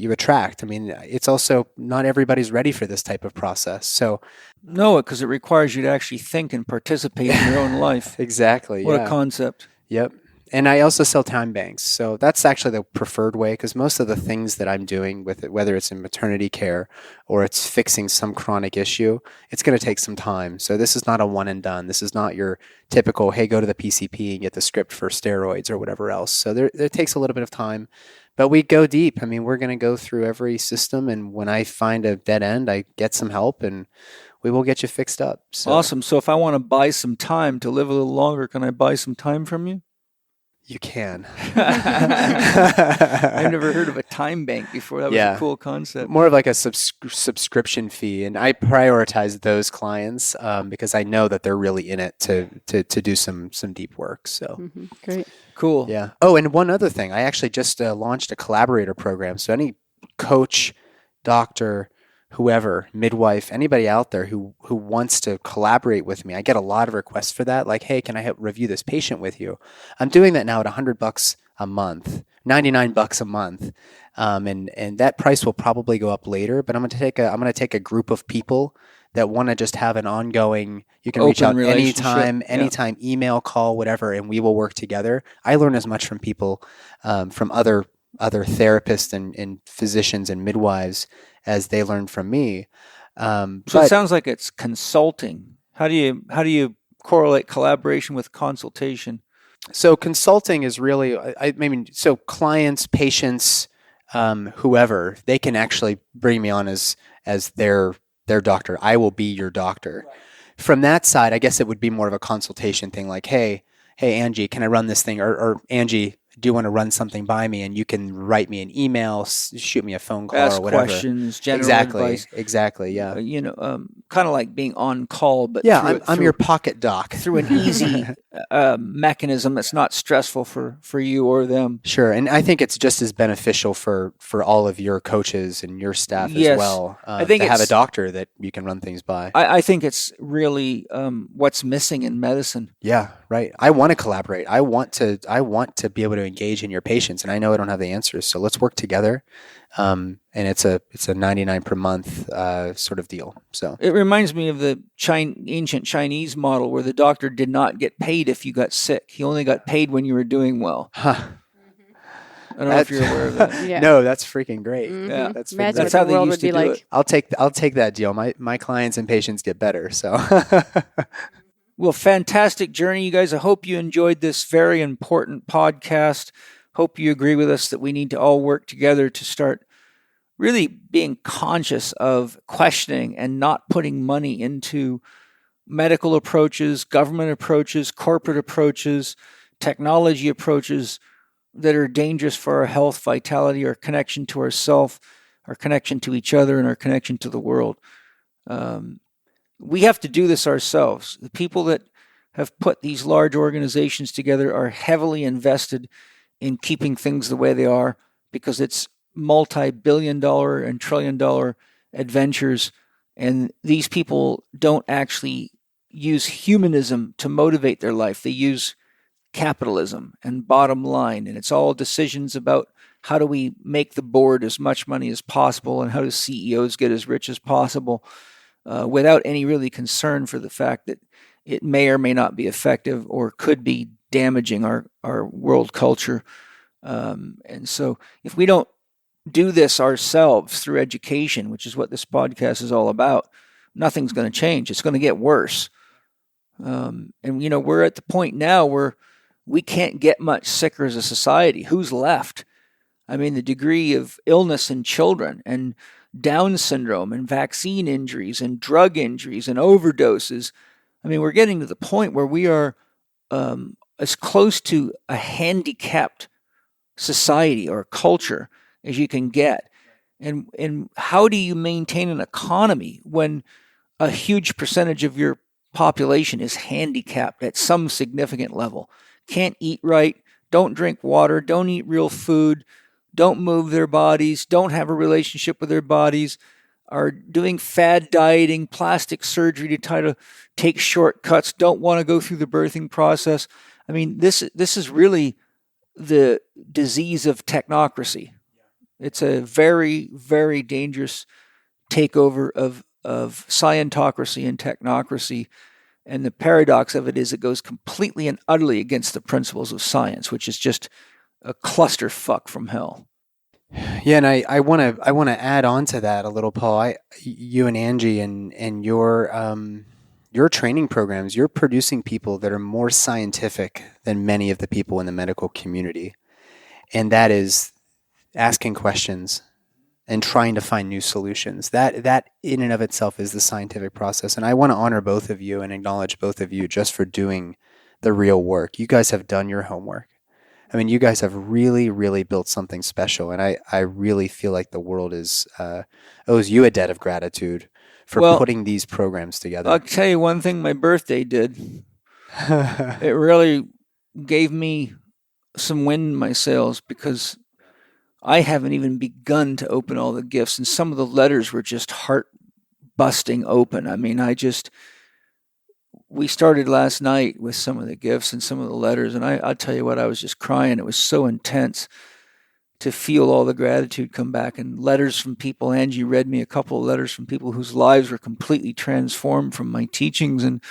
you attract. I mean, it's also not everybody's ready for this type of process. So no, because it requires you to actually think and participate in your own life. Exactly. What a concept. Yep. And I also sell time banks. So that's actually the preferred way, because most of the things that I'm doing with it, whether it's in maternity care or it's fixing some chronic issue, it's going to take some time. So this is not a one and done. This is not your typical, hey, go to the PCP and get the script for steroids or whatever else. So there takes a little bit of time, but we go deep. I mean, we're going to go through every system. And when I find a dead end, I get some help and we will get you fixed up. So. Awesome. So if I want to buy some time to live a little longer, can I buy some time from you? You can. I've never heard of a time bank before. That was a cool concept. More of like a subscription fee. And I prioritize those clients because I know that they're really in it to do some deep work. So Great. Cool. Yeah. Oh, and one other thing. I actually just launched a collaborator program. So any coach, doctor, whoever, midwife, anybody out there who wants to collaborate with me. I get a lot of requests for that. Like, hey, can I help review this patient with you? I'm doing that now at $100 a month, $99 a month. And that price will probably go up later, but I'm going to take a group of people that want to just have an ongoing, you can reach out anytime, email, call, whatever, and we will work together. I learn as much from people, from other therapists and physicians and midwives as they learn from me. So it sounds like it's consulting. How do you correlate collaboration with consultation? So consulting is really, so clients, patients, whoever, they can actually bring me on as their doctor. I will be your doctor. Right. From that side, I guess it would be more of a consultation thing, like, hey, Angie, can I run this thing? Or Angie, do you want to run something by me? And you can write me an email, shoot me a phone call, ask or whatever. Questions, general advice. Exactly. Yeah. Kind of like being on call, but I'm your pocket doc through an easy mechanism that's not stressful for you or them. Sure, and I think it's just as beneficial for all of your coaches and your staff as well. I think to have a doctor that you can run things by. I think it's really what's missing in medicine. Yeah, right. I want to collaborate. I want to be able to engage in your patients, and I know I don't have the answers, so let's work together. And it's a $99 per month sort of deal. So it reminds me of the ancient Chinese model where the doctor did not get paid if you got sick. He only got paid when you were doing well. Huh. I don't know if you're aware of that. Yeah. No, that's freaking great. Mm-hmm. Yeah, that's how the world they used would be to do like. it. I'll take that deal. My clients and patients get better. So. Well, fantastic journey, you guys. I hope you enjoyed this very important podcast. Hope you agree with us that we need to all work together to start really being conscious of questioning and not putting money into medical approaches, government approaches, corporate approaches, technology approaches that are dangerous for our health, vitality, our connection to ourself, our connection to each other, and our connection to the world. We have to do this ourselves. The people that have put these large organizations together are heavily invested in keeping things the way they are because it's multi-billion-dollar and trillion-dollar adventures, and these people don't actually use humanism to motivate their life. They use capitalism and bottom line, and it's all decisions about how do we make the board as much money as possible and how do CEOs get as rich as possible without any really concern for the fact that it may or may not be effective or could be damaging our world culture. And so if we don't do this ourselves through education, which is what this podcast is all about, nothing's going to change. It's going to get worse. And, we're at the point now where we can't get much sicker as a society. Who's left? I mean, the degree of illness in children and Down syndrome and vaccine injuries and drug injuries and overdoses. I mean, we're getting to the point where we are as close to a handicapped society or culture as you can get. And how do you maintain an economy when a huge percentage of your population is handicapped at some significant level? Can't eat right, don't drink water, don't eat real food, don't move their bodies, don't have a relationship with their bodies, are doing fad dieting, plastic surgery to try to take shortcuts, don't want to go through the birthing process. I mean, this is really the disease of technocracy. It's a very, very dangerous takeover of scientocracy and technocracy. And the paradox of it is it goes completely and utterly against the principles of science, which is just a clusterfuck from hell. Yeah, and I want to add on to that a little, Paul. You and Angie and your training programs, you're producing people that are more scientific than many of the people in the medical community, and that is asking questions and trying to find new solutions. That in and of itself is the scientific process, and I want to honor both of you and acknowledge both of you just for doing the real work. You guys have done your homework. I mean, you guys have really, really built something special, and I really feel like the world owes you a debt of gratitude for putting these programs together. I'll tell you one thing my birthday did. It really gave me some wind in my sails because I haven't even begun to open all the gifts, and some of the letters were just heart-busting open. I mean, we started last night with some of the gifts and some of the letters, and I'll tell you what, I was just crying. It was so intense to feel all the gratitude come back, and letters from people. Angie read me a couple of letters from people whose lives were completely transformed from my teachings. And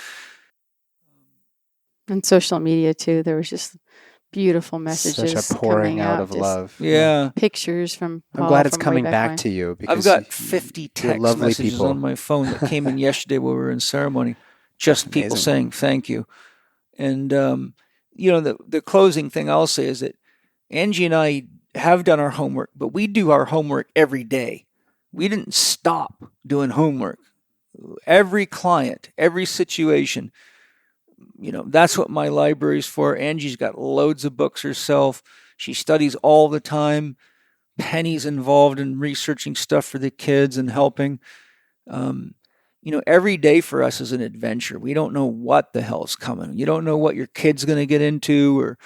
social media too, there was just beautiful messages. Such a pouring coming out of love. Yeah. Pictures from Paul. I'm glad it's from coming way back when. to you. I've got 50 text lovely messages people on my phone that came in yesterday while we were in ceremony. Just people Amazing. saying thank you. And, the closing thing I'll say is that Angie and I have done our homework, but we do our homework every day. We didn't stop doing homework. Every client, every situation, that's what my library's for. Angie's got loads of books herself. She studies all the time. Penny's involved in researching stuff for the kids and helping. Every day for us is an adventure. We don't know what the hell's coming. You don't know what your kid's going to get into, or,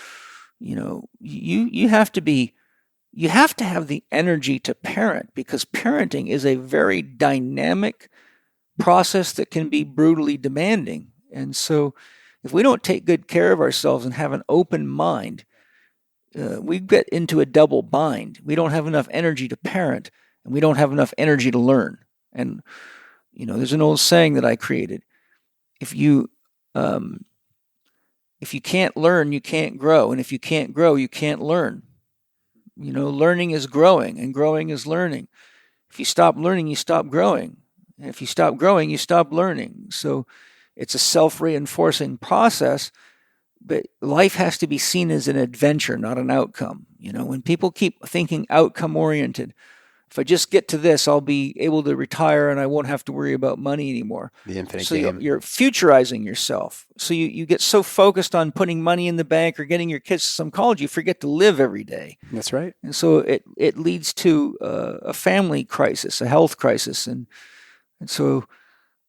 you have to have the energy to parent, because parenting is a very dynamic process that can be brutally demanding. And so if we don't take good care of ourselves and have an open mind, we get into a double bind. We don't have enough energy to parent, and we don't have enough energy to learn. And there's an old saying that I created: if you can't learn, you can't grow, and if you can't grow, you can't learn. Learning is growing, and growing is learning. If you stop learning, you stop growing. And if you stop growing, you stop learning. So it's a self-reinforcing process, but life has to be seen as an adventure, not an outcome. When people keep thinking outcome-oriented, if I just get to this, I'll be able to retire and I won't have to worry about money anymore. The infinite so game. You're futurizing yourself. So you get so focused on putting money in the bank or getting your kids to some college, you forget to live every day. That's right. And so it leads to a family crisis, a health crisis. And so,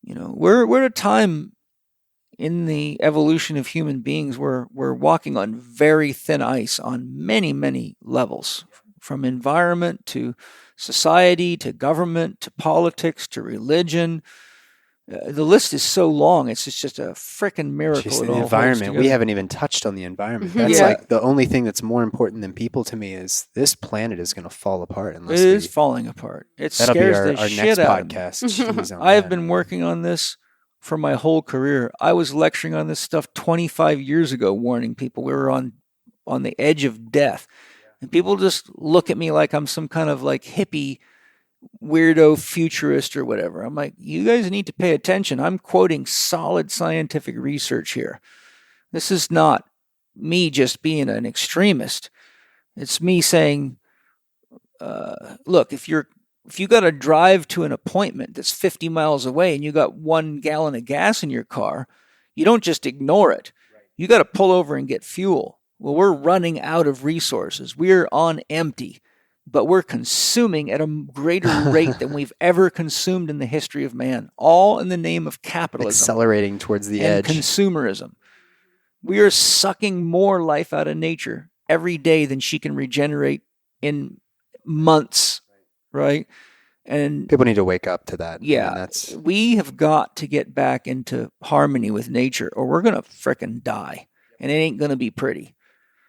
we're at a time in the evolution of human beings where we're walking on very thin ice on many, many levels, from environment to society to government to politics to religion. The list is so long; it's just a frickin' miracle. Jeez, the environment. We haven't even touched on the environment. That's like the only thing that's more important than people to me. Is this planet is going to fall apart unless it is falling apart. It that'll scares be the our shit next out of me. podcast. Jeez, oh I have man. been working on this for my whole career. I was lecturing on this stuff 25 years ago, warning people we were on the edge of death. And people just look at me like I'm some kind of like hippie, weirdo futurist or whatever. I'm like, you guys need to pay attention. I'm quoting solid scientific research here. This is not me just being an extremist. It's me saying, look, if you got to drive to an appointment that's 50 miles away and you got 1 gallon of gas in your car, you don't just ignore it. You got to pull over and get fuel. Well, we're running out of resources. We're on empty, but we're consuming at a greater rate than we've ever consumed in the history of man, all in the name of capitalism. Accelerating towards the and edge. Consumerism. We are sucking more life out of nature every day than she can regenerate in months, right? And People need to wake up to that. yeah, I mean, we have got to get back into harmony with nature, or we're going to frickin' die, and it ain't going to be pretty.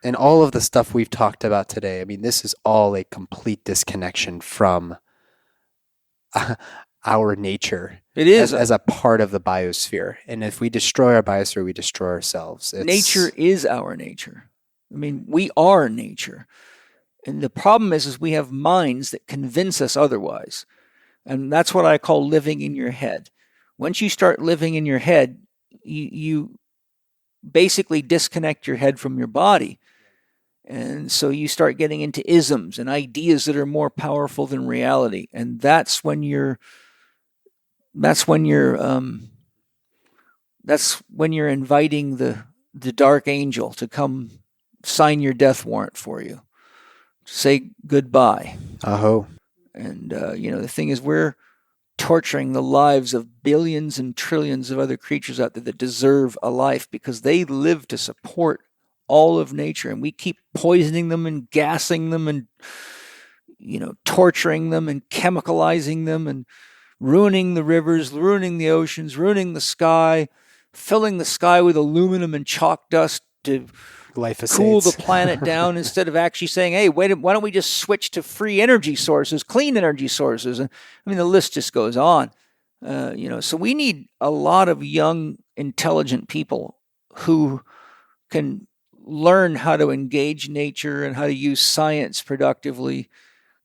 and all of the stuff we've talked about today, I mean, this is all a complete disconnection from our nature. It is. As a part of the biosphere. And if we destroy our biosphere, we destroy ourselves. Nature is our nature. I mean, we are nature. And the problem is we have minds that convince us otherwise. And that's what I call living in your head. Once you start living in your head, you basically disconnect your head from your body. And so you start getting into isms and ideas that are more powerful than reality. And that's when you're inviting the dark angel to come sign your death warrant for you. Say goodbye. Aho. And, the thing is, we're torturing the lives of billions and trillions of other creatures out there that deserve a life because they live to support all of nature. And we keep poisoning them and gassing them and, torturing them and chemicalizing them and ruining the rivers, ruining the oceans, ruining the sky, filling the sky with aluminum and chalk dust to cool the planet down instead of actually saying, hey, why don't we just switch to free energy sources, clean energy sources? And I mean, the list just goes on. So we need a lot of young, intelligent people who can learn how to engage nature and how to use science productively.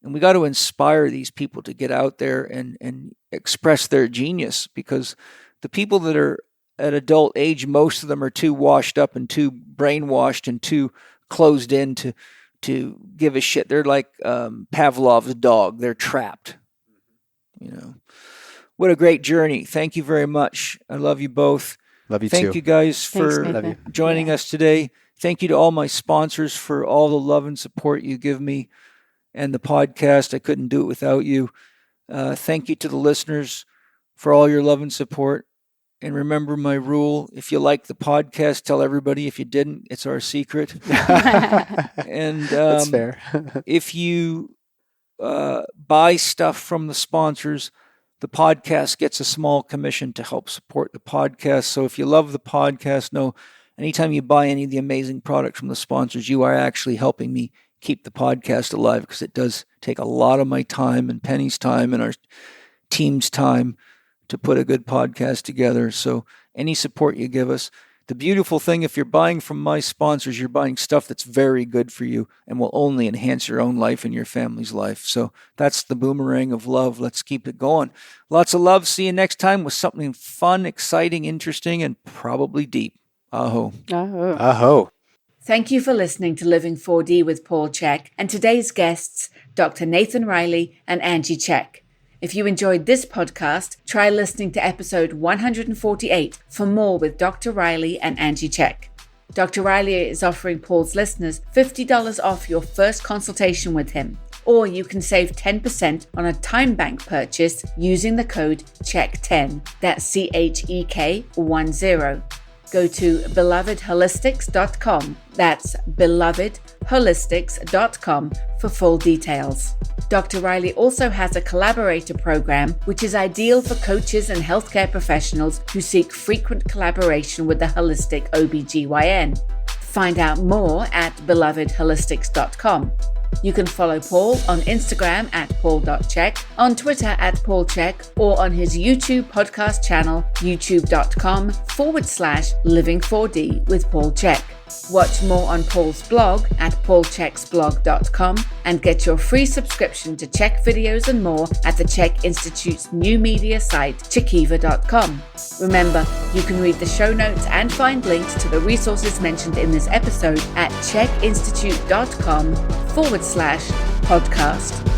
And we got to inspire these people to get out there and express their genius, because the people that are at adult age, most of them are too washed up and too brainwashed and too closed in to give a shit. They're like Pavlov's dog. They're trapped. What a great journey. Thank you very much. I love you both. Love you too. Thank you guys for joining us today. Thank you to all my sponsors for all the love and support you give me and the podcast. I couldn't do it without you. Thank you to the listeners for all your love and support. And remember my rule: if you like the podcast, tell everybody. If you didn't, it's our secret. And that's fair. If you buy stuff from the sponsors, the podcast gets a small commission to help support the podcast. So if you love the podcast, know anytime you buy any of the amazing products from the sponsors, you are actually helping me keep the podcast alive, because it does take a lot of my time and Penny's time and our team's time to put a good podcast together. So any support you give us. The beautiful thing, if you're buying from my sponsors, you're buying stuff that's very good for you and will only enhance your own life and your family's life. So that's the boomerang of love. Let's keep it going. Lots of love. See you next time with something fun, exciting, interesting, and probably deep. Aho. Aho. Aho. Thank you for listening to Living 4D with Paul Chek and today's guests, Dr. Nathan Riley and Angie Chek. If you enjoyed this podcast, try listening to episode 148 for more with Dr. Riley and Angie Chek. Dr. Riley is offering Paul's listeners $50 off your first consultation with him, or you can save 10% on a time bank purchase using the code CHEK10. That's CHEK10. Go to belovedholistics.com. That's belovedholistics.com for full details. Dr. Riley also has a collaborator program, which is ideal for coaches and healthcare professionals who seek frequent collaboration with the holistic OBGYN. Find out more at belovedholistics.com. You can follow Paul on Instagram at paul.chek, on Twitter at paulchek, or on his YouTube podcast channel, youtube.com/living4D with Paul Chek. Watch more on Paul's blog at paulcheksblog.com and get your free subscription to Chek videos and more at the Chek Institute's new media site, chekiva.com. Remember, you can read the show notes and find links to the resources mentioned in this episode at chekinstitute.com/podcast.